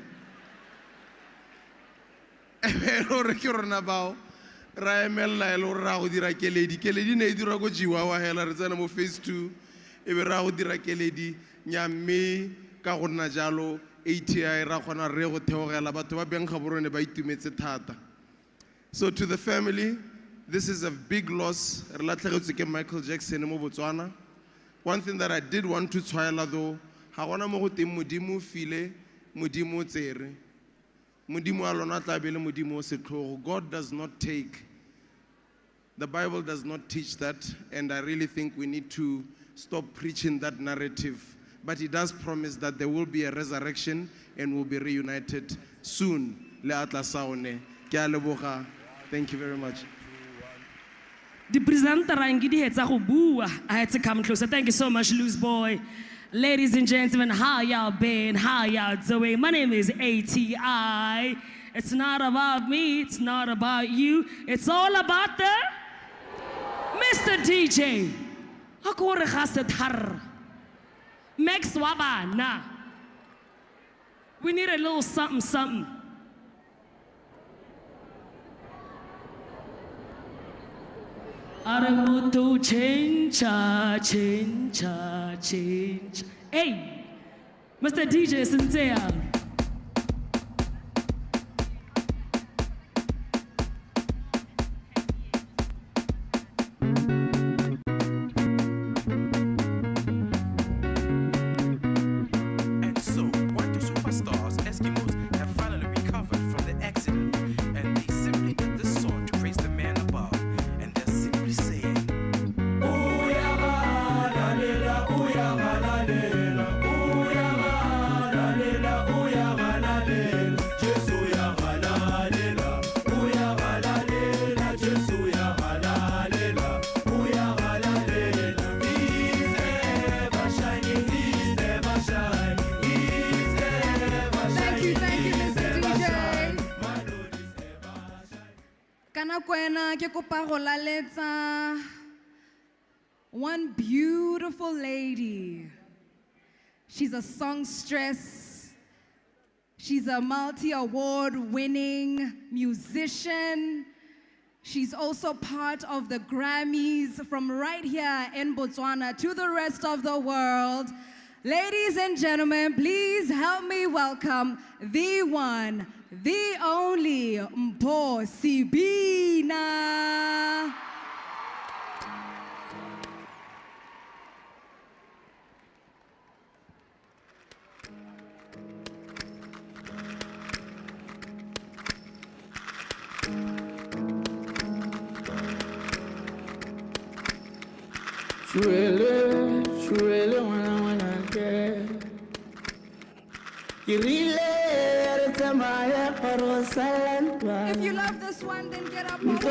Speaker 2: Raemela e lo ra go dira keledi ne e dira go jiwa wa hela re tsena mo phase 2 e be ra go dira keledi nyamme ka go nna jalo A.T.I ra gona re go theogela batho ba 𝘕𝘁𝘆𝘆 ba itumetse thata. So to the family, this is a big loss. Re latlhegetswe ke Michael Jackson mo Botswana. One thing that I did want to tshwaela though, ha gona mo go teng modimo file modimo tsere. Modimo a lona tla be le modimo setlhogo. God does not take. The Bible does not teach that, and I really think we need to stop preaching that narrative. But he does promise that there will be a resurrection and we'll be reunited soon. Le Atasaone. Ke a leboga. Thank you very much.
Speaker 14: The presenter I had to come closer. Thank you so much, Loose Boy. Ladies and gentlemen, how y'all been? How y'all doing? My name is A.T.I. It's not about me, it's not about you. It's all about the Mr. DJ. Akore Khasetar. Max Wabana. We need a little something, something. Aramutu chencha, chencha, chencha. Hey, Mr. DJ Sincere.
Speaker 11: And so, one two superstars, Eskimos, have finally recovered from the accident, and they simply did this song to praise the man above. Simply saying,
Speaker 17: Kwena ke kopa go laletsa one beautiful lady. She's a songstress. She's a multi-award winning musician. She's also part of the Grammys from right here in Botswana to the rest of the world.
Speaker 8: Ladies and gentlemen, please help me welcome the one, the only Mpho Sibina.
Speaker 6: Shurele wana ke Kirile ertamaya parosalantwa.
Speaker 8: If you love this one, then get up.
Speaker 6: And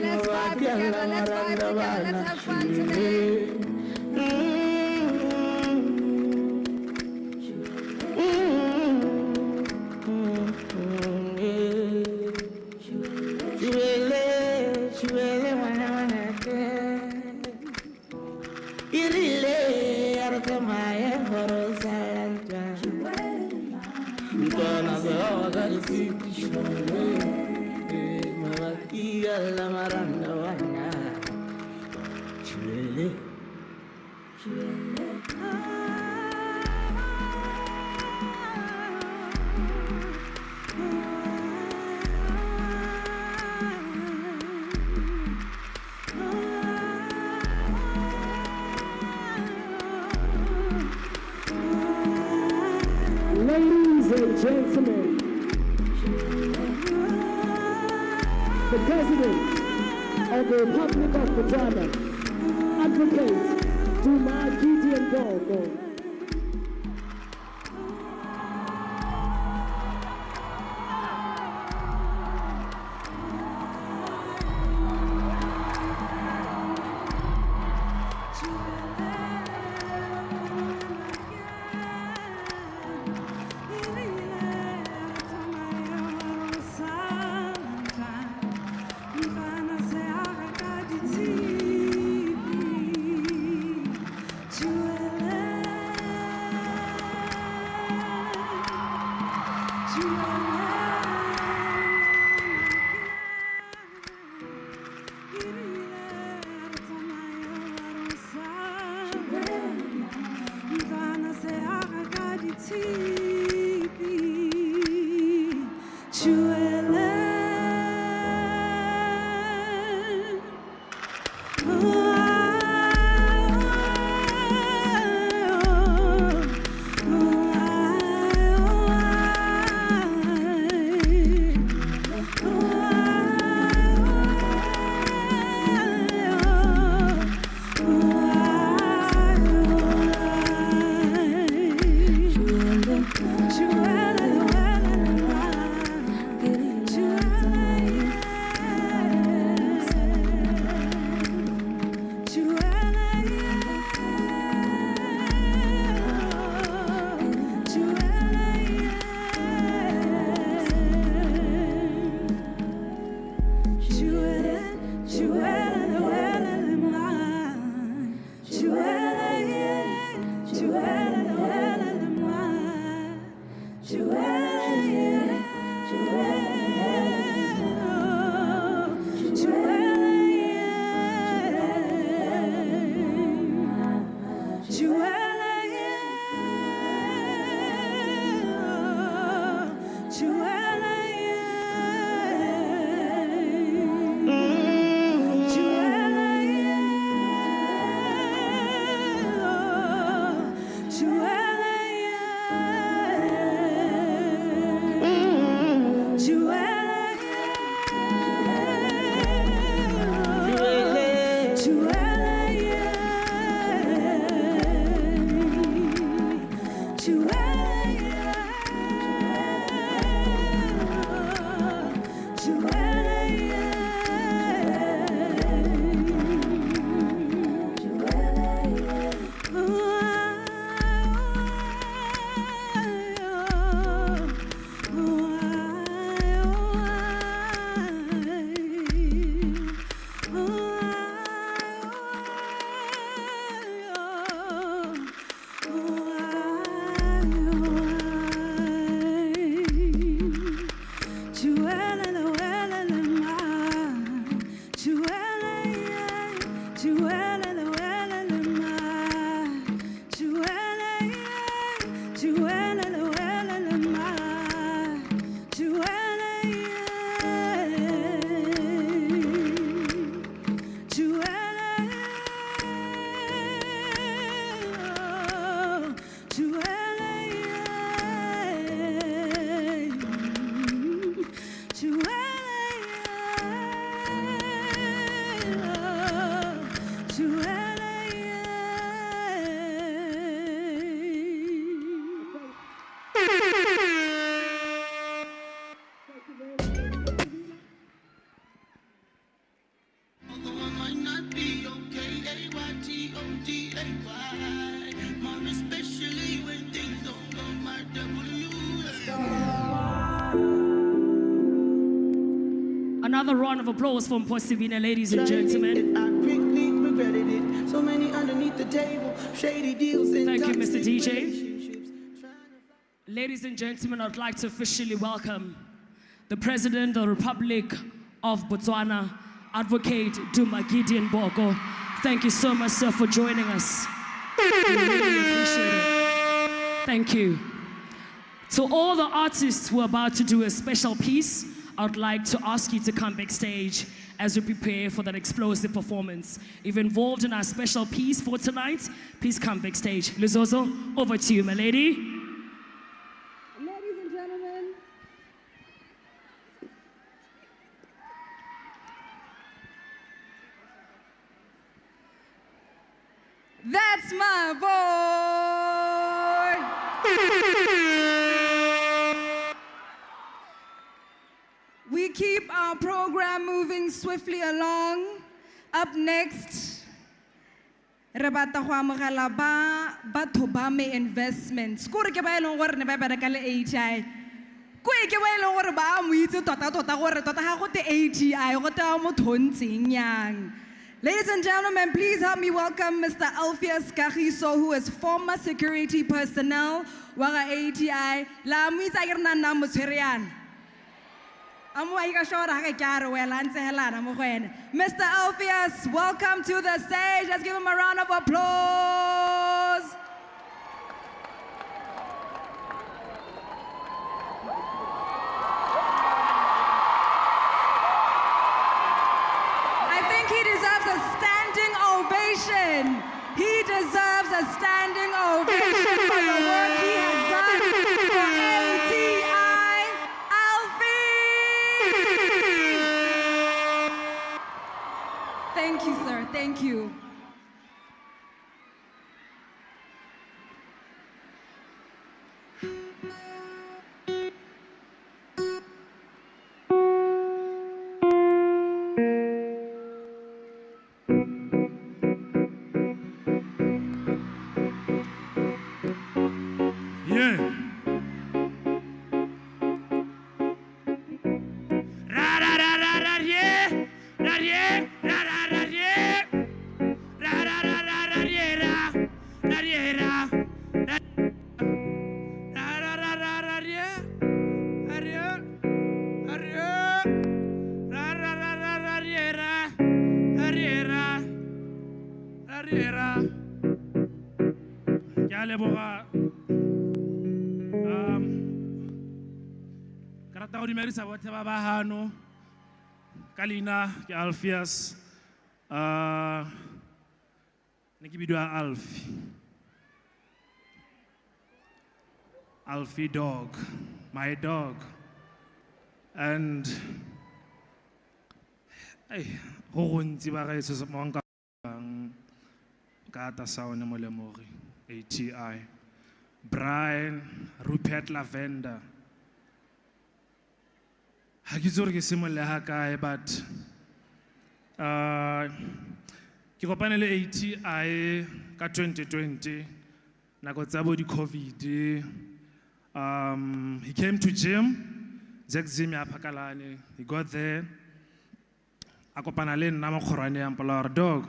Speaker 8: let's vibe together, let's have fun today.
Speaker 13: Ladies and gentlemen, the President of the Republic of Botswana, Advocate 𝙤𝙤𝙤𝙤𝙤𝙤𝙤𝙤𝙤𝙤𝙤𝙤𝙤𝙤𝙤𝙤𝙤𝙤.
Speaker 14: Another round of applause for Mposibine, ladies and gentlemen.
Speaker 6: I quickly regretted it. So many underneath the table, shady deals.
Speaker 14: Thank you, Mr. DJ. Ladies and gentlemen, I'd like to officially welcome the President of the Republic of Botswana, Advocate Duma Gideon Boko. Thank you so much, sir, for joining us. We really appreciate it. Thank you. To all the artists who are about to do a special piece, I'd like to ask you to come backstage as we prepare for that explosive performance. If you're involved in our special piece for tonight, please come backstage. Lizozo, over to you, my lady.
Speaker 8: Ladies and gentlemen, that's my boy. We keep our program moving swiftly along. Up next, re batla go amogela Batho Bame Investments. Kore ke ba e leng gore ne ba bereka le A.T.I. Kwee ke ba e leng gore ba mo itse tota gore tota ga go te A.T.I go te motho o ntseng yang. Ladies and gentlemen, please help me welcome Mr. 𝘕𝘁𝙁 who is former security personnel wa ga A.T.I. La mo itse a ke re nna mo tshwere Mr. 𝘕𝘁𝙁, welcome to the stage. Let's give him a round of applause. I think he deserves a standing ovation. He deserves a standing ovation for the work he has done for A.T.I. Thank you, sir. Thank you.
Speaker 7: Sa batho ba ba hano ka leina ke 𝘕𝘁𝙁 ne ke bidwa 𝘕𝘁𝙁 dog, my dog. And go gontsi ba gaetso se mo nka ka Atasaone Molemogi, A.T.I, Bryne, 𝘕𝘁𝙁. Ha ke itse gore ke simolle ha kae, but ke kopane le A.T.I ka 2020 nako tsa bo di COVID. He came to gym, 𝘥𝙤𝙤𝙊𝙁, he got there. A kopana le nna mo kgorwane ya mpola gore dog,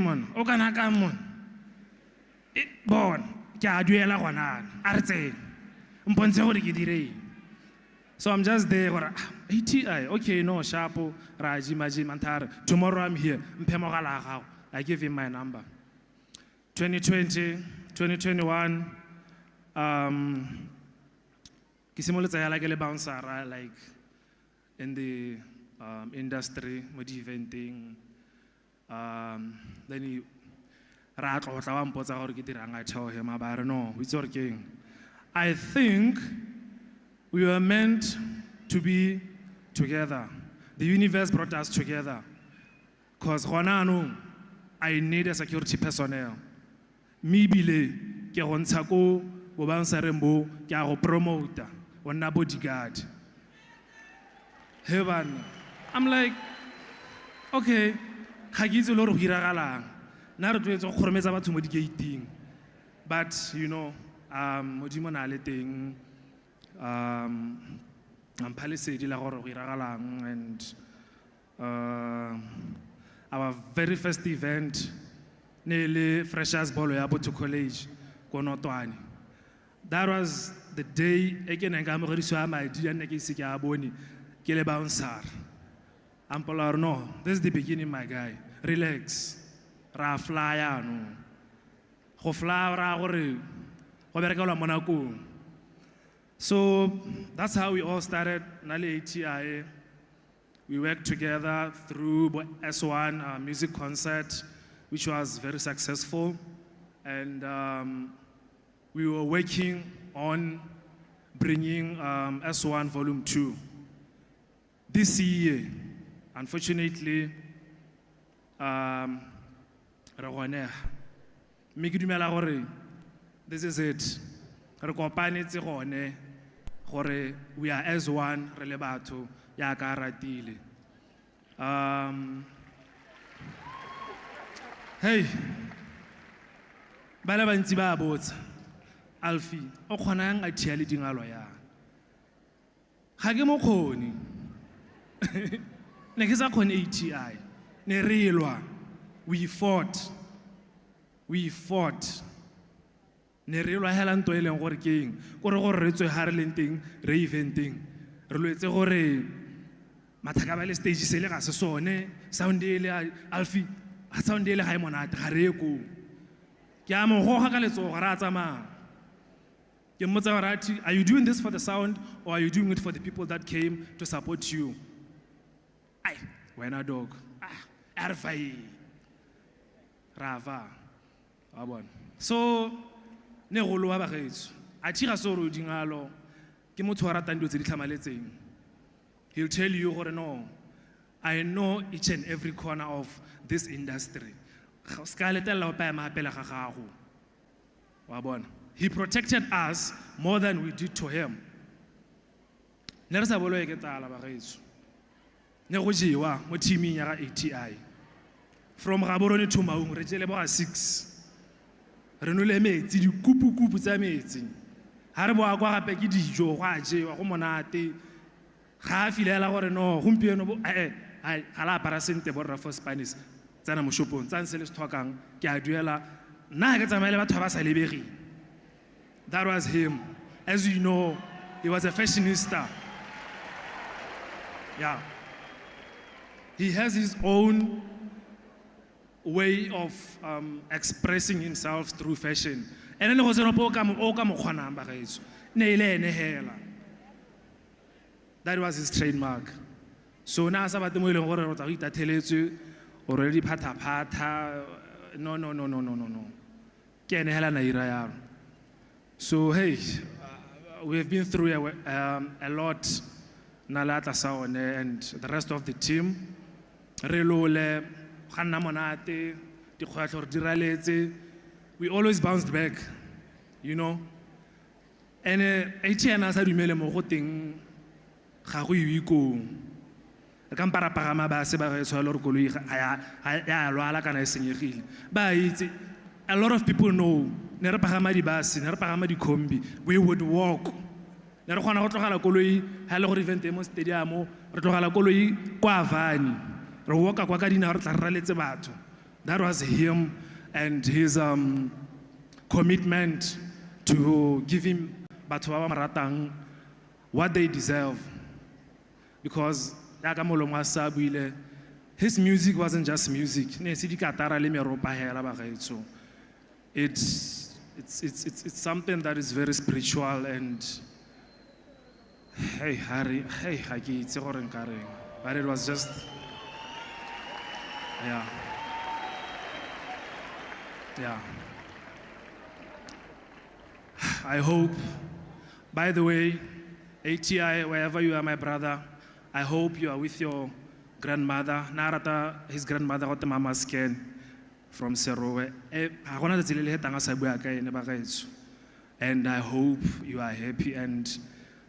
Speaker 7: mon o kana ka mon bon ke a duela gona a re tsene mpontshe gore ke direng. So I'm just there, A.T.I, okay, no, sharpo, Raji, tomorrow I'm here. I give him my number. 2020, 2021,
Speaker 1: Ke simolotse hela ke le bouncer, like in the industry, mo di-eventing. Then ra tlotla wa mpotsa gore ke dirang, I tell him, but I don't know, it's okay. I think we were meant to be together. The universe brought us together. Because I need a security personnel. Mibile, ke go ntsha ko bo bouncereng bo, ke a go promota, o nna bodyguard. Heaven. I'm like, okay, ga ke itse le gore go diragalang. Nna re tlwaetse go kgorometsa batho mo di-gating. But, you know, modimo na le teng, mpha lesedi la gore go diragalang, and our very first event, nearly Freshers Ball ya Batho College, Tona-Tona. That was the day again I got my idea and I boni kele bouncer. I'm no, this is the beginning, my guy. Relax. Ra fly no. Go fly ra gore go bereka la Monaco. So that's how we all started. Nale A.T.I. We worked together through S1 music concert, which was very successful. And we were working on bringing S1 Volume 2. This year, unfortunately, this is it. We are as one, re le batho ya ka ratile. Hey, bala bantsi ba botsa, Alfie, o kgonang a tia le dingalo ya. Ga ke mo kgone. Ne ke sa kgone A.T.I. Ne re lwa. We fought. Ne re lwa hela nto e leng gore keng. Gore gore re tswe ha re leng teng, re eventing. Re lwetse gore mathaka ba le stage se le ga se sone, sound ele Alfie, sound ele ga e monate ga re ko. Ke a mo goga ka letsogo ra tsamaya. Ke mmotsa gore are you doing this for the sound or are you doing it for the people that came to support you? Ai, wena dog. Arfai. Rava. Abon. So ne go loa ba gaetso. A tshira so ro dingalo. Ke motho wa ratang dio tse di tlhamaletseng. He'll tell you gore no. I know each and every corner of this industry. He protected us more than we did to him. From Gaborone to Maung, re tsele ba 6. Re no le metsi di kupu tsa metsi. Ha re boa kwa gape ke dijo go a jewa go monate. Ga a filela gore no gompieno bo ga la apara sente borra for Spanish. Tsana mo shopong tsa ntse le se tlhokang ke a duela nna ke tsamaile batho ba sa lebegi. That was him. As you know, he was a fashionista. Yeah. He has his own way of expressing himself through fashion. And then go se no po ka mo kgonang ba gaetso. Ne ile ene hela. That was his trademark. So na sa batho mo ile gore re tla go itateletswe already pata. No. Ke ene hela na ira yalo. So hey, we have been through a lot, Nala Atasaone and the rest of the team. Relole, Hanna Monate, the Quator Diralete. We always bounced back, you know. And A.T.I nasa dumele mo go teng ga go iwiko. Ka mpara pagama ba se ba re tshwala re koloi ya lwala kana e senyegile. Ba itse a lot of people know. We would walk. We khona go tlogala koloi ha le go event mo stadium re tlogala koloi kwa vani re walka kwa ka dina re tla raletse batho. That was him and his commitment to giving batho ba ba maratang what they deserve, because his music wasn't just music. It's it's something that is very spiritual, and hey, Harry, hey, but it was just, yeah. I hope, by the way, A.T.I, wherever you are, my brother, I hope you are with your grandmother. Narata, his grandmother, got the mama scan from Serowe. And I hope you are happy and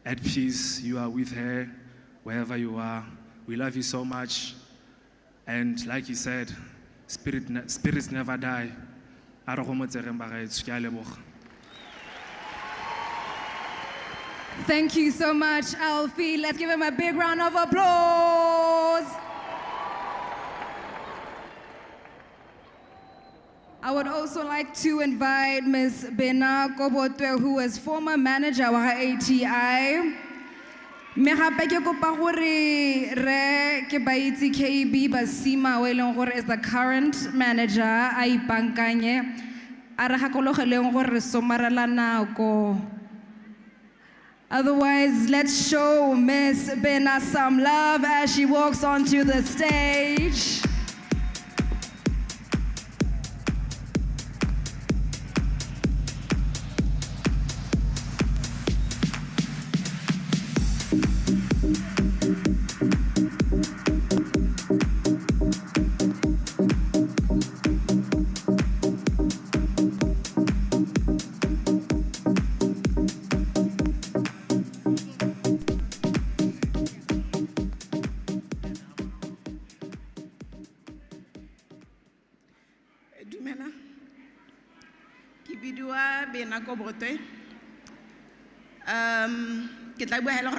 Speaker 1: at peace. You are with her wherever you are. We love you so much. And like he said, spirits never die.
Speaker 8: Thank you so much, Alfie. Let's give him a big round of applause. I would also like to invite Ms. Bena Kobotwe, who is former manager of A.T.I. Me gape ke kopa gore re ke ba itse KB Basima o eleng gore is the current manager a ipankanye a re gakologeleng gore re somarela nako. Otherwise, let's show Miss Bena some love as she walks onto the stage.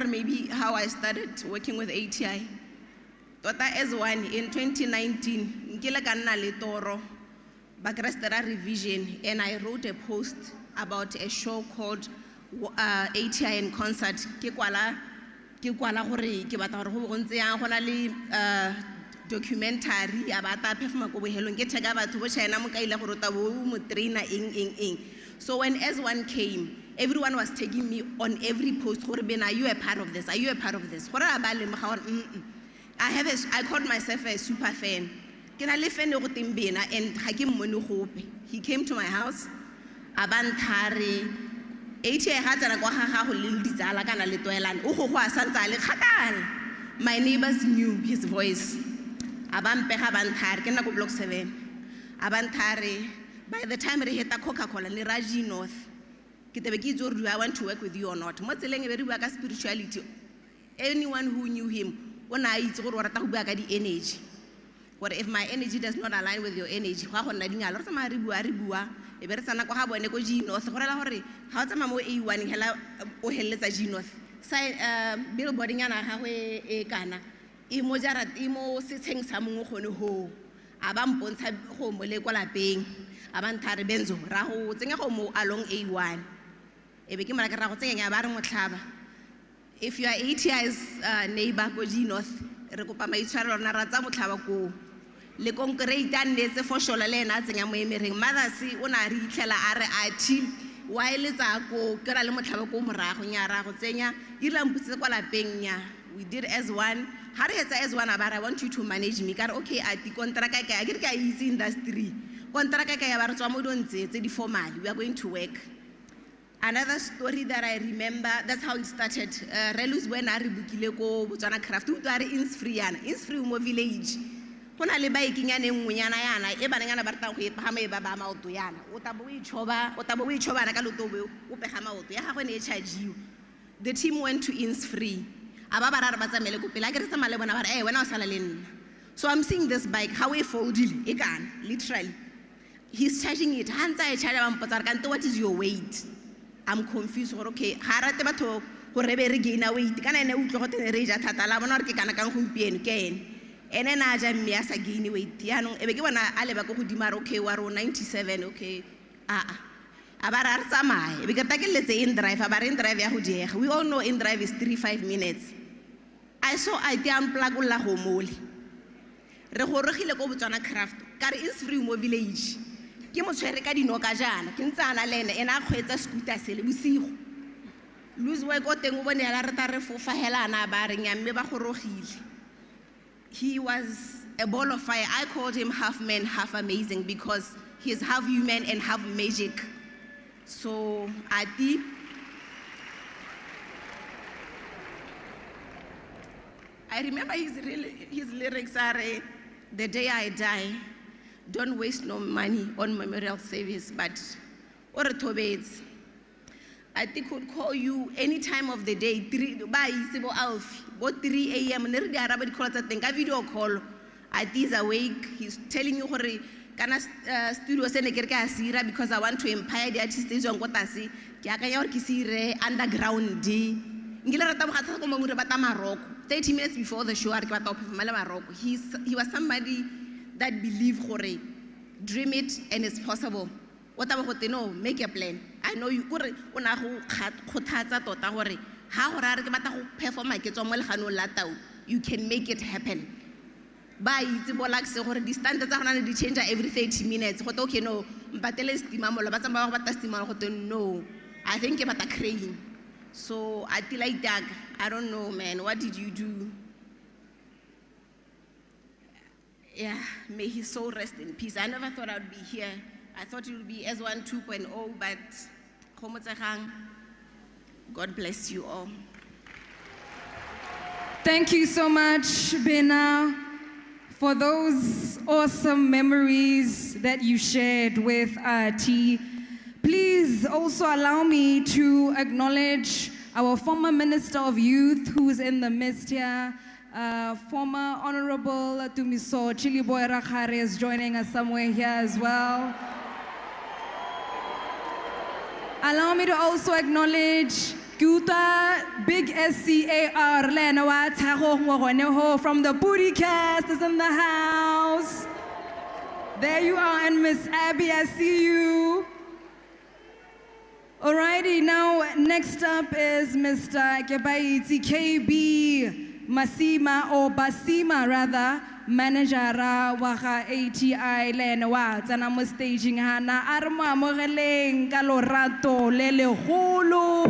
Speaker 9: Maybe how I started working with A.T.I. Tota as one in 2019, nkile ka nna le toro ba krestera revision, and I wrote a post about a show called A.T.I in concert. Ke kwala gore ke batla gore go bontse yang gona le documentary about perform ko bohelong ke tega batho bo China mo kaile go rota bo mo trainer eng. So when S1 came, everyone was taking me on every post. Are you a part of this? Are you a part of this? I called myself a super fan. And he came to my house. My neighbors knew his voice. Block 7. By the time we hit Coca-Cola, Niraji North, do I want to work with you or not? Spirituality. Anyone who knew him, when I eat the energy. What if my energy does not align with your energy? How can I do a lot of my ribu? If there's an alcohol and a north, how to mamo A1 hella or hella North. Billboarding and a Ghana. Imo sitting some ho. Abam Ponta home, Molecola paying. Abantare Benzo, Raho, Zingahomo along A1. It became like a Rahoting about if you are A.T.I's neighbor, Goji North, Recopama Charo Narazamu Tabako, Le Concrete and the for Sholana, Zingamering, Mother see Unari, Kela R.I.T. While it's a go, Keralamo Tabako, Rahunya, Rahotenia, Ilam Pusequala Pena. We did S1. How does S1 about I want you to manage me? Okay, I think contract I get easy industry. We are going to work. Another story that I remember, that's how it started. Relus when I rebukileko Botswana craft to Insfriana, Insfriumo village. When I live biking and Muyana, Ebanana Barta, Hame Baba Tuyana, Otabu Choba, Nakaluto, Upehama, they have an 𝐻𝑖𝑔. The team went to Insfree. So I'm seeing this bike, how it folded, literally. He's charging it. What is your weight? I'm confused. Okay, Haratebato, whoever regain a weight. Can I know what in the Reja Tatalamonarki can accompany Keng? And then I jam me as a guinea weight. Tiano, Ebegana Alebaco Dimar, okay, Waro 97, okay. About Arsamai, because I can let's say in drive, about in drive Yahudia. We all know in drive is 3-5 minutes. I saw I damn plagula homoli. Rehorahila go Botswana craft, carry is free village. ke mo tshwere ka dinoka jana ke ntse ana le ene ena a kgwetsa scooter se le bosigo lose work o teng o bone ya re ta re fofa hela ana ba re nya mme ba gorogile. He was a ball of fire. I called him half man, half amazing because he is half human and half magic. So Ati, I remember his lyrics are, the day I die, don't waste no money on memorial service, but or tobeds. I think could call you any time of the day, 3 a.m. and a video call. He's awake, he's telling you kana studio se ne ke ka sira because I want to empire the artists on what I see. Ke akanya hore ke sire underground. Ngile rata mo gatsa ko mangure ba ta Morocco. 30 minutes before the show, I was Morocco. He was somebody that believed gore dream it and it's possible. What about no make a plan. I know you gore ona go khothatsa tota gore ha gore a re ke batla go perform ke tswa mo leganong la tau, you can make it happen. Ba itse bo like se gore di standards tsa gona di change every 30 minutes. Go okay no mpatele stima mo ba tsama go bata stima go no, I think ke bata crane. So I feel like that. I don't know, man. What did you do? Yeah, may his soul rest in peace. I never thought I would be here. I thought it would be S1 2.0, but God bless you all.
Speaker 8: Thank you so much, Bena, for those awesome memories that you shared with T. Please also allow me to acknowledge our former Minister of Youth who's in the midst here, former Honorable 𝘕𝘁𝙁𝙁𝙁𝙁 is joining us somewhere here as well. Allow me to also acknowledge big SCAR from the Booty Cast is in the house. There you are, and Miss Abby, I see you. Alrighty, now next up is Mr. Kebaiti KB Masima, or Basima rather, manager wa ga A.T.I le ene wa tsena mo staging hana a re mo amogeleng ka lorato le legolo.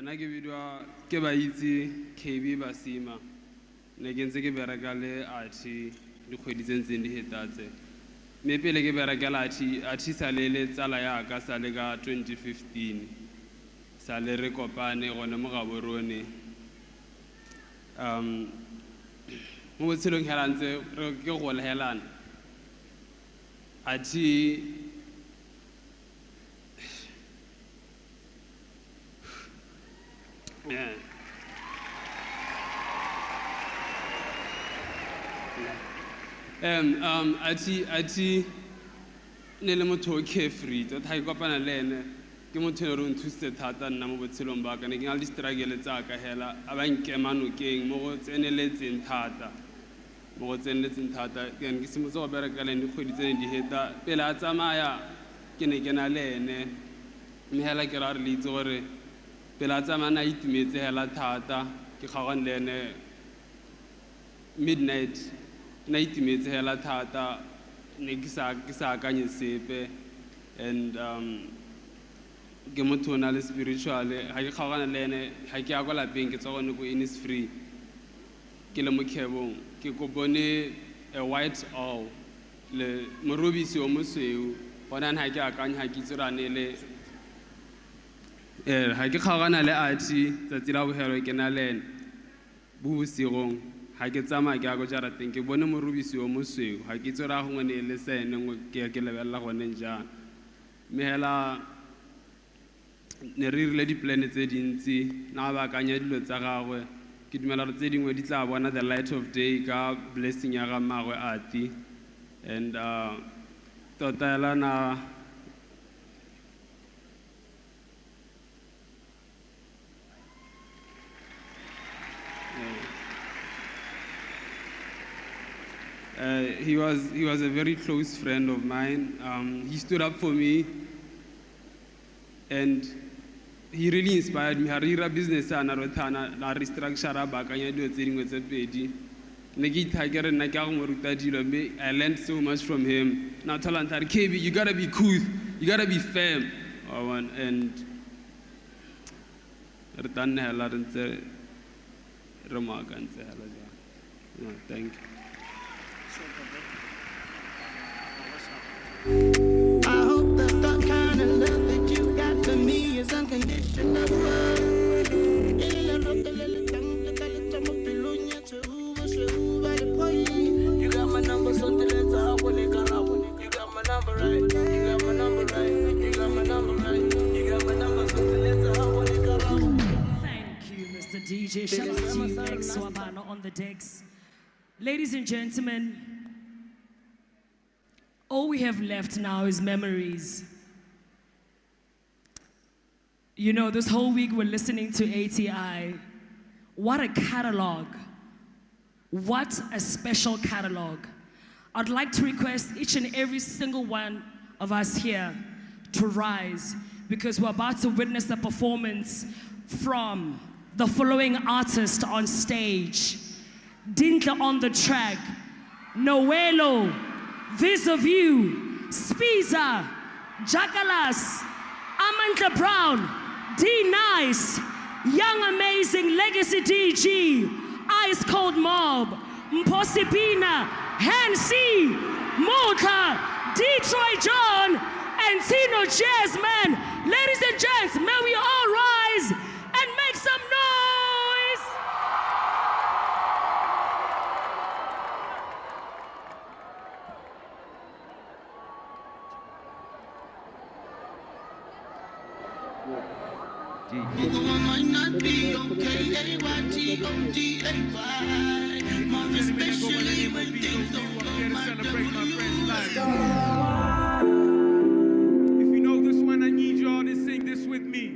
Speaker 15: Na ke bidwa ke ba itse KB Basima ne ke ntse ke bereka le ati dikgwedi tse ntseng di hetatse me pele ke bereka le ati sa le tsala ya ka sa le ka 2015 sa le re kopane gone mo gaborone mo botshelong hela ntse re ke go lehelana ati yeah. Ati ne le motho o carefree tota ga ikopana le ene ke motho yo re nthusitse thata nna mo botshelong ba ka ne ke na le di-struggle tsa ka hela a ba nkema nokeng mo go tseneletseng thata ke ne ke simotse go bereka le ene dikgwedi tse ne di heta pele a tsamaya ke ne ke na le ene mme hela ke ra re le itse gore pele a tsamaya na itumetse hela thata ke kgaogane le ene midnight na itumetse hela thata ne ke sa akanye sepe and ke motho o na le spiritual ga ke kgaogana le ene ga ke ya kwa lapeng ke tswa gone ko Innisfree ke le mo Kebong ke ko bone a white owl le morobisi o mosweu gona ga ke akanye ga ke itsorane le ga ke kgaogana le ati tsatsi la bogelo ke na le ene bosigong ga ke tsamaya ke ya ko jarateng ke bone morobisi o mosweu ga ke tsora gongwe ne le sene ke lebelela gone jang mme hela ne re rile di-plane tse dintsi na ba akanya dilo tsa gagwe ke dumela gore tse dingwe di tla bona the light of day ka blessing ya ga mmagwe ati and tota hela He was a very close friend of mine. He stood up for me, and he really inspired me. Harira business na rotana na restructure bakanya dio tse dingwe tse pedi. Ne ke ithakere nna ke go mo ruta dilo mme I learned so much from him. Now tell him that KB, you gotta be cool, you gotta be firm. And return hela rentse remark and say hello. Thank you.
Speaker 12: I hope that the kind of love that you got for me is unconditional. You got my number, so let's have one. You got my number right. You got my number right. You got my number right. You got my number, so let's have one.
Speaker 14: Thank you, Mr. DJ. Shout out to you, X Swabano on the decks. Ladies and gentlemen, all we have left now is memories. You know, this whole week we're listening to A.T.I. What a catalog. What a special catalog. I'd like to request each and every single one of us here to rise, because we're about to witness a performance from the following artists on stage. Dintle on the track, Noelo, Vis-a-View, Spiza, Jakalas, Amanda Brown, D-Nice, Young Amazing Legacy DG, Ice Cold Mob, Mposipina, Hansi, Mota, Detroit John, and Tino Jazzman. Ladies and gents, may we all rise and make some noise!
Speaker 12: Although I might not be okay, A-Y-T-O-D-A-Y. More especially when things don't go my
Speaker 11: If you know this one, I need y'all to sing this with me.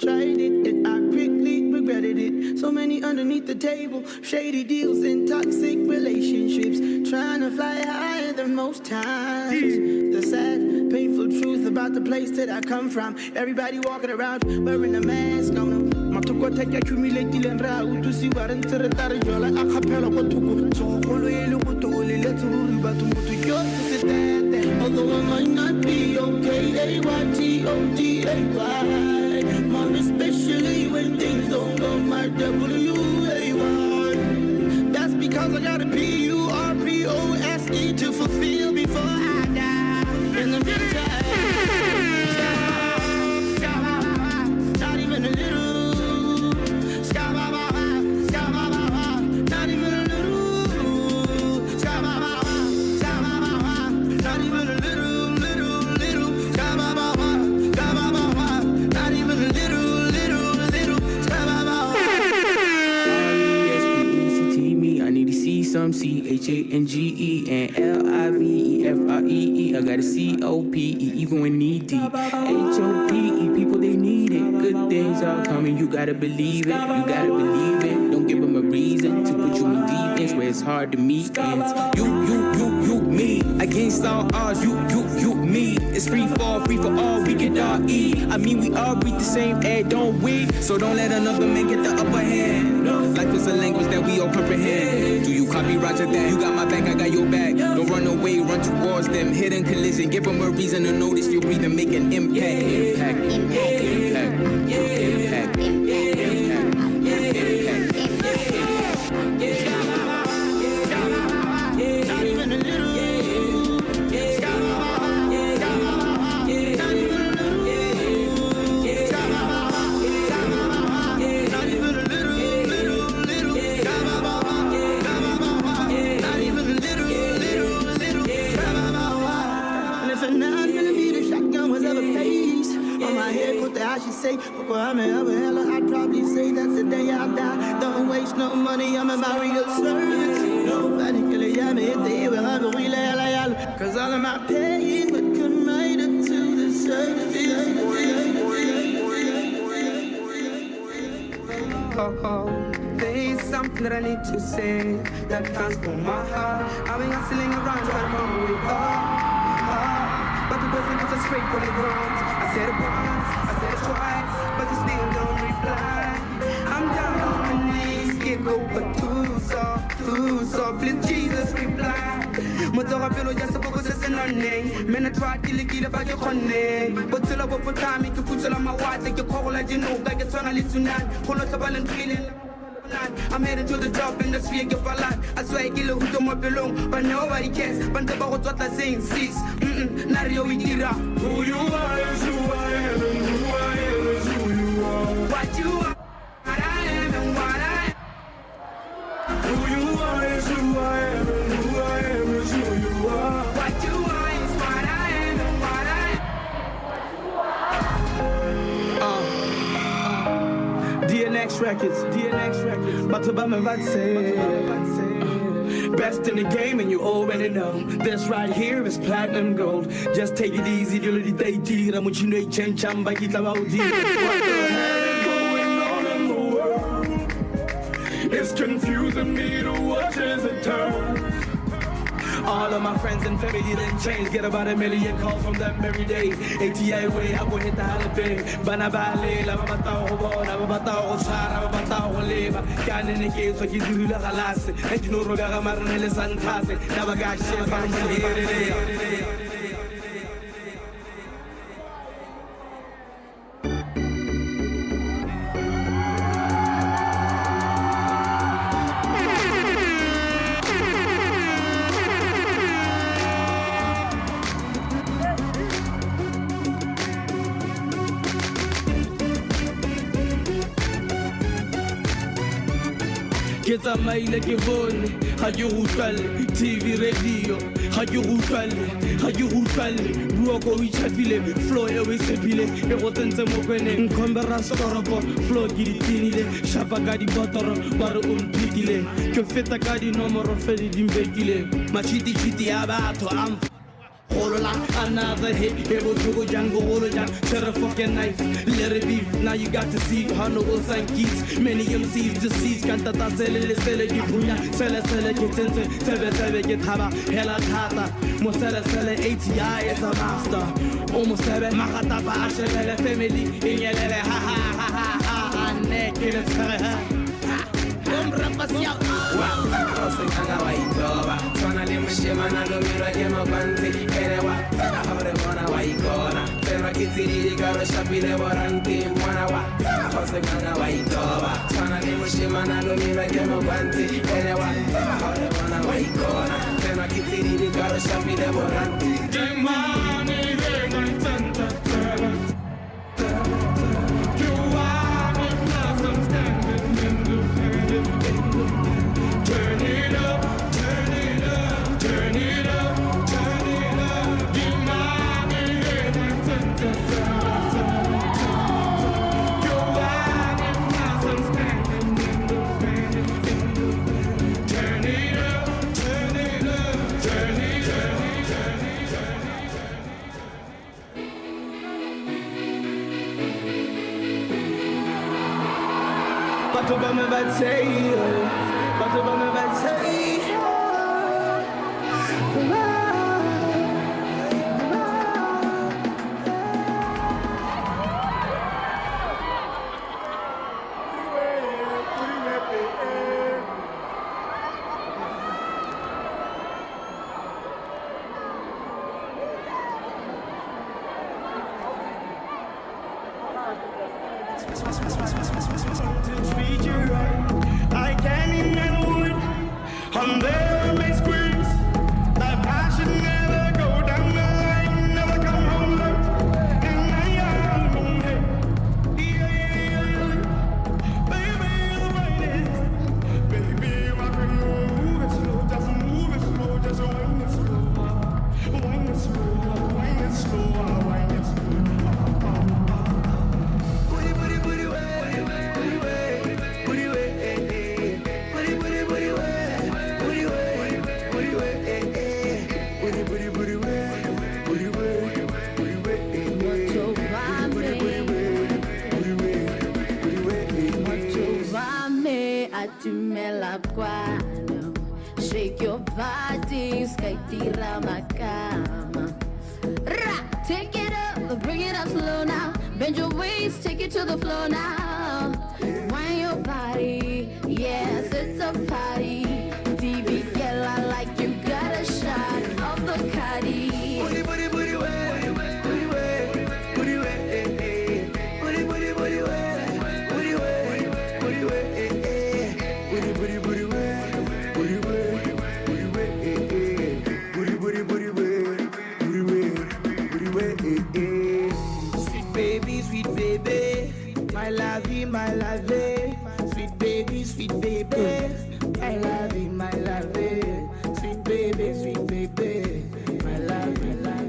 Speaker 12: Tried it and I quickly regretted it. So many underneath the table, shady deals and toxic relationships. Trying to fly higher than most times. The sad, painful truth about the place that I come from. Everybody walking around wearing a mask on them. Matoko take accumulated and route to see what I'm saying. Jola a capella what to go. So follow go to let's rule but to your that. Although I might not be okay, A-Y-T-O-D-A-Y. More especially when things don't go my W-A-Y. That's because I got a P-U-R-P-O-S-E to fulfill before I die. In the meantime, not even a little. Not even a little. Not even a little. Not even a little. I need to see some C-H-A-N-G-E and L-I-V-E-F-R-E-E. I got a C-O-P-E even when need deep. H-O-P-E, people they need it. Good things are coming, you gotta believe it. You gotta believe it. Don't give them a reason to put you in defense where it's hard to meet ends. You, me. Against all odds, you, me. It's free for all, we can all eat. I mean, we all breathe the same air, don't we? So don't let another man get the upper hand. Life is a language that we all comprehend. Do you copy Roger that? You got my back, I got your back. Don't run away, run towards them. Hidden collision, give them a reason to notice you're breathing, make an impact. Not even a little. I should say, before I'm ever hella, I'd probably say that's the day I die. Don't waste no money, I'm about real service. Nobody can let me hit the air where I'm really loyal. Cause all of my pain would come right up to the surface. Oh, they
Speaker 16: something that I need to say that comes from my heart. I've been hustling around trying to come with but the person is just straight from the ground. I said it once, I said it twice, but you still don't reply. I'm down on my knees, give over too soft, please Jesus reply. Motora pelo just a focus as an name. Men I try to kill about your connect. But till I work for time, you can put on my watch, like you call like you know, like it's on a little night. Hold up the ball and feeling. I'm headed to the top in the sphere, give a lot. I swear I kill who don't want belong, but nobody cares. But the about what I say, sis. Not 𝑖𝑡𝑖. Who you are is who I am, and who I am is who you are. What you are, what I am, and what I am. Who you are is who I am, and who I am is who you are. What you are is what I am, and what I am. DNX Records, Batho Bame best in the game and you already know. This right here is platinum gold. Just take it easy, do the day. I'm what you know, change by kita baudi. What the hell is going on in the world? It's confusing me to watch as it turns. All of my friends and family didn't change. Get about 1 million calls from them every day. A.T.I way, I go hit the Hall of Fame. Banabale, la Batho bona, Batho Sara, Batho leva. Can in the case so you do the halas. And you know Rogaga Marnele Santase. Never got shit from here. Get a mail ke bone ha ke utlwalle TV radio ha ke utlwalle bua ko itshaphile flow e we sepile e go tsentse mo kweneng nkombera sokoropo flow ke ditinile shapa ka di botoro ba re o mpitile ke feta ka di nomoro fedi dimbekile machiti ya batho am Holola, another hit, able to go jungle, holola, share a fucking knife, let it be. Now you got to see how no old sign keeps. Many MCs deceased, can't that sell it, get punya, sell it, get into, get haba, hella tata, Mosella sell it, A.T.I is a master. Almost seven, Mahata, Asha, family, in your ha, naked and Tona le mshemana lo mira ke mabanti erewa ahore bona wa ikona tema kitiri garo shapile waranti mwana wa ahose kana wa itoba Tona le mshemana lo mira ke mabanti erewa ahore bona wa ikona tema kitiri garo shapile waranti demani venga tanta Batho Bame I can't even word. I'm there, may squeeze. That passion never go down the line, never come home late. And I am baby, the brightest. Baby, I can move it slow, just move it slow, just wind it slow, wind it slow, wind it slow, wind it slow. Booty way.
Speaker 18: atumela kwano. Shake your body, skaitira makama. Take it up, bring it up slow now. Bend your waist, take it to the floor now. Wind your body, yes, it's a party. DB girl, I like you, got a shot of the Bacardi.
Speaker 16: Booty, booty, booty, way, booty, way, booty, way, booty, booty, booty, way, booty, way, booty, way, booty, booty, booty, way, booty, way, booty, way, booty, booty, booty, way, booty, way, booty, way. Sweet baby, my lovey, my lovey. Sweet baby, my lovey, my lovey. Sweet baby, my lovey, my lovey.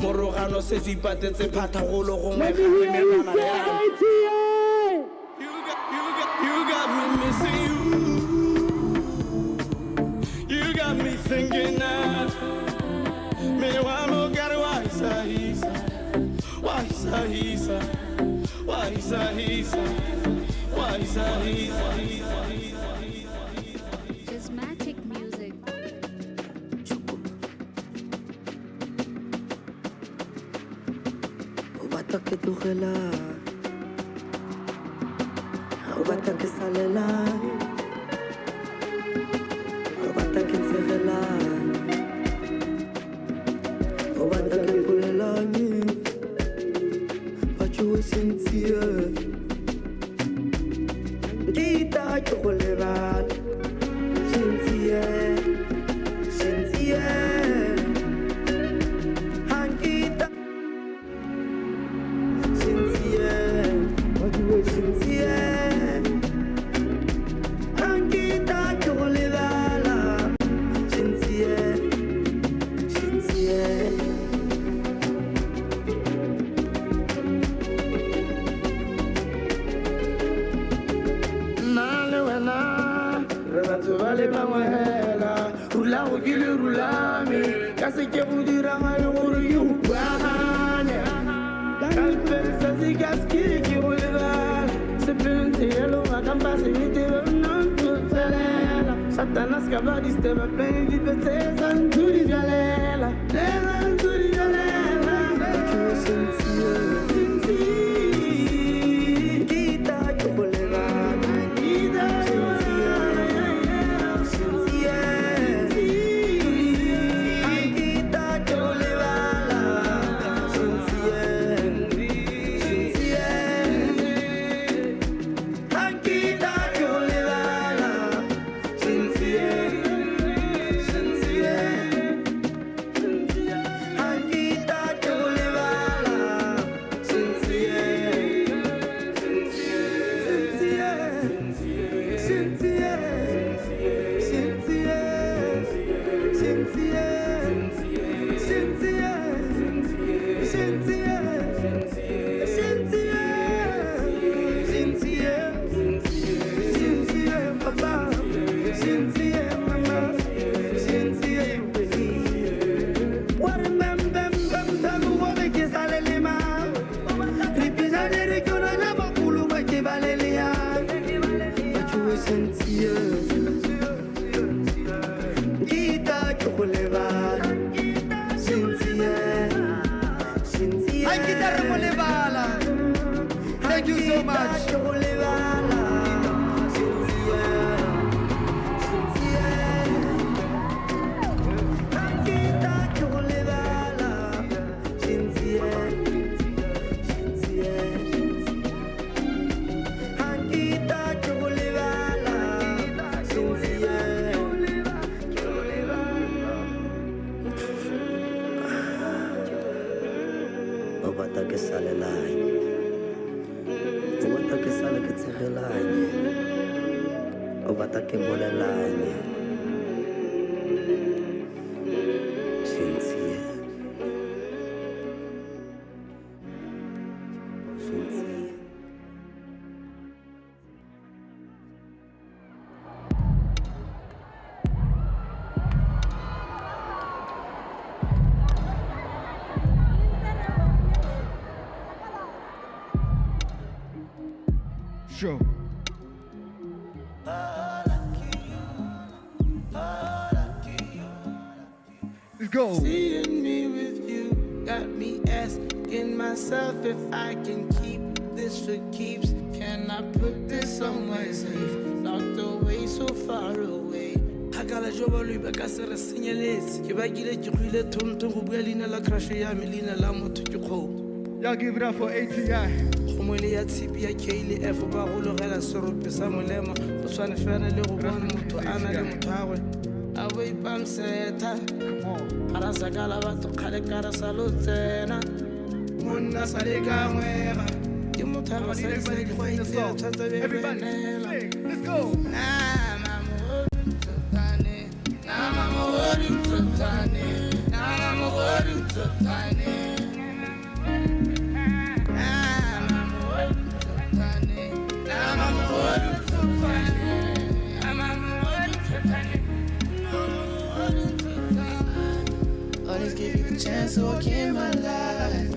Speaker 16: Morogano se zipatetse phathagolo gongwe gape menwana ya You got me missing you. You got me thinking now. Me wamo got why
Speaker 18: Charismatic music.
Speaker 16: Obata ke tlogela Obata ke salela Obata ke ntsegela Obata ke mpolelanye Batho we sentsie Kita ke go lebala Sentsie Hankita Satanas cavadis te va bene di petezza tu di jalela tu di jalela tu sentia kita che voleva kita sentia kita che voleva sentia kita che voleva sentia
Speaker 19: you so much. Sure. Let's go.
Speaker 12: Seeing me with you got me asking myself if I can keep this for keeps. Can I put this somewhere safe? Locked away, so far away. Hakala joba lui ba ka se re senyeletse. Ke bakile ke khuile thonto go bua leina la crush ya me leina la motho ke kgo.
Speaker 19: Y'all give it up for A.T.I.
Speaker 12: Khomole ya tshipi ya 𝘕𝘺 ba go logela serope sa molemo. Go tshwane fela le go bona motho ana le motho a gwe. A bo ipamsetha. Ara sakala batho khale kara sa lotsena. Monna sa le ka ngwega. Ke motho a sa le di khwaitse tshwantse be benela.
Speaker 19: Let's go.
Speaker 12: Always give you the chance to walk in my life.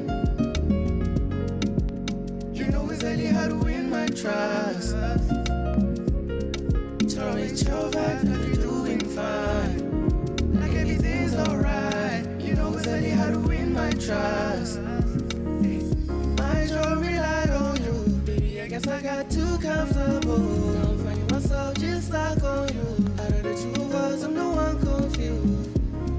Speaker 12: You know exactly how to win my trust. Tolerate your vibe, now you're doing fine. Like everything's alright. You know exactly how to win my trust. My joy relied on you, baby. I guess I got too comfortable. I'm finding myself just stuck on you. Out of the two of us, I'm the one confused.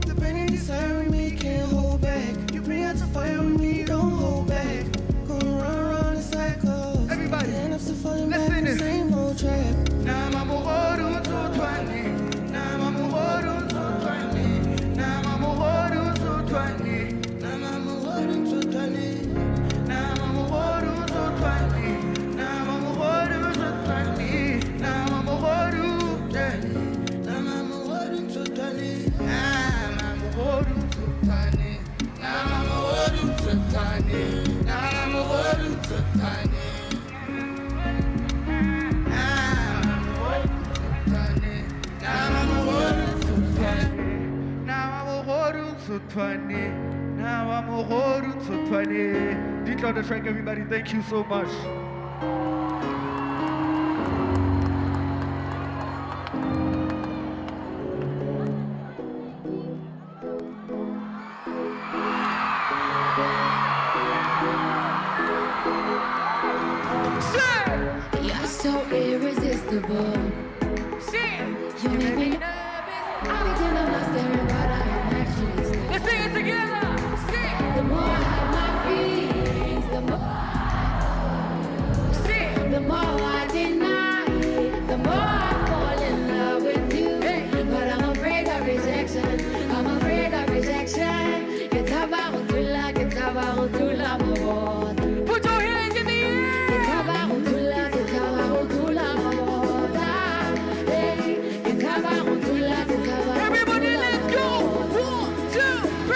Speaker 12: The pain and desire in me can't hold back. You bring out the fire in me, don't hold back. Gonna run in cycles.
Speaker 19: Everybody,
Speaker 12: end up still falling back in the same old trap. Now I'm a water to 20. Now I'm a water to 20. Now I'm a water to 20. Now I'm a water to 20. Now I'm a water to 20. Now I'm a water to 20. Now I'm a water to 20. Now I'm a water to 20. Now I'm a water to 20. Now I'm a water to 20. Now I'm a water to 20.
Speaker 19: Now I'm a horror to 20. Dito on the track, everybody. Thank you so much.
Speaker 18: You're so irresistible. You make me nervous. I pretend I'm not staring, but I am actually staring.
Speaker 14: Let's sing it together.
Speaker 18: The more I hide my feelings, the more I deny it, the more I fall in love with you. But I'm afraid of rejection. I'm afraid of rejection. Get about Tula, my boy.
Speaker 14: Put your hands in the air.
Speaker 18: Get about Tula, my boy.
Speaker 14: Everybody, let's go. 1, 2, 3.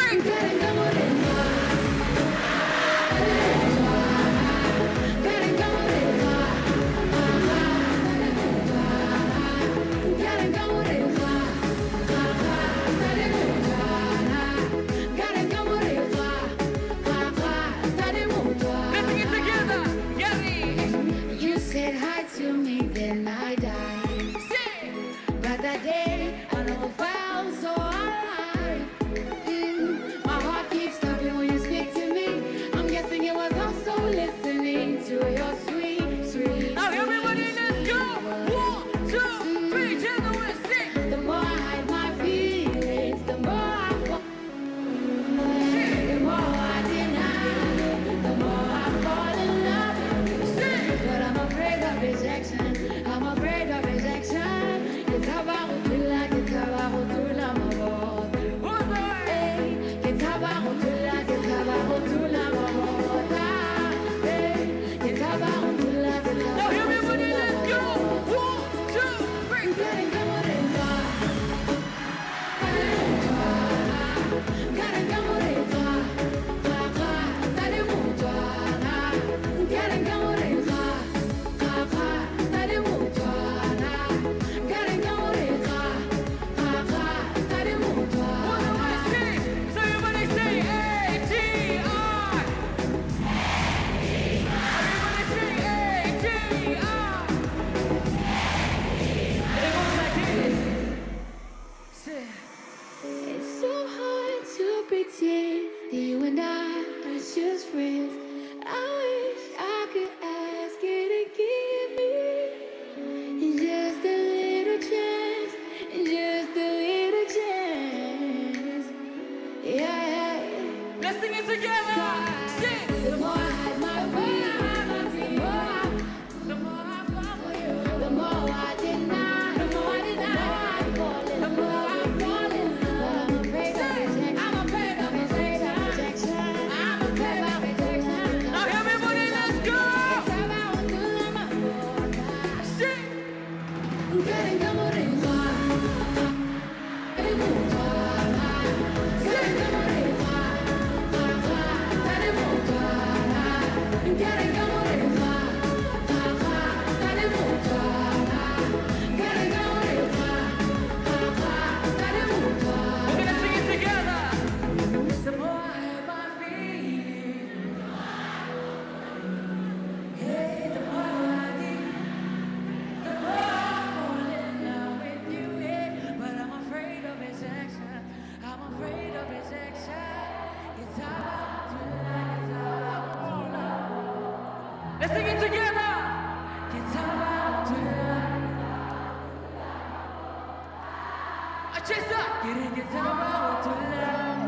Speaker 20: Chesa, getting it down to left.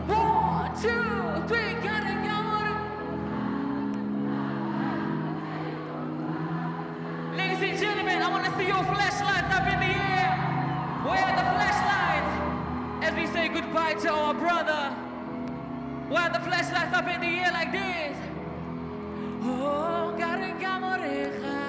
Speaker 20: 1, 2, 3, gotta go. Ladies and gentlemen, I want to see your flashlights up in the air. Where are the flashlights? As we say goodbye to our brother. Where are the flashlights up in the air like this? Oh, gotta go, moreja.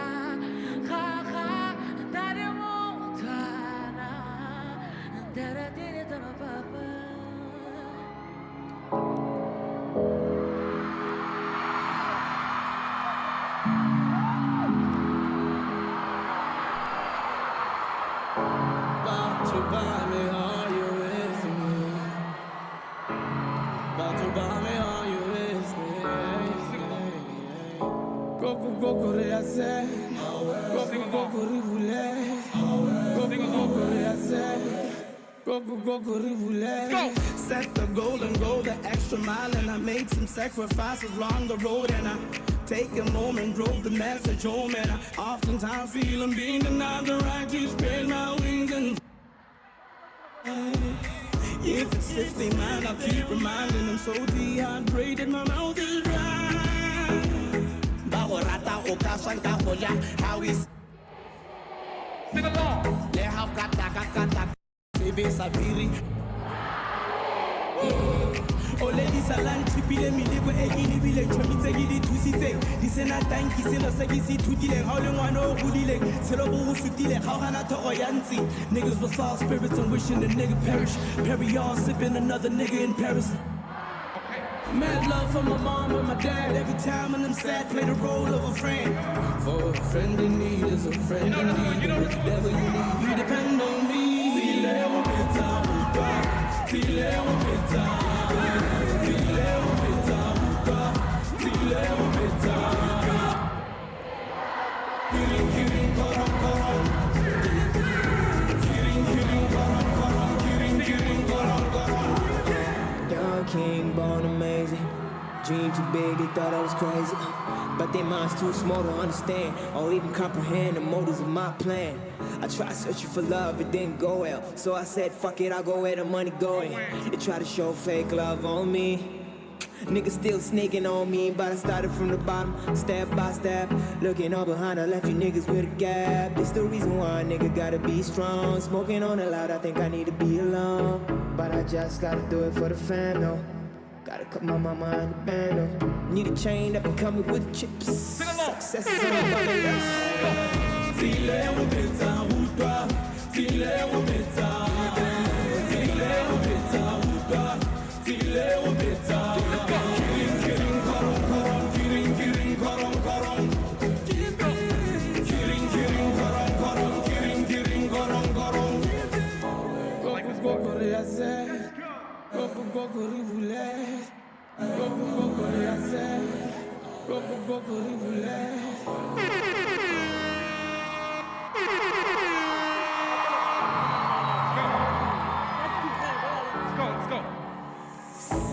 Speaker 5: Batho, Bame, are you with me? Batho, Bame, are you with me? Goku, goku, rease. Goku, goku, ribule. Goku, goku, rease. Goku, goku, ribule. Set the goal and go the extra mile, and I made some sacrifices along the road, and I take a moment, drove the message home, and I oftentimes feel I'm being denied the right to spread my wings and if it's 50 man, I'll keep reminding them so dehydrated, my mouth is dry. Bawarata okasanta hoya, how is sing along. Le how kata sebe sabiri. Oh ladies alan tipile milego egini bile chomite gidi tusite disena tanki selo segisi tudile hauling wano hudile selo bu sutile hauhana to oyanzi niggas with false spirits and wishing the nigga perish Perry all sipping another nigga in Paris. Mad love for my mom and my dad. Every time when I'm sad, play the role of a friend. For a friend in need is a friend in need. Whatever you need, you depend on me.
Speaker 21: Young king, born amazing. Dream too big, they thought I was crazy. But their minds too small to understand or even comprehend the motives of my plan. I tried searching for love, it didn't go well. So I said, fuck it, I'll go where the money going. They tried to show fake love on me. Niggas still sneaking on me, but I started from the bottom, step by step. Looking all behind, I left you niggas with a gap. It's the reason why a nigga gotta be strong. Smoking on a lot, I think I need to be alone. But I just gotta do it for the fam, no. Gotta cut my mama in the band, no. Need a chain that be coming with chips. Success is on my list.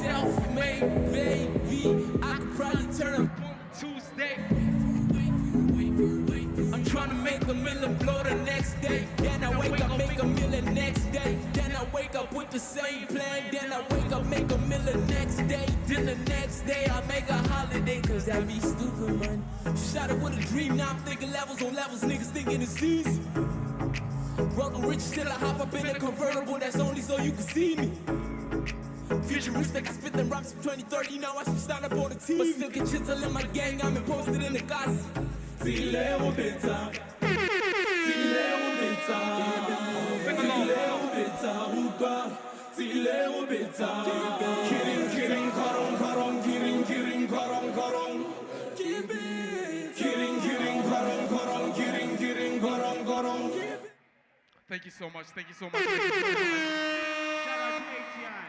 Speaker 5: Self-made baby, I could probably turn up on Tuesday. I'm trying to make $1 million blow the next day. Then I wake up, make $1 million next day. Then I wake up with the same plan. Then I wake up, make $1 million next day. Then the next day I make a holiday, cause that be stupid, man. Shot it with a dream, now I'm thinking levels on levels, niggas thinking it's easy. Broke rich, still I hop up in a convertible, that's only so you can see me. Futuristic, I spit them raps from 2030, now I should stand up on the TV. But still get chisel in my gang, I'm posted in the gossip. Tileo beta, Tileo beta, Tileo beta, Uba, Tileo beta, Kidding, kidding, karong, karong, kidding, kidding, karong, karong, kidding, kidding, karong, karong, kidding, kidding, karong, karong.
Speaker 23: Thank you so much, thank you so much. Shout out to A.T.I.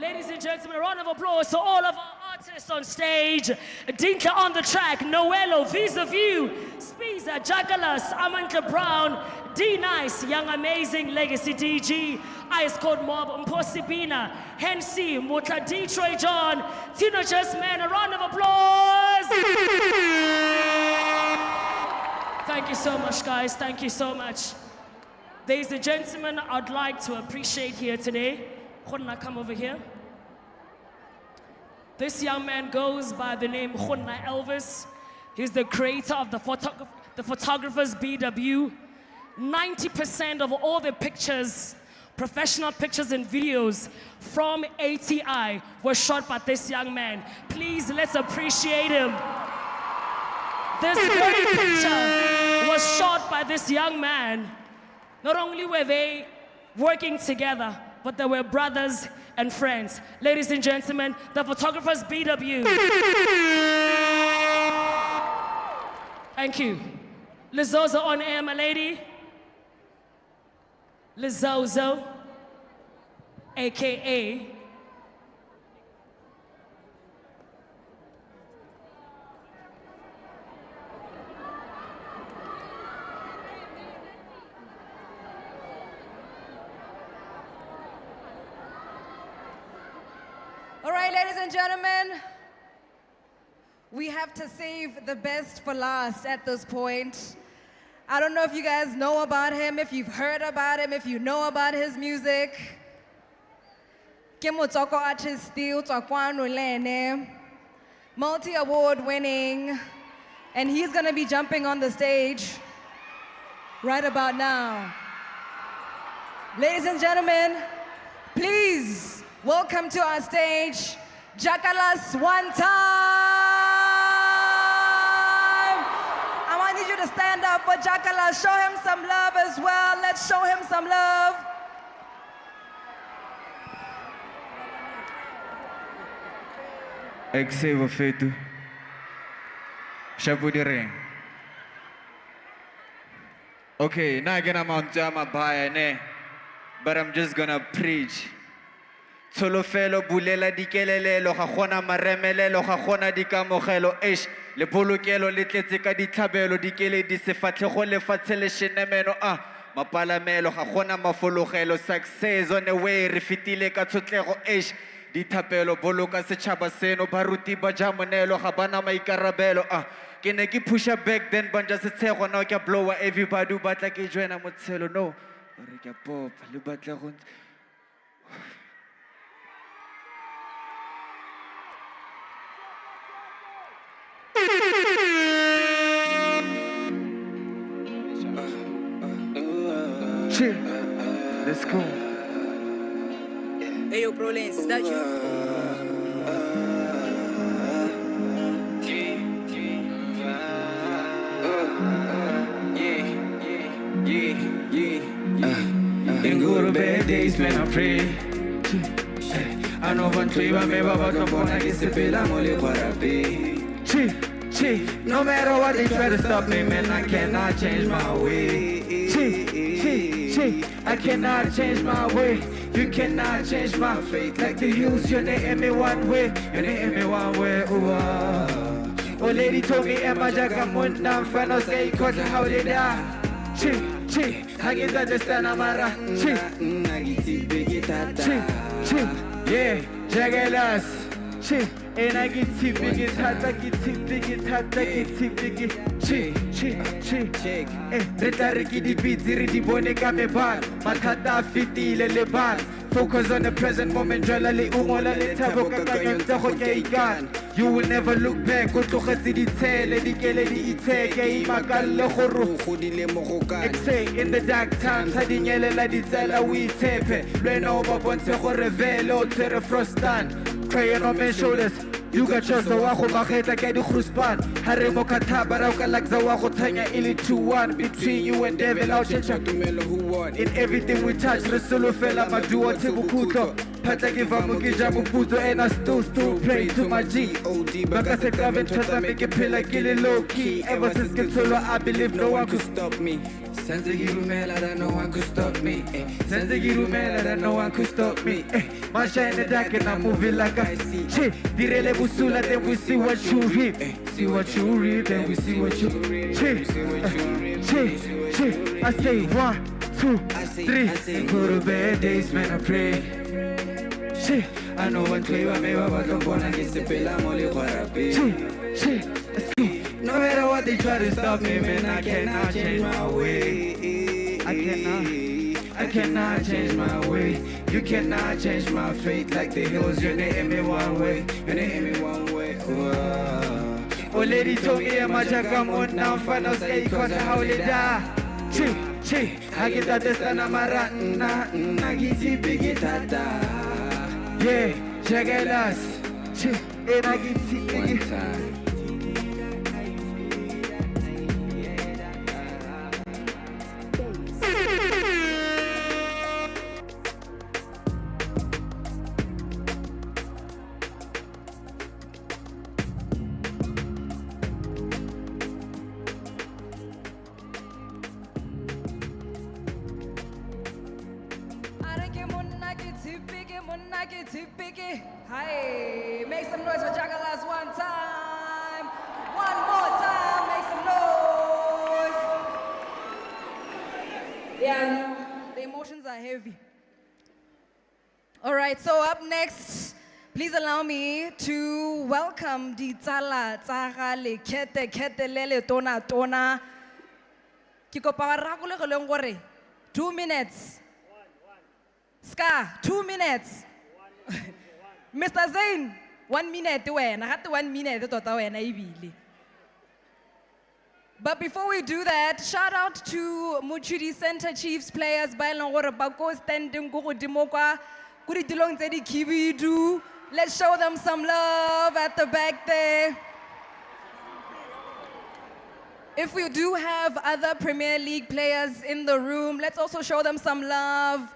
Speaker 14: Ladies and gentlemen, a round of applause to all of our artists on stage. Dinka on the track, Noelo, Vis-a-Vis, Spiza, Jagalas, Amantla Brown, D-Nice, Young Amazing, Legacy DG, Ice Cold Mob, Mposibina, Hensi, Mutla Detroit John, Tino Just Man, a round of applause. Thank you so much, guys. Thank you so much. Ladies and gentlemen, I'd like to appreciate here today. Khonna, come over here. This young man goes by the name Khonna Elvis. He's the creator of the photographer's BW. 90% of all the pictures, professional pictures and videos from ATI were shot by this young man. Please, let's appreciate him. This very picture was shot by this young man. Not only were they working together, but they were brothers and friends. Ladies and gentlemen, the photographer's BW. Thank you. Lizozo on air, my lady. Lizozo, AKA
Speaker 17: All right, ladies and gentlemen, we have to save the best for last at this point. I don't know if you guys know about him, if you've heard about him, if you know about his music. Ke motswako artist, multi-award winning, and he's gonna be jumping on the stage right about now. Ladies and gentlemen, please welcome to our stage, Jakalas one time. I need you to stand up for Jakalas. Show him some love as well. Let's show him some love.
Speaker 3: Exevo fetu. Shabudiring. Okay, now I'm gonna mount my bayane, but I'm just gonna preach. Tsolofelo bulela dikelele lo ga gona maremele lo ga gona dikamogelo le bolokelo le tletse ka ditlhabelo dikele di se fatlhego le fatshe shenemeno mapalamelo ga gona mafologelo success on the way re fitile ka tshotlego dithapelo boloka setšhaba seno baruti ba jamonelo ga bana maikarabelo ke ne ke pusha back then banja setshego now ke blower everybody batla ke joina motshelo no re ke pop le batla go Chill. Let's go.
Speaker 4: Hey, yo, Bro Lance, is that you?
Speaker 3: In good or bad days, man, I pray. I know one tree, I may have a phone, I guess the bill, I'm only what I pay. No matter what they try to stop me, man, I cannot change my way. I cannot change my way. You cannot change my fate. Like the hills, you're the me one way. You're the me one way. Oh, lady told me, Emma Jagamunda, I'm fan of say, cause how they die. I get understand, Amara. Yeah, Jagalas. And I get tip, big hata, get tip, big hata, get tip, big check. Retariki di biziri di bone kame ban. Matata fiti le ban. Focus on the present moment, jolly umola le tabo kakayan taho keigan. You will never look back. Go to khati tele di kele di iteke imagal le khuru khudile mogoka. Exay in the dark times, hadinyele la di tsela we tepe. Leno babonse go revelo tere frostan. Crying on my shoulders. You got your Zawako Maheta Gadi Kruspan, Haremo Katabara Kalakzawaho Tanya Ili 2-1 between you and Devil out who won. In everything we touch, the solo fella Madua Tibukuto, Patakivamuki Jabuputo, and I still pray to my G.O.D. Bakase Gavin Tata make a pillar, kill it low key. Ever since Kitolo, I believe no one could stop me. Since the Girumela, that no one could stop me. Since the Girumela, that no one could stop me. Masha in the dark and I'm moving like I see. Direle Busula, then we see what you reap. See what you reap, then we see what you reap. I say 1, 2, 3. Go to bad days, man, I pray. I know one way I don't wanna get the bill, I'm only what I pay. No matter what they try to stop me, man, I cannot change my way. I cannot change my way. You cannot change my fate. Like the hills, you're the me one way. You're the me one way. Oh, lady told me I'm a jackamon now. Final stay cause how they die. Chi, I get that this and I'm a rat. Nagiti biggie tata. Yeah, 𝙤𝙊𝙨 𝙉 and I get biggie.
Speaker 17: Hi, make some noise for 𝙤𝙊𝙨 one time. One more time, make some noise. Yeah, the emotions are heavy. All right, so up next, please allow me to welcome ditsala tsa ga Lekhete Khetelele Tona-Tona. Ke kopa ga rakole go leng gore 2 minutes. Ska, 2 minutes. Mr. Zain, 1 minute wena. Got 1 minute tota wena ibile. But before we do that, shout out to Mochudi Center Chiefs players ba eleng gore ba go standing go godimo kwa go ditilong tse di khibidu. Let's show them some love at the back there. If we do have other Premier League players in the room, let's also show them some love.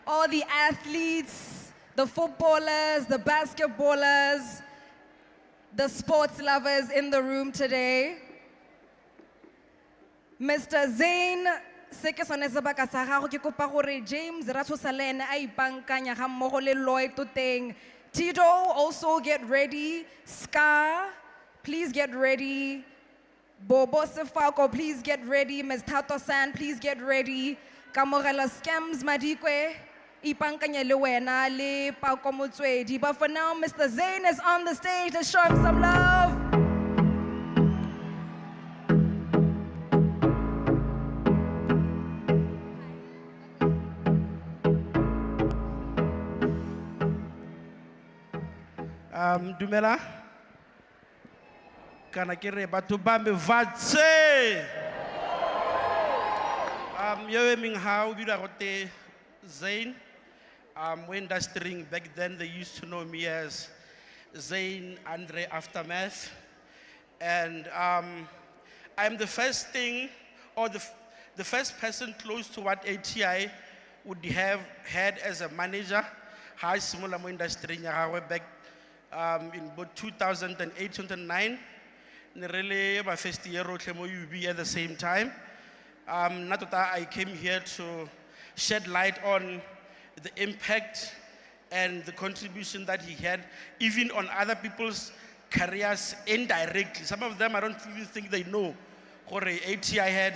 Speaker 17: All the athletes, the footballers, the basketballers, the sports lovers in the room today. Mr. Zain, se ke sone sebaka sa gago ke kopa gore James Rathosalene a ipankanya ga mmogo le 𝘬𝘬𝙁. Tito, also get ready. Ska, please get ready. Bobo Sefako, please get ready. Ms. Tato-san, please get ready. Kamogela Scams Madikwe, ipankanya le wena le Pako Motswedi. But for now, Mr. Zain is on the stage. Let's show him some love.
Speaker 4: Dumela kana ke re batho ba me vatse yo emeng ha o dira gote Zain when industry back then they used to know me as Zain Andre Aftermath, and I'm the first thing or the first person close to what A.T.I would have had as a manager. High similar industry back in both 2008 and 2009, really my first year at the same time. I came here to shed light on the impact and the contribution that he had, even on other people's careers indirectly. Some of them I don't even think they know A.T.I had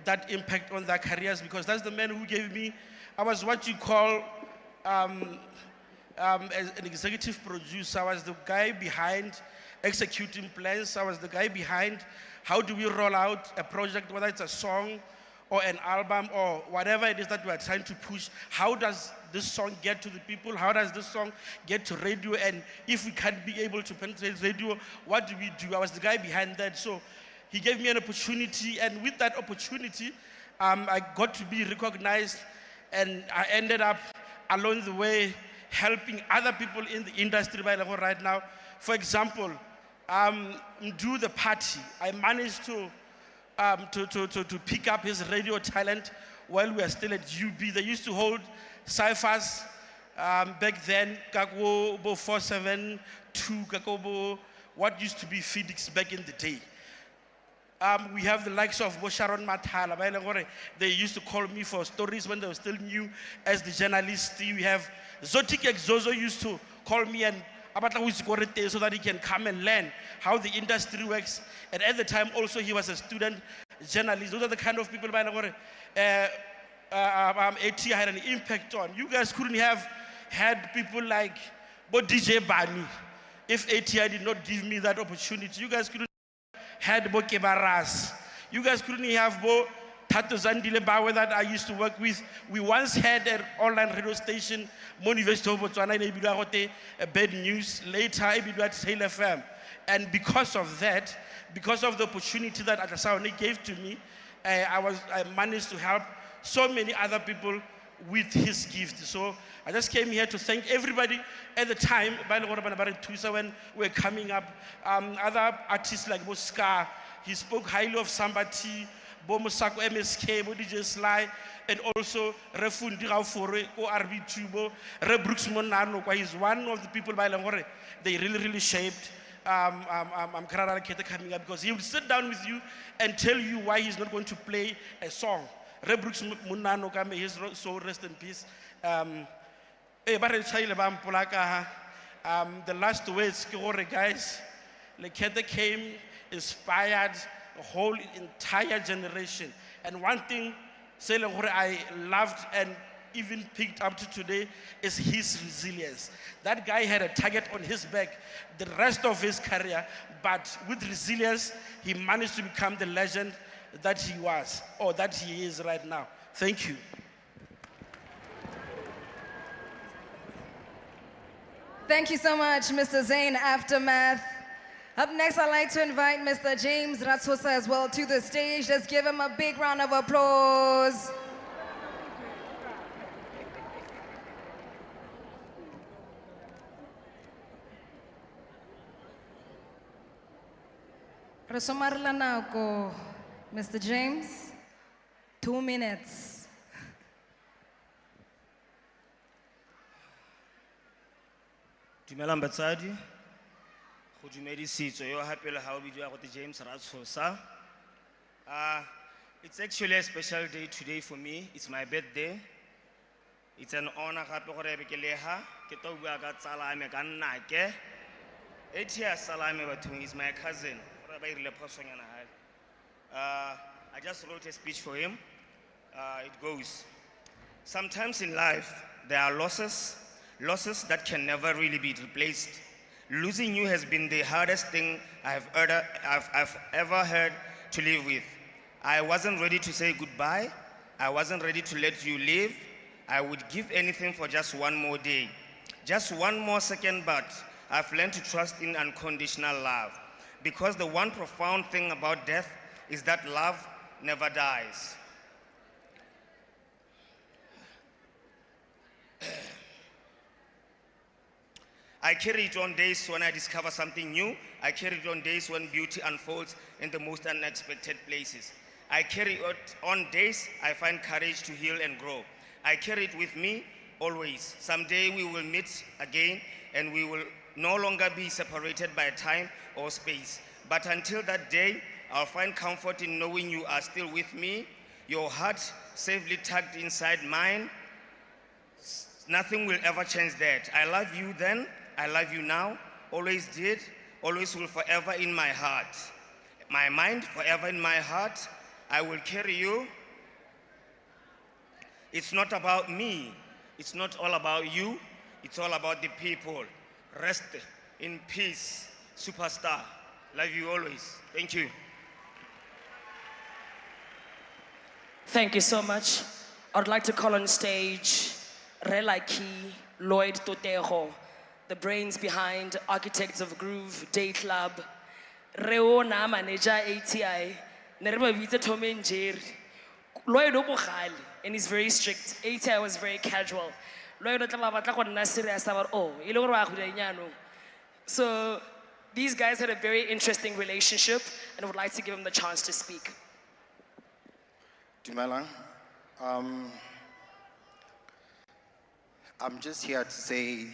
Speaker 4: that impact on their careers, because that's the man who gave me, I was what you call as an executive producer. I was the guy behind executing plans. I was the guy behind how do we roll out a project, whether it's a song or an album or whatever it is that we are trying to push. How does this song get to the people? How does this song get to radio? And if we can't be able to penetrate radio, what do we do? I was the guy behind that. So he gave me an opportunity, and with that opportunity, I got to be recognized, and I ended up along the way helping other people in the industry right now. For example, do the party. I managed to pick up his radio talent while we were still at UB. They used to hold ciphers back then, Kako 472, Kako, what used to be Phoenix back in the day. We have the likes of Sharon Mathala. They used to call me for stories when they were still new as the journalist. We have Zotik Exozo used to call me and so that he can come and learn how the industry works. And at the time also he was a student journalist. Those are the kind of people A.T.I had an impact on. You guys couldn't have had people like DJ Bani if A.T.I did not give me that opportunity. You guys couldn't had bo Kebaras. You guys couldn't have bo Thato Zandile Bawe that I used to work with. We once had an online radio station, University of Botswana, a bad news. Later, Hail FM. And because of that, because of the opportunity that Atasaone gave to me, I managed to help so many other people with his gift. So I just came here to thank everybody at the time, when we were coming up. Other artists like Boska, he spoke highly of Sambati, Bomosako MSK, DJ 𝘕𝙨, and also Refundi Raufore, 𝘕𝑗𝑼𝑡𝑢𝑟, 𝘕𝘁𝑚𝑜nano. He's one of the people they really shaped. I'm Lekhete coming up because he will sit down with you and tell you why he's not going to play a song. 𝘕𝘁𝑚Onano, may his soul rest in peace. The last words, guys, Lekhete came, inspired a whole entire generation. And one thing I loved and even picked up to today is his resilience. That guy had a target on his back the rest of his career, but with resilience, he managed to become the legend that he was, or that he is right now. Thank you.
Speaker 17: Thank you so much, Mr. Zane Aftermath. Up next, I'd like to invite Mr. James Ratsosa as well to the stage. Let's give him a big round of applause. Mr. James, 2 minutes.
Speaker 2: Dumelang batsadi, go dumedisitswe yo hape le ha o bidiwa go James Ratsosa. It's actually a special day today for me. It's my birthday. It's an honor gape gore ke leha ke to bua ka tsala me ka nna ke. A.T.I Salame Batho is my cousin. I just wrote a speech for him. It goes, sometimes in life, there are losses that can never really be replaced. Losing you has been the hardest thing I've ever had to live with. I wasn't ready to say goodbye. I wasn't ready to let you leave. I would give anything for just one more day, just one more second, but I've learned to trust in unconditional love. Because the one profound thing about death is that love never dies. I carry it on days when I discover something new. I carry it on days when beauty unfolds in the most unexpected places. I carry it on days I find courage to heal and grow. I carry it with me always. Someday we will meet again and we will no longer be separated by time or space. But until that day, I'll find comfort in knowing you are still with me, your heart safely tucked inside mine. Nothing will ever change that. I love you then, I love you now, always did, always will forever in my heart. My mind forever in my heart, I will carry you. It's not about me, it's not all about you, it's all about the people. Rest in peace, superstar. Love you always. Thank you.
Speaker 14: Thank you so much. I'd like to call on stage 𝘕𝘁𝙨 the brains behind Architects of Groove Day Club. Reona manager A.T.I. And he's very strict. A.T.I was very casual. So these guys had a very interesting relationship and I would like to give him the chance to speak.
Speaker 10: Dumelang. I'm just here to say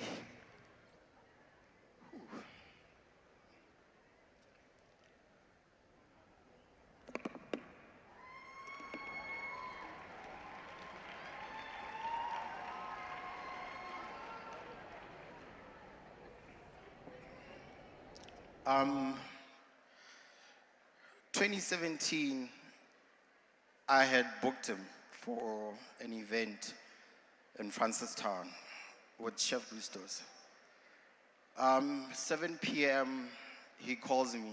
Speaker 10: Um, 2017, I had booked him for an event in Francistown with Chef Gustos. 7 p.m., he calls me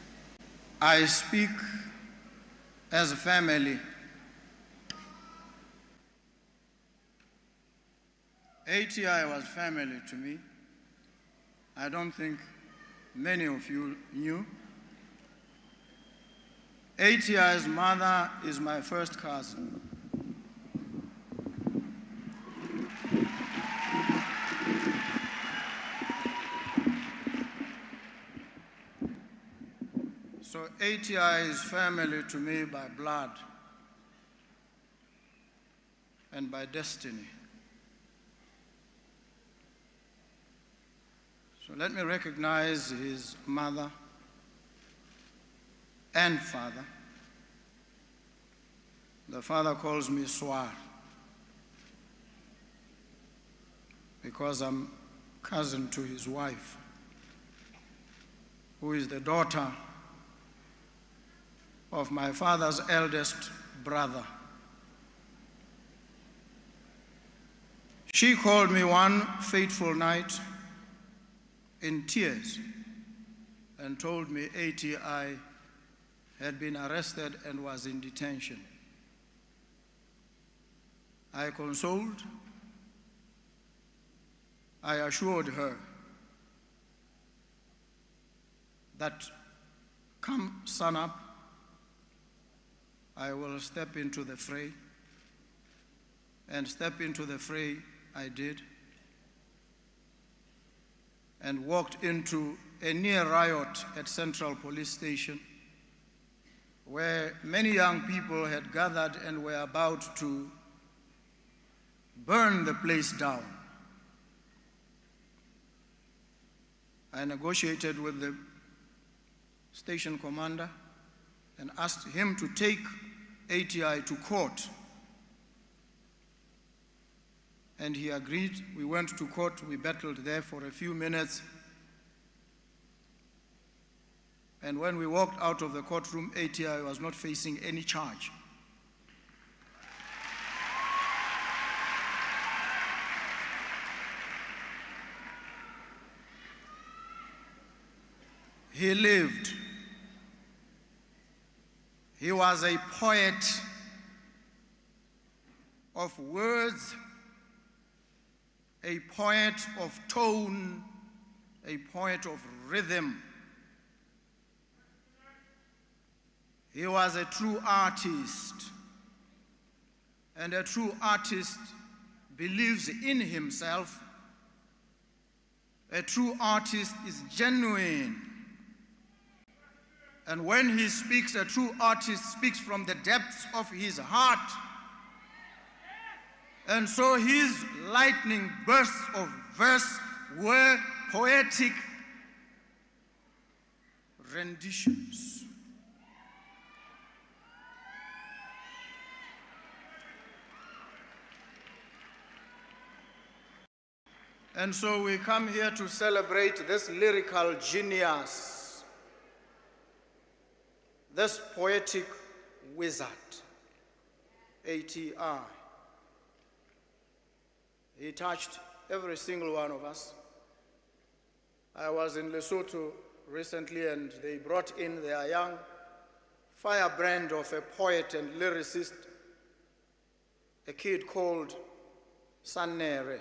Speaker 6: I speak as a family. A.T.I was family to me. I don't think many of you knew. A.T.I's mother is my first cousin. So A.T.I is family to me by blood and by destiny. So let me recognize his mother and father. The father calls me Swar because I'm cousin to his wife, who is the daughter of my father's eldest brother. She called me one fateful night in tears and told me A.T.I had been arrested and was in detention. I consoled. I assured her that come sunup, I will step into the fray. And step into the fray I did, and walked into a near riot at Central Police Station, where many young people had gathered and were about to burn the place down. I negotiated with the station commander and asked him to take A.T.I to court. And he agreed. We went to court. We battled there for a few minutes. And when we walked out of the courtroom, A.T.I was not facing any charge. He lived. He was a poet of words, a poet of tone, a poet of rhythm. He was a true artist, and a true artist believes in himself. A true artist is genuine. And when he speaks, a true artist speaks from the depths of his heart. And so his lightning bursts of verse were poetic renditions. And so we come here to celebrate this lyrical genius, this poetic wizard, A.T.I. He touched every single one of us. I was in Lesotho recently, and they brought in their young firebrand of a poet and lyricist, a kid called Sanere.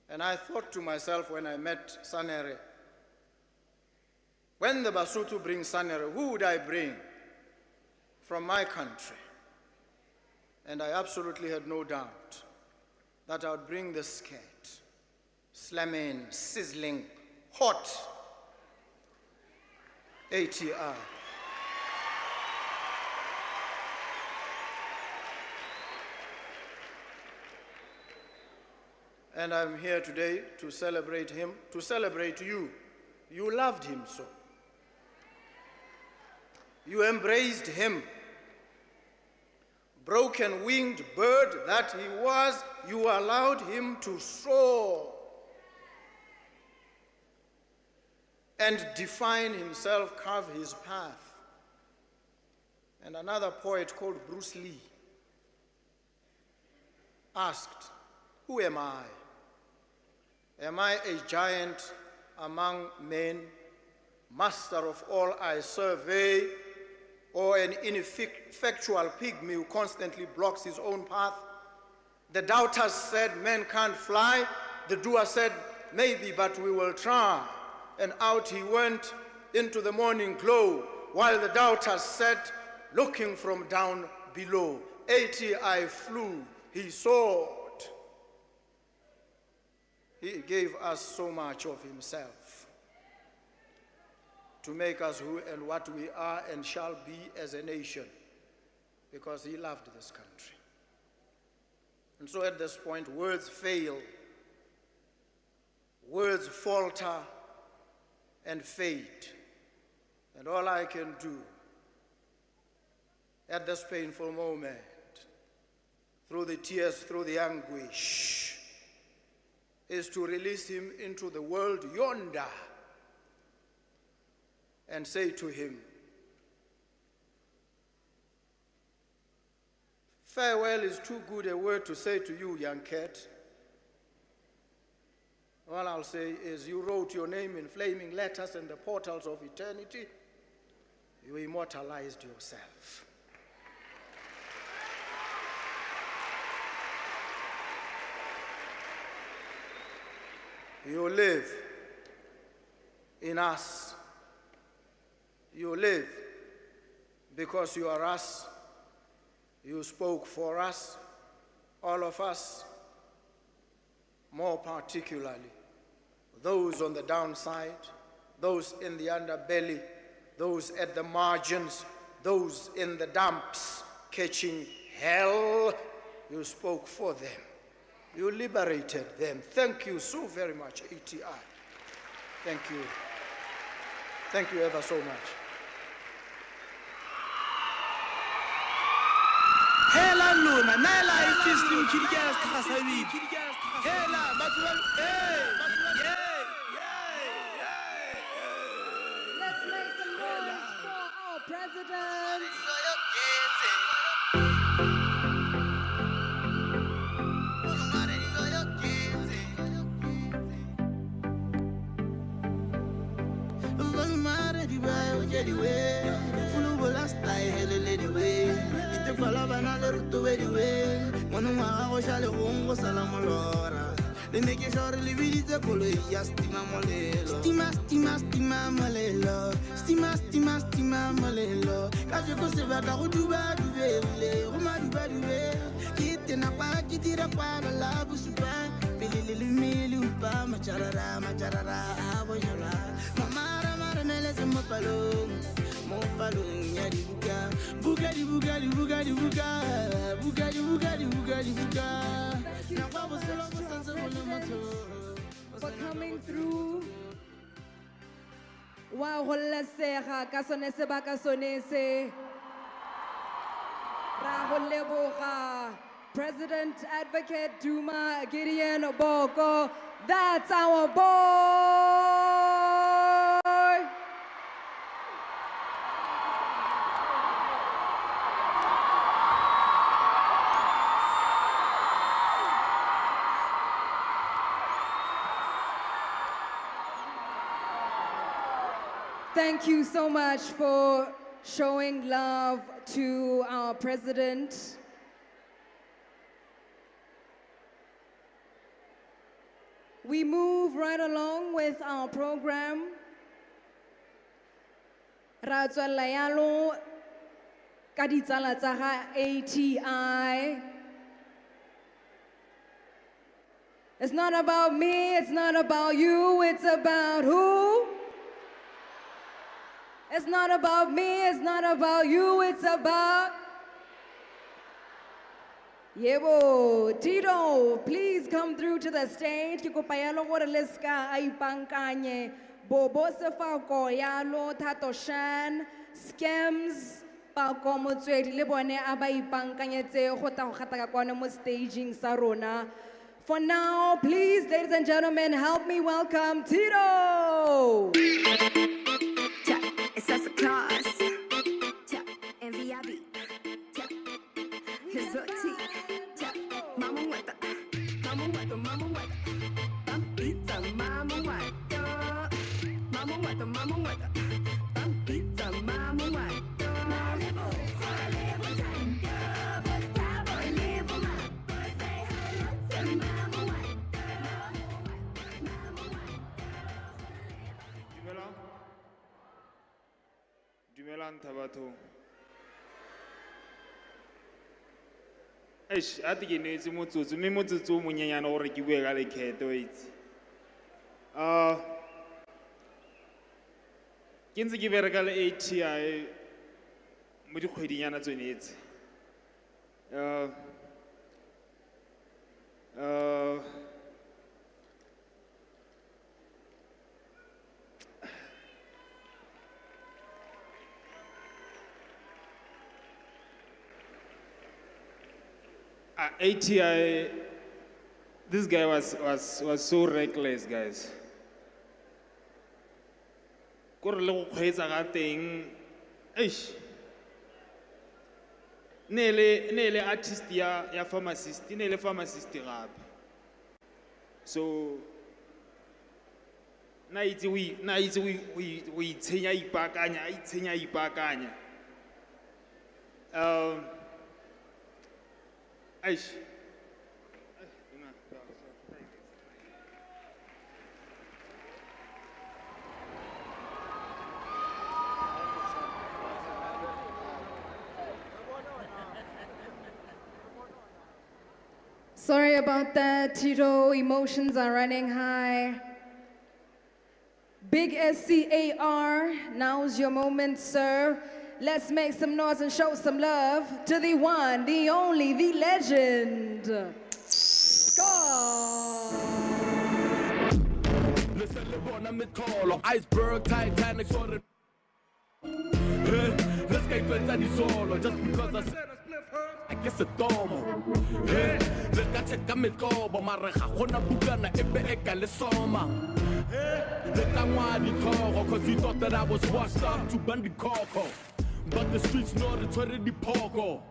Speaker 6: And I thought to myself when I met Sanere, when the Basotho brings Sanere, who would I bring from my country? And I absolutely had no doubt that I would bring the scat, slamming, sizzling, hot A.T.I. And I'm here today to celebrate him, to celebrate you. You loved him so. You embraced him. Broken-winged bird that he was, you allowed him to soar and define himself, carve his path. And another poet called Bruce Lee asked, "Who am I? Am I a giant among men, master of all I survey, or an ineffectual pygmy who constantly blocks his own path. The doubters said, "Men can't fly." The doer said, "Maybe, but we will try." And out he went into the morning glow, while the doubters sat looking from down below. A.T.I flew, he soared. He gave us so much of himself to make us who and what we are and shall be as a nation, because he loved this country. And so at this point, words fail, words falter and fade. And all I can do at this painful moment, through the tears, through the anguish, is to release him into the world yonder and say to him, farewell is too good a word to say to you, young cat. All I'll say is, you wrote your name in flaming letters in the portals of eternity. You immortalized yourself. You live in us. You live because you are us. You spoke for us, all of us, more particularly those on the downside, those in the underbelly, those at the margins, those in the dumps catching hell. You spoke for them. You liberated them. Thank you so very much, A.T.I. Thank you. Thank you ever so much.
Speaker 3: Hela luna, nala istislim kirgas khasabib. Hela batwal,
Speaker 8: Let's make some noise for our president.
Speaker 3: Le neke shore le vidite koloi ya stima molelo. Stima molelo. Stima molelo. Ka je ko se batla go duba dubele, go ma duba dubele. Ke tena pa ke tira kwa la busupa. Pele le mele upa macharara a boyala. Mara mele se mo palong ya di buga. Buga.
Speaker 8: For coming through. Wa golesega ka sone sebaka sone se. Ra go leboga President Advocate Duma Gideon Boko. That's our boy. Thank you so much for showing love to our president. We move right along with our program. Ra tswella yalo ka ditsala tsa ga A.T.I. It's not about me, it's not about you, it's about who? It's not about me, it's not about you, it's about... Yebo, Tito, please come through to the stage. Ke kopa yalo gore le ska a ipankanye. Bobo Sefako yalo, Tato Shan, Skems, Pako Motswedi le bone a ba ipankanyetse go ta go gata ka kwana mo staging sa rona. For now, please, ladies and gentlemen, help me welcome Tito.
Speaker 7: It's us a class. MVIB. His roti. Mama wata. Pizza, mama wata. Mama wata.
Speaker 1: Dumelang Batho. Eish, ati ke netse motsotso, mme motsotso o monyenyana gore ke bue ka Lekhete wa itse. Ke ntse ke bereka le A.T.I mo dikgwedinyana tsone tse. A.T.I, this guy was so reckless, guys. Kore le go kgweetsa ga teng, eish. Ne artist ya pharmacist, ne pharmacist gape. So na itse o itshenya ipakanya. Aish.
Speaker 8: Sorry about that, Tito. Emotions are running high. Big SCAR, now's your moment, sir. Let's make some noise and show some love to the one, the only, the legend.
Speaker 5: Iceberg, Titanic, sort of. Let's get better solo just because I said I guess a domo. Let's get check a mikobo, Mareja, Hona Bugana, Ebe Ekale Soma. Let them want the talk, cause you thought that I was washed up to Bandy Coco. But the streets know it's already poco.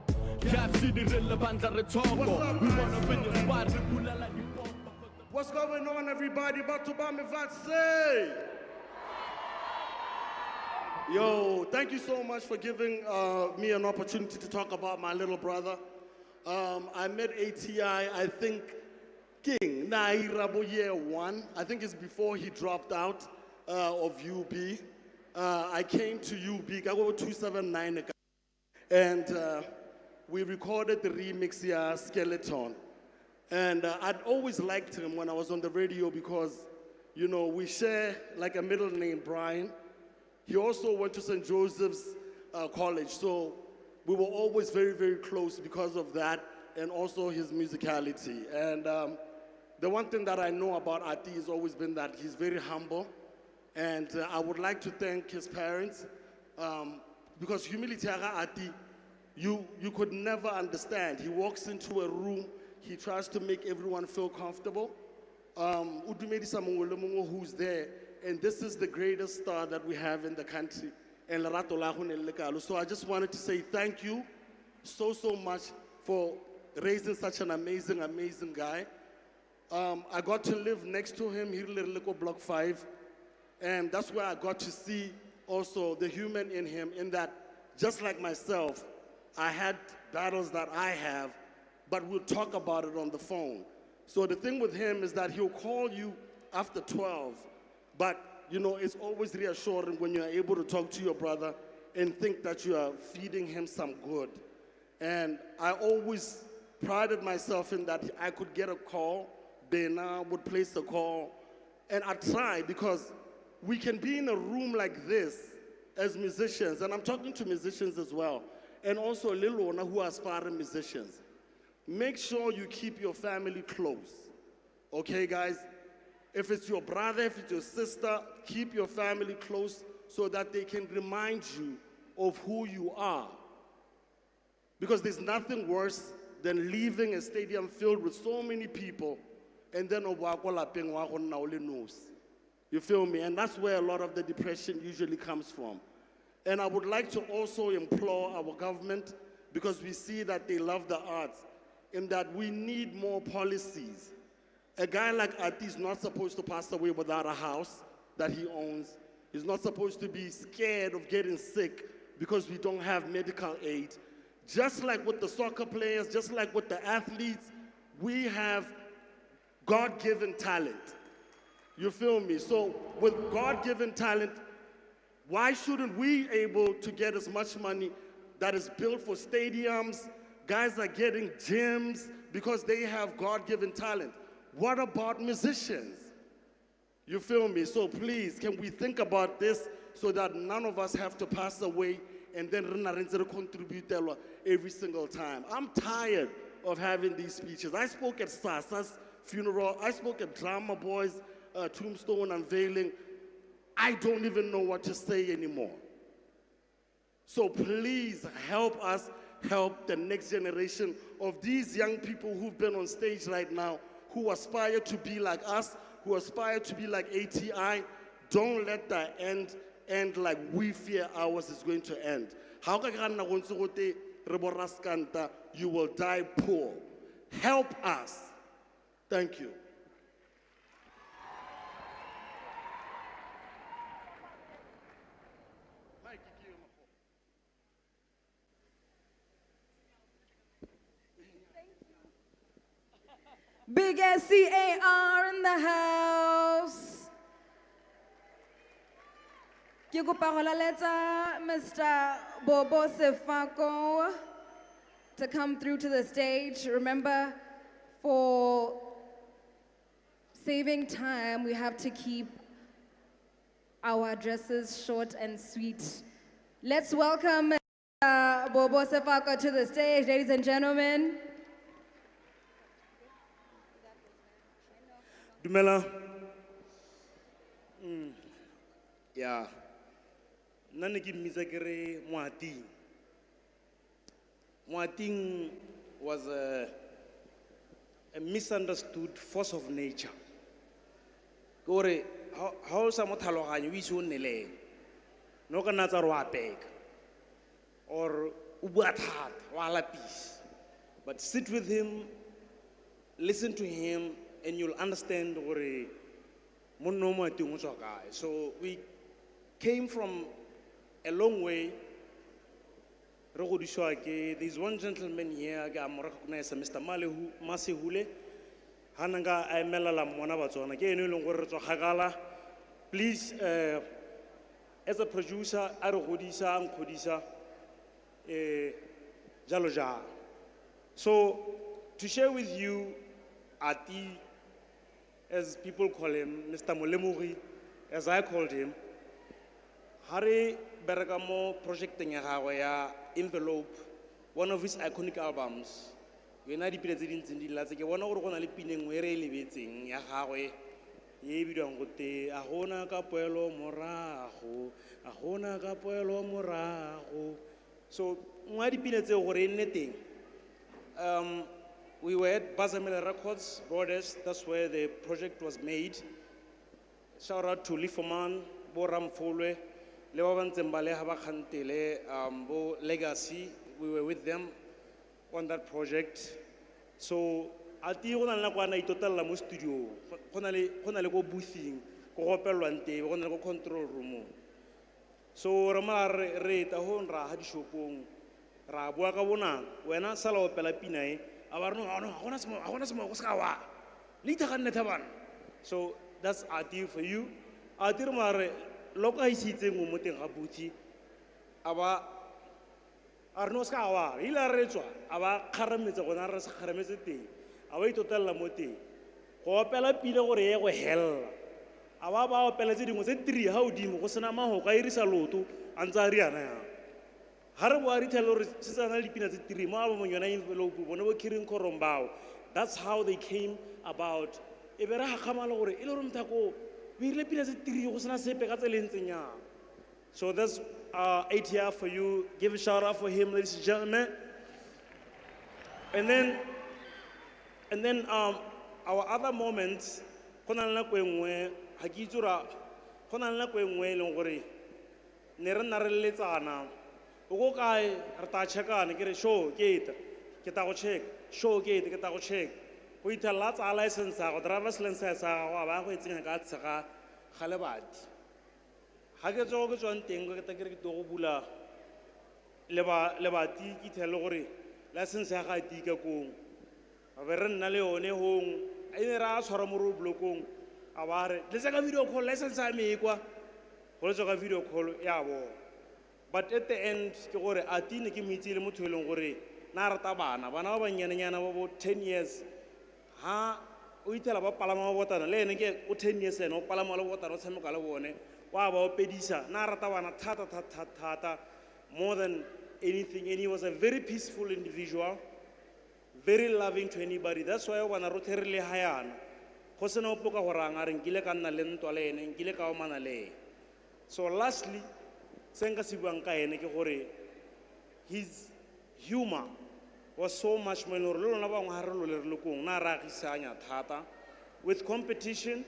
Speaker 5: Can't see the relevant retogo. We wanna win the spot,
Speaker 4: What's going on, everybody? Batho Bame say. Yo, thank you so much for giving me an opportunity to talk about my little brother. I met A.T.I, I think, Keng, year 1. I think it's before he dropped out of UB. I came to UB, I go 279, and we recorded the remix here, Skeleton. And I'd always liked him when I was on the radio because, you know, we share like a middle name, Bryne. He also went to St. Joseph's College, so we were always very, very close because of that and also his musicality. And the one thing that I know about Ati has always been that he's very humble. And I would like to thank his parents because humility, Ati, you could never understand. He walks into a room, he tries to make everyone feel comfortable. 𝙤𝙤𝙨 𝙤𝙤𝙨 who's there, and this is the greatest star that we have in the country. And so I just wanted to say thank you so much for raising such an amazing, amazing guy. I got to live next to him here in Block 5. And that's where I got to see also the human in him, in that just like myself, I had battles that I have, but we'll talk about it on the phone. So the thing with him is that he'll call you after 12, but you know, it's always reassuring when you're able to talk to your brother and think that you are feeding him some good. And I always prided myself in that I could get a call, Bena would place the call, and I try because we can be in a room like this as musicians, and I'm talking to musicians as well, and also Lilona who are aspiring musicians. Make sure you keep your family close, okay guys? If it's your brother, if it's your sister, keep your family close so that they can remind you of who you are. Because there's nothing worse than leaving a stadium filled with so many people and then you feel me? And that's where a lot of the depression usually comes from. And I would like to also implore our government, because we see that they love the arts, in that we need more policies. A guy like Ati is not supposed to pass away without a house that he owns.
Speaker 9: He's not supposed to be scared of getting sick because we don't have medical aid. Just like with the soccer players, just like with the athletes, we have God-given talent. You feel me? So with God-given talent, why shouldn't we able to get as much money that is built for stadiums? Guys are getting gyms because they have God-given talent. What about musicians? You feel me? So please, can we think about this so that none of us have to pass away and then contribute every single time? I'm tired of having these speeches. I spoke at Sasa's funeral. I spoke at Drama Boy's tombstone unveiling. I don't even know what to say anymore. So please help us help the next generation of these young people who've been on stage right now, who aspire to be like us, who aspire to be like A.T.I. Don't let that end like we fear ours is going to end. You will die poor. Help us. Thank you.
Speaker 8: Big SCAR in the house. Ke kopa go laletsa Mr. Bobo Sefako to come through to the stage. Remember, for saving time, we have to keep our addresses short and sweet. Let's welcome Mr. Bobo Sefako to the stage, ladies and gentlemen.
Speaker 9: Dumela. Yeah. Nane ki mizakere Moating. Moating was a misunderstood force of nature. Gore, how sa mo tlhaloganyo o ise o nnele no ka nna tsa re wa peka or o bua thata wa lapisa. But sit with him, listen to him, and you'll understand gore monno mo Moating o tswa kae. So we came from a long way. There's one gentleman here, I'm recognizing Mr. Masihule. Hananga I melala mwana batswana ke eno leng gore re tswa khagala. Please as a producer a re godisa ang khodisa jalo jalo. So to share with you Ati, as people call him, Mr. Molemogi, as I called him, Hari Bergamo projecting ya 𝘕𝘁𝘁𝙁, one of his iconic albums. We na di presidents in the last ke bona gore gona le pineng we re lebetseng ya gagwe ye bidwang go te a gona ka poelo morago a gona ka poelo morago. So ngwa di pina tse gore nne teng. We were at Bame Records Borders. That's where the project was made. Shout out to 𝘕𝘁𝙁𝙁, bo Ramfolwe, le ba bantseng ba le ha ba khantele bo Legacy. We were with them on that project. So Ati go na le kwana itotalla mo studio. Go na le go boothing, go gopelwang teng, go na le go control room. So re ma re ta ho nra ha di shopong. Ra bua ka bona wena sala o pela pina e a ba re no a gona se mo go ska wa. Le ithagane thabana. So that's Ati for you. Ati re ma re loka isitseng mo teng ga boothi aba arno ska wa ila re tswa aba kharametse gona re se kharametse teng aba itotalla mo teng go opela pile gore ye go hella aba ba opela tse dingwe tse 3 ha odimo go sena maho ka irisa loto antsa ri ana ya ha re boa ri thelo re tsana le dipina tse 3 mo aba mo yona envelope bona bo 𝘕𝘁𝘁𝙁𝙁. That's how they came about. E bere ha khamala gore e le re mthako we ile pina tse 3 go sena sepe ka tselentseng ya. So that's A.T.I for you. Give a shout out for him, ladies and gentlemen. And then our other moments, kona nna ko engwe ha ke itsura kona nna ko engwe le gore ne re nna re letsana o go kae re ta checkana ke re show ke ta go check show ke ta go check go ithala tsa license go driver's license ga ba go etsenga ka tsega ga lebati ga ke tsogo ke tswang teng ke ta ke re ke go bula lebati ke thele gore license ya ga Ati ka kong a be re nna le yone hong a ene ra tshwara mo roadblockong a ba re le ka video call license ya me kwa go le ka video call ya bo. But at the end ke gore Ati ne ke mmitse le motho e leng gore na rata bana ba banyananyana ba bo 10 years ha o itela ba palama ba botana le ene ke o 10 years ene o palama le botana o tshameka le bone wa ba o pedisa na rata bana thata more than anything, and he was a very peaceful individual, very loving to anybody. That's why when I wrote her le hayana go sena o poka gore anga re nkile ka nna le ntwa le ene nkile ka o mana le. So lastly se nka se buang ka ene ke gore his humor was so much mo le lona ba ngwa re lo le re lekong na ra gisanya thata with competition,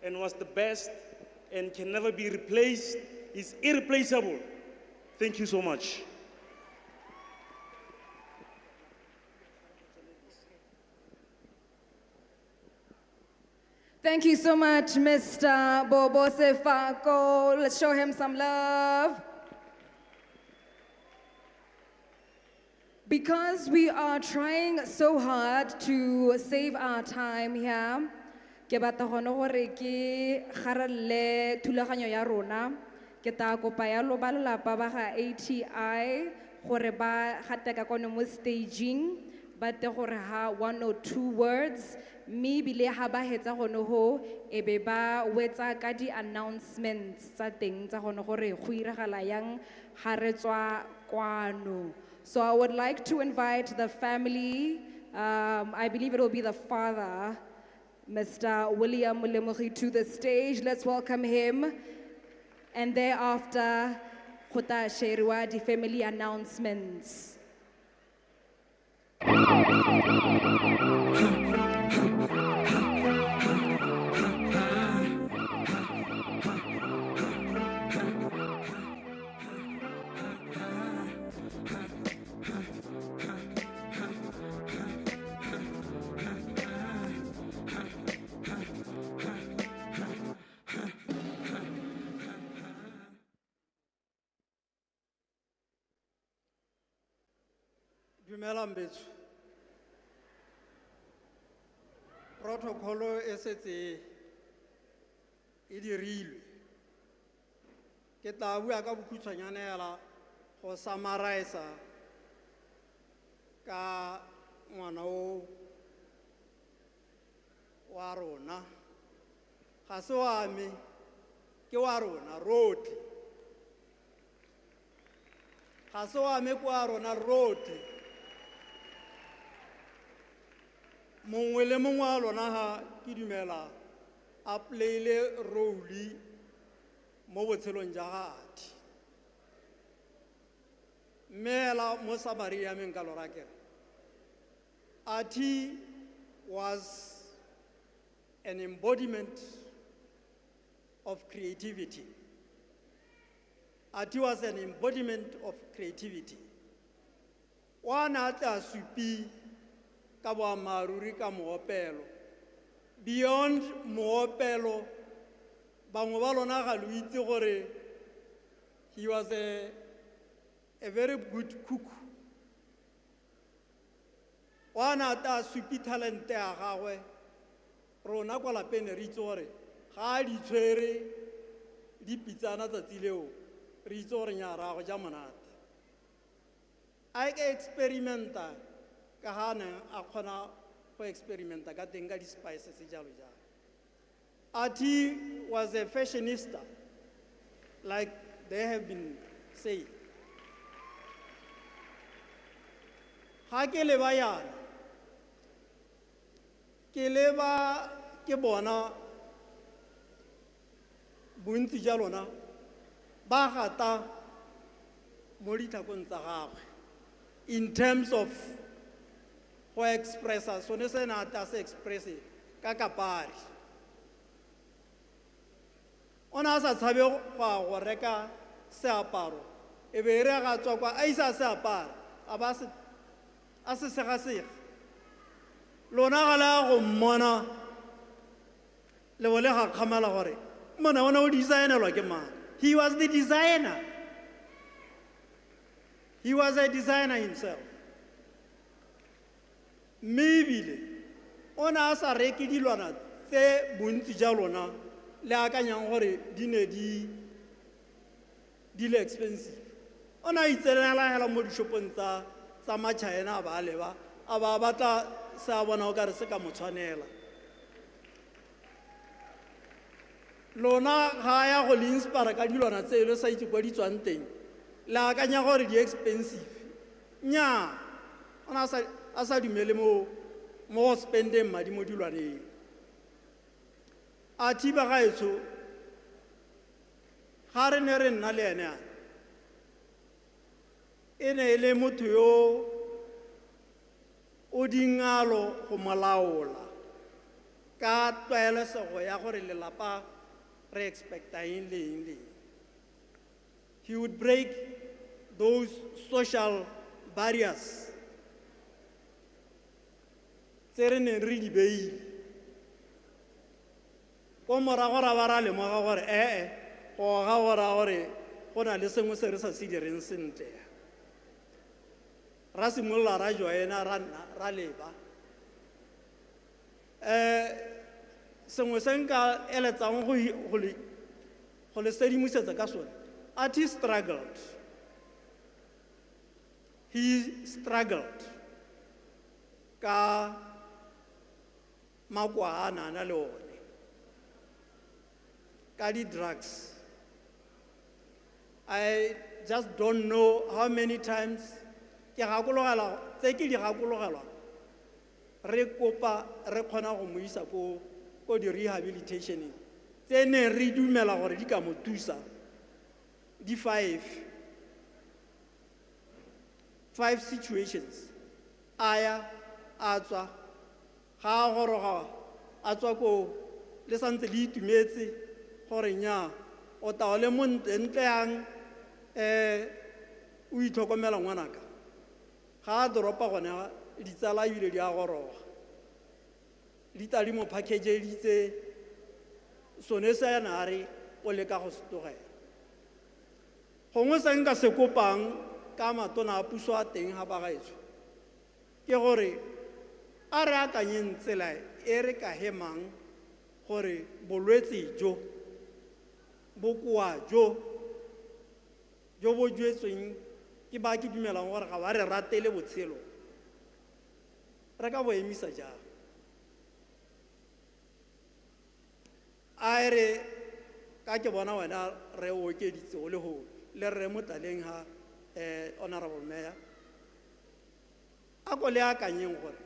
Speaker 9: and was the best and can never be replaced, is irreplaceable. Thank you so much.
Speaker 17: Thank you so much, Mr. Bobo Sefako. Let's show him some love. Because we are trying so hard to save our time here, ke batla gone gore ke garalle thulaganyo ya rona. Ke ta kopa ya lo ba lelapa ba ga ATI gore ba gateka kono mo staging ba te gore ha 1 or 2 words me bile ha ba hetsa gono ho e be ba wetsa ka di announcements tsa teng tsa gono gore go iragala yang ha re tswa kwano. So I would like to invite the family, I believe it will be the father, Mr. William Molemogi, to the stage. Let's welcome him. And thereafter, Kota Sherwa, the family announcements.
Speaker 6: Dumelang betso. Protocolo e setse e dirilwe. Ke tla bua ka bokhutshwanyane hela go summarize ka ngwana o wa rona. Ga se wa me ke wa rona rotlhe. Ga se wa me ke wa rona rotlhe. Mongwe le mongwe wa lona ha ke dumela a playile role mo botshelong ja gati. Mela mo summary ya men ka lora ke Ati was an embodiment of creativity. Ati was an embodiment of creativity. Wana ta supi ka boammaaruri ka moopelo. Beyond moopelo, bangwe ba lona ga lo itse gore he was a very good cook. Wana ta supi talente ya gagwe rona kwa lapeng re itse gore ga di tshwere di pitsana tsatsi leo re itse gore nya rago ja monate. A ke experimenta ka hana a khona go experimenta ka teng ka di spices jalo jalo. Ati was a fashionista, like they have been saying. Ha ke le ba yana ke le ba ke bona bontsi ja lona ba gata mo ditlhakong tsa gagwe in terms of go expressa sone se na ta se expresse ka kapari. Ona sa tshabe go reka seaparo e be re ga tswa kwa a isa seaparo a ba se a se sega sega lona ga la go mmona le bole ga khamala gore mona ona o designelwa ke mang
Speaker 13: He was the designer. He was a designer himself. Maybe ona sa reke dilwana tse bontsi ja lona le akanyang gore di ne di le expensive. Ona itsenela hela mo dishopong tsa ma-China ba leba a ba batla sa bona o ka re se ka motshwanela. Lona ga ya go le inspire ka dilwana tse le sa itse kwa di tswang teng le akanya gore di expensive. Nya ona a sa dumele mo spendeng madi mo dilwaneng. A thiba gaetsho ga re ne re nna le ene e ne le motho yo o dingalo go molaola ka tlwaelesego ya gore lelapa re expecta eng le eng le eng. He would break those social barriers tse re neng re di beile. Ko morago ra ba ra lemoga gore go ga gore go na le sengwe se re sa se direng sentle. Ra simolola ra joina ra leba. Sengwe se nka eletsang go le sedimosetsa ka sone. He struggled. He struggled ka makwa a nana le one ka di-drugs. I just don't know how many times ke gakologela tse ke di gakologelwa re kopa re kgona go mo isa ko di-rehabilitationeng tse ne re dumela gore di ka mo thusa di 5 situations. Aya a tswa ga a goroga a tswa ko le santse le itumetse gore nya o tao le montle yang o itlhokomela ngwanaka. Ga a doropa gona ditsala ebile di a goroga di tla mo package-editse sone se yana re o leka go se tlogela. Gongwe se nka se kopang ka matona a puso a teng ga bagaetsho ke gore a re akanyeng tsela e re ka hemang gore bolwetse jo bokoa jo bo jwetsweng ke ba ke dumelang gore ga ba re ratele botshelo re ka bo emisa jang. A re ka ke bona wena re o okeditse o le go le re mo taleng ha honorable mayor a ko le akanyeng gore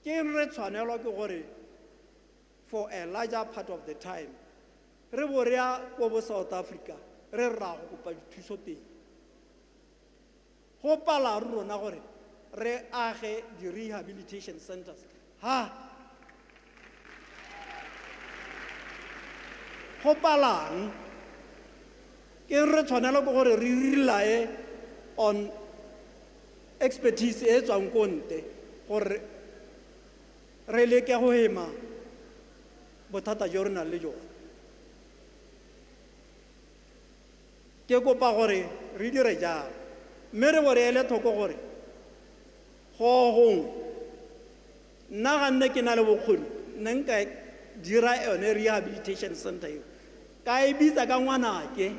Speaker 13: ke re tshwanelwa ke gore for a larger part of the time re bo re ya ko bo South Africa re ra go kopa dithuso teng. Go pala rona gore re age di-rehabilitation centers go palang ke re tshwanela ke gore re rely on expertise e tswang ko nte gore re leke go hema bothata jo re nang le jone. Ke kopa gore re dire jalo mme re bo re ele thoko gore go gongwe nna ga nne ke na le bokgoni nne nka dira yone rehabilitation center eo ka e bitsa ka ngwanake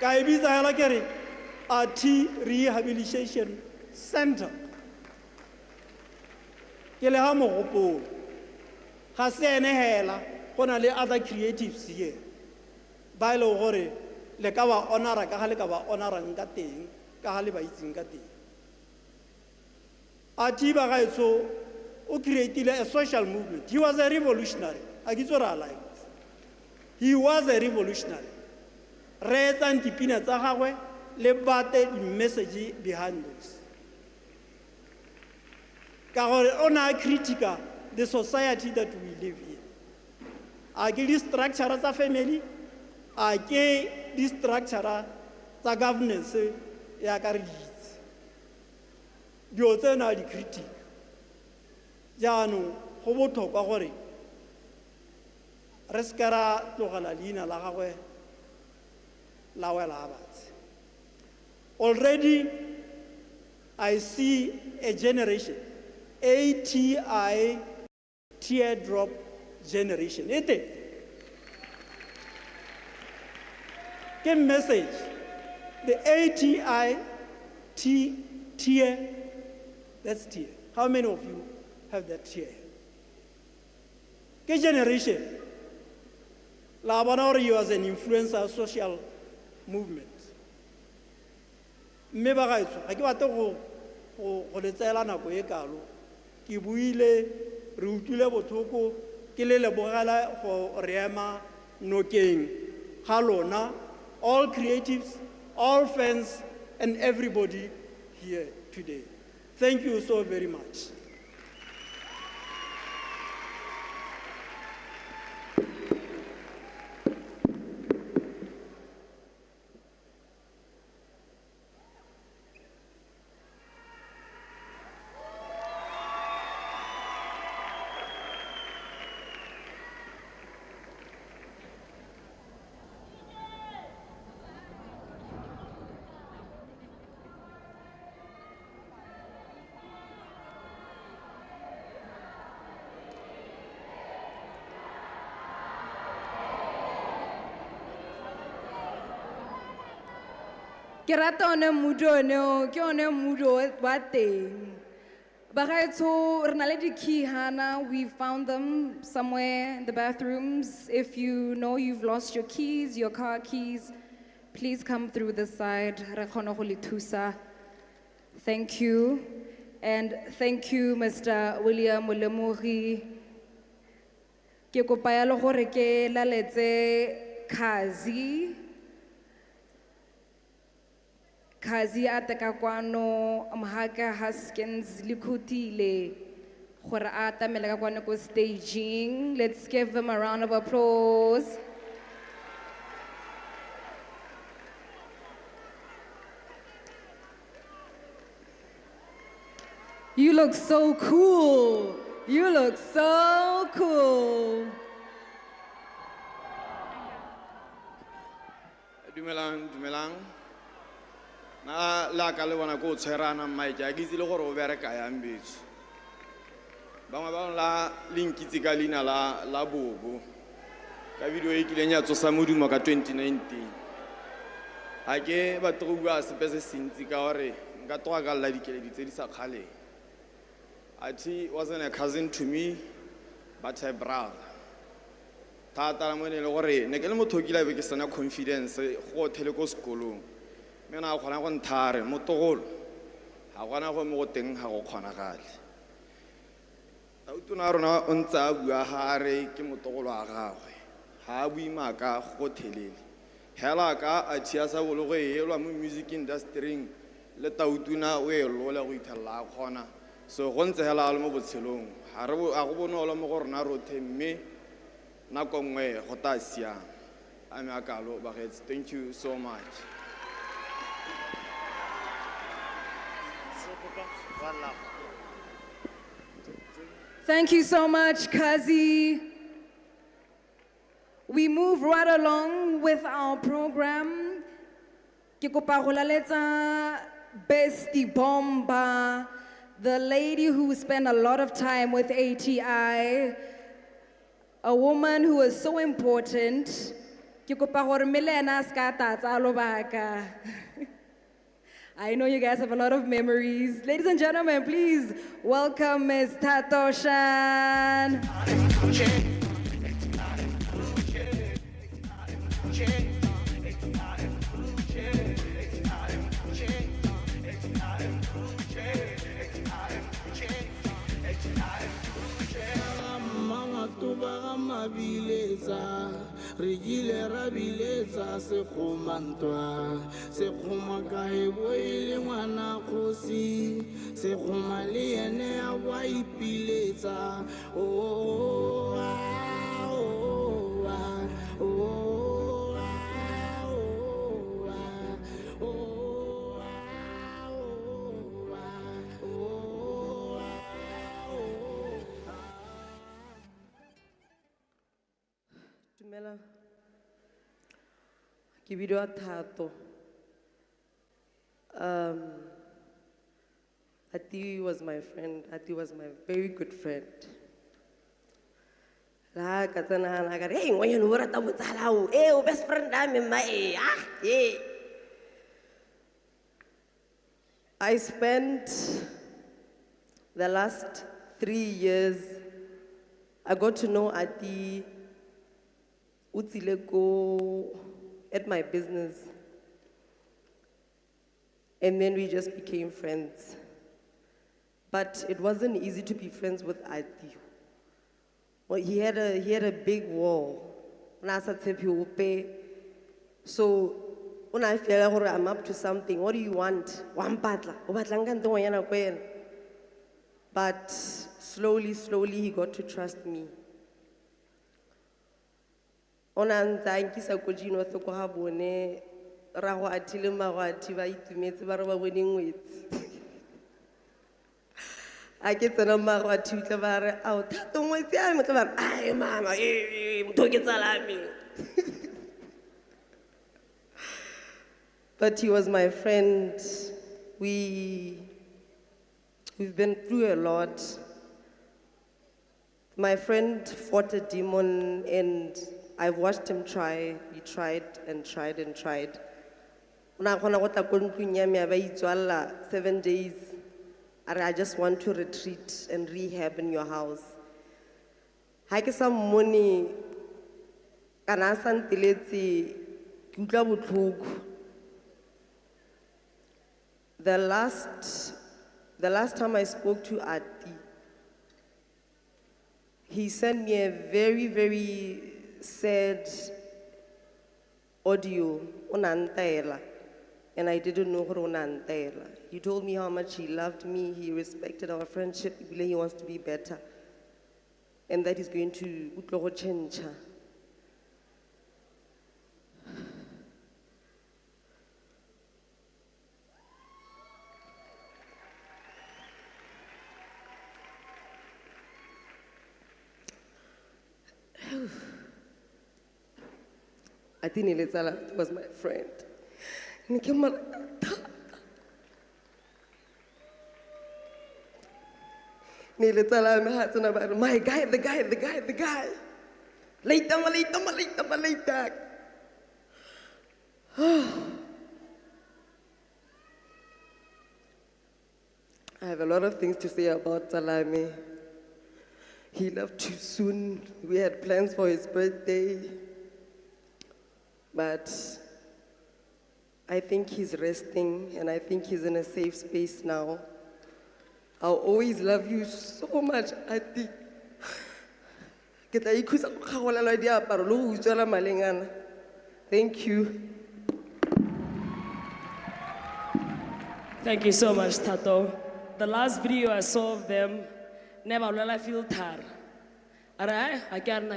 Speaker 13: ka e bitsa hela ke re 𝑎T Rehabilitation Center. Ke le ha mogopolo ga se ene hela go na le other creatives here ba ile gore le ka ba honora ka ga le ka ba honorang ka teng ka ga le ba itseng ka teng. 𝑎T ba gaetsho o created a social movement. He was a revolutionary. He was a revolutionary. Re etsang dipina tsa gagwe le bate di-message behind those. Ka gore o na critica the society that we live in. A ke di-structure tsa family, a ke di-structure tsa governance ya ka re ditse. Dio tsena di critic. Jaanong go botlhokwa gore re se ka ra tlogela leina la gagwe la wela gabatse. Already I see a generation, A.T.I teardrop generation. Ite ke message, the A.T.I tear, that's tear. How many of you have that tear? Ke generation la bona gore you as an influencer social movement. Mme ba gaetsho ga ke bate go le tsaela nako e kalo, ke buile re utlwile botlhoko ke le lebogela go re ema nokeng ga lona, all creatives, all fans, and everybody here today. Thank you so very much.
Speaker 8: Ke rata one mood one ke one mood wa teng. Bagaetsho re na le di-key hana, we found them somewhere in the bathrooms. If you know you've lost your keys, your car keys, please come through the side. Re kgona go le thusa. Thank you. And thank you, Mr. William Molemogi. Ke kopa ya le gore ke laletse 𝘕𝗫𝙤 Atasaone Bryne Molemogi gore a tamele ka kwano ko staging. Let's give them a round of applause. You look so cool. You look so cool.
Speaker 11: Dumelang. Na la ka le bona go tshwerana maike a ke itse le gore o bereka yang betso. Bangwe ba la linkitse ka leina la Bobo. Ka video e kileng ya tsosa modumo ka 2019. A ke ba tlo bua sepe se sentsi ka gore nka toga ka lla dikeledi tse di sa kgaleng. Ati wasn't a cousin to me, but a brother. Tata la mone le gore ne ke le motho ke la be ke sana confidence go thele ko sekolong. Mena go khona go nthare motogolo ha gona go mo teng ha go khona gale Tona rona o ntse a bua hare ke motogolo a gagwe ha bui maka go thelele hela ka a tshia sa bolo go elwa mo music industry le Tona o e lola go ithalla khona so go ntse hela le mo botshelong ha re a go bonolo mo go rona rothe mme nako nngwe go ta sia a me akalo ba gets. Thank you so much.
Speaker 8: Thank you so much, Kazi. We move right along with our program. Ke kopa go laletsa Bestie Bomba, the lady who spent a lot of time with A.T.I, a woman who is so important. Ke kopa gore melena ska tatsa lobaka. I know you guys have a lot of memories. Ladies and gentlemen, please welcome Ms. Tatoshan.
Speaker 12: Regile rabiletsa sekgomantwa sekgoma ka ebo ile ngwana kgosi sekgoma le ene a wa ipiletsa
Speaker 15: Ke bidiwa Thato. Ati was my friend. Ati was my very good friend. La ka tsena na ka re, "Hey, ngwana o rata botsala o. O best friend a me ma yeah." I spent the last 3 years, I got to know Ati Utsileko at my business. And then we just became friends. But it wasn't easy to be friends with Ati. Well, he had a big wall. So when I feel like I'm up to something, what do you want? But slowly, he got to trust me. I get the number of two out. Don't wait, I'm mama, don't get salami. But he was my friend. We've been through a lot. My friend fought a demon, and I've watched him try. He tried and tried and tried. 7 days. I just want to retreat and rehab in your house. I get some money. The last time I spoke to Ati, he sent me a very, very sad audio on Antaela, and I didn't know her on Antaela. He told me how much he loved me, he respected our friendship, he wants to be better, and that he's going to change. I think Niletsala was my friend. Niletsala, my heart's about my guy, the guy. Later. I have a lot of things to say about Salami. He left too soon. We had plans for his birthday. But I think he's resting, and I think he's in a safe space now. I'll always love you so much, Ati. Thank you.
Speaker 14: Thank you so much, Tato. The last video I saw of them, never will I feel tired. Alright, I can't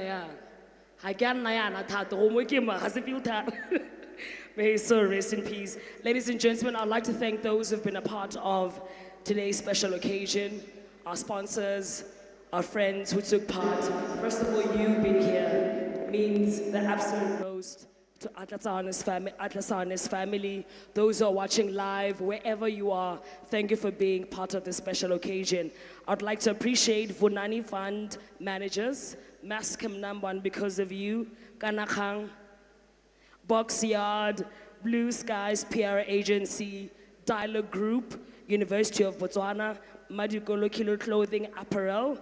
Speaker 14: May his soul rest in peace. Ladies and gentlemen, I'd like to thank those who've been a part of today's special occasion, our sponsors, our friends who took part. First of all, you being here means the absolute most to Atasaone's family, those who are watching live, wherever you are, thank you for being part of this special occasion. I'd like to appreciate Vunani Fund managers, Mascom #1 because of you, Kanakang, Boxyard, Blue Skies PR Agency, Dialogue Group, University of Botswana, Madukolo Kilo Clothing Apparel,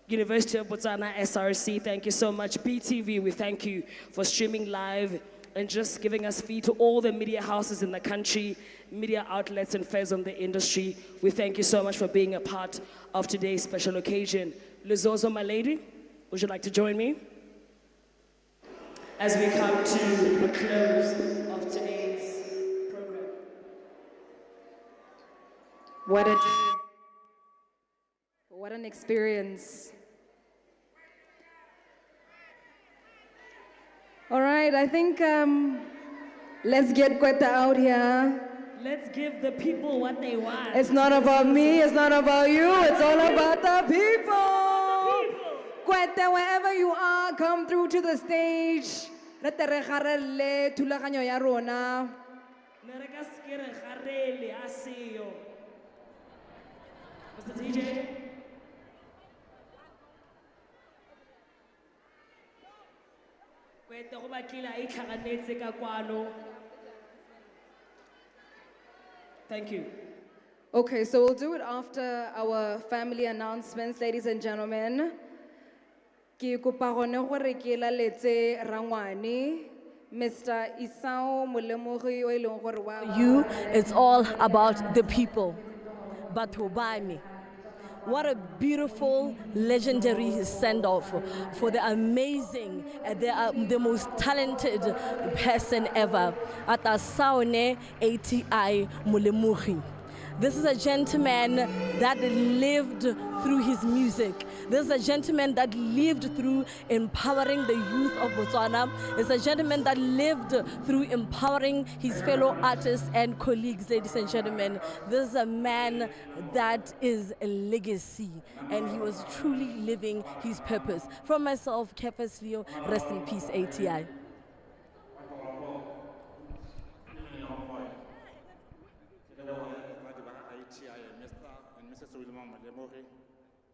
Speaker 14: University of Botswana SRC, thank you so much. BTV, we thank you for streaming live and just giving us feed to all the media houses in the country, media outlets and fairs on the industry. We thank you so much for being a part of today's special occasion. Lizozo, my lady, would you like to join me? As we come to a close of today's program.
Speaker 8: What an experience. All right, I think let's get Kweta out here.
Speaker 14: Let's give the people what they want.
Speaker 8: It's not about me, it's not about you, it's all about the people. Kweta, wherever you are, come through to the stage. re tle re garelle thulaganyo ya rona.
Speaker 14: Ne re ka se ke re garele a seyo. Mr. DJ. Kwete go batlile a itlhaganetse ka kwano. Thank you.
Speaker 8: Okay, so we'll do it after our family announcements, ladies and gentlemen. Ke kopa gone gore ke laletse rangwane, Mr. Atasaone Molemogi o e leng gore wa
Speaker 16: You, it's all about the people. Batho Bame. What a beautiful, legendary send-off for the amazing, the most talented person ever, Atasaone A.T.I Molemogi. This is a gentleman that lived through his music. This is a gentleman that lived through empowering the youth of Botswana. It's a gentleman that lived through empowering his fellow artists and colleagues, ladies and gentlemen. This is a man that is a legacy, and he was truly living his purpose. From myself, 𝘕𝘺𝙁, rest in peace, A.T.I.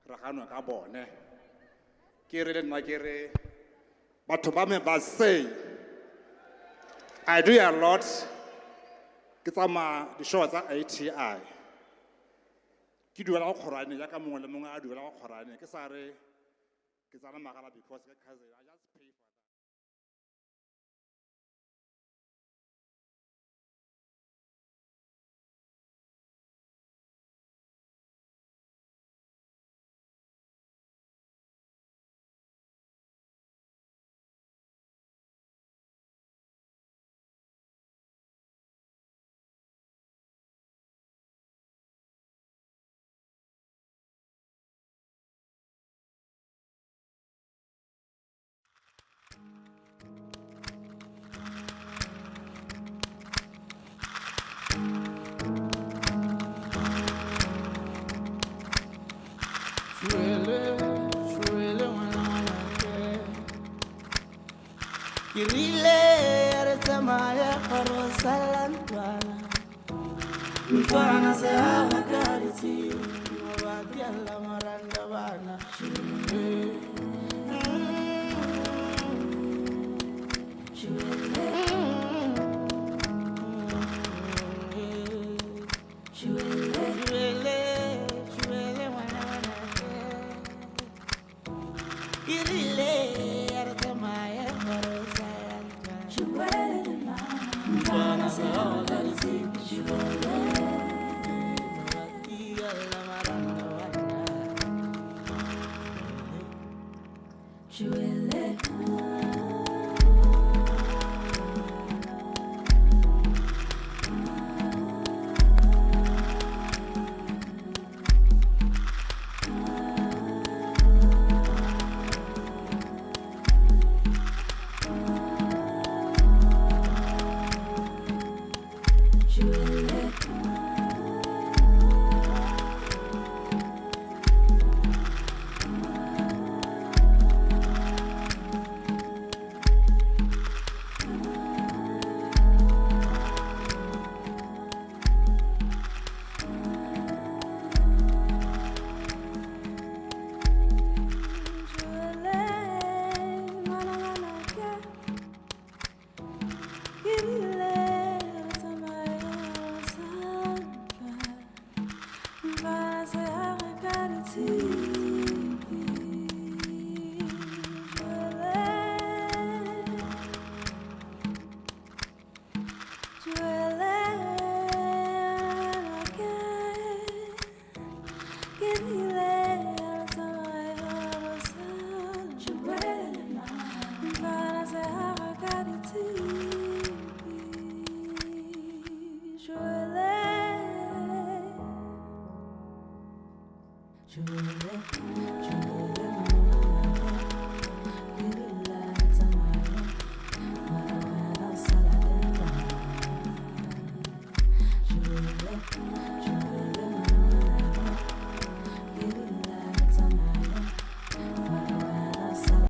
Speaker 19: Ragano ka bone ke re le nna ke re batho ba me ba say I do a lot ke tsama di show tsa A.T.I ke duela go kgorane ya ka mongwe le mongwe a duela go kgorane ke sa re ke tsana magala because ke cousin I just pay for
Speaker 3: Kirile aretamaya korosalantwana Mfana se awakariti Mabati alla maranda bana 𝘕𝘺𝙁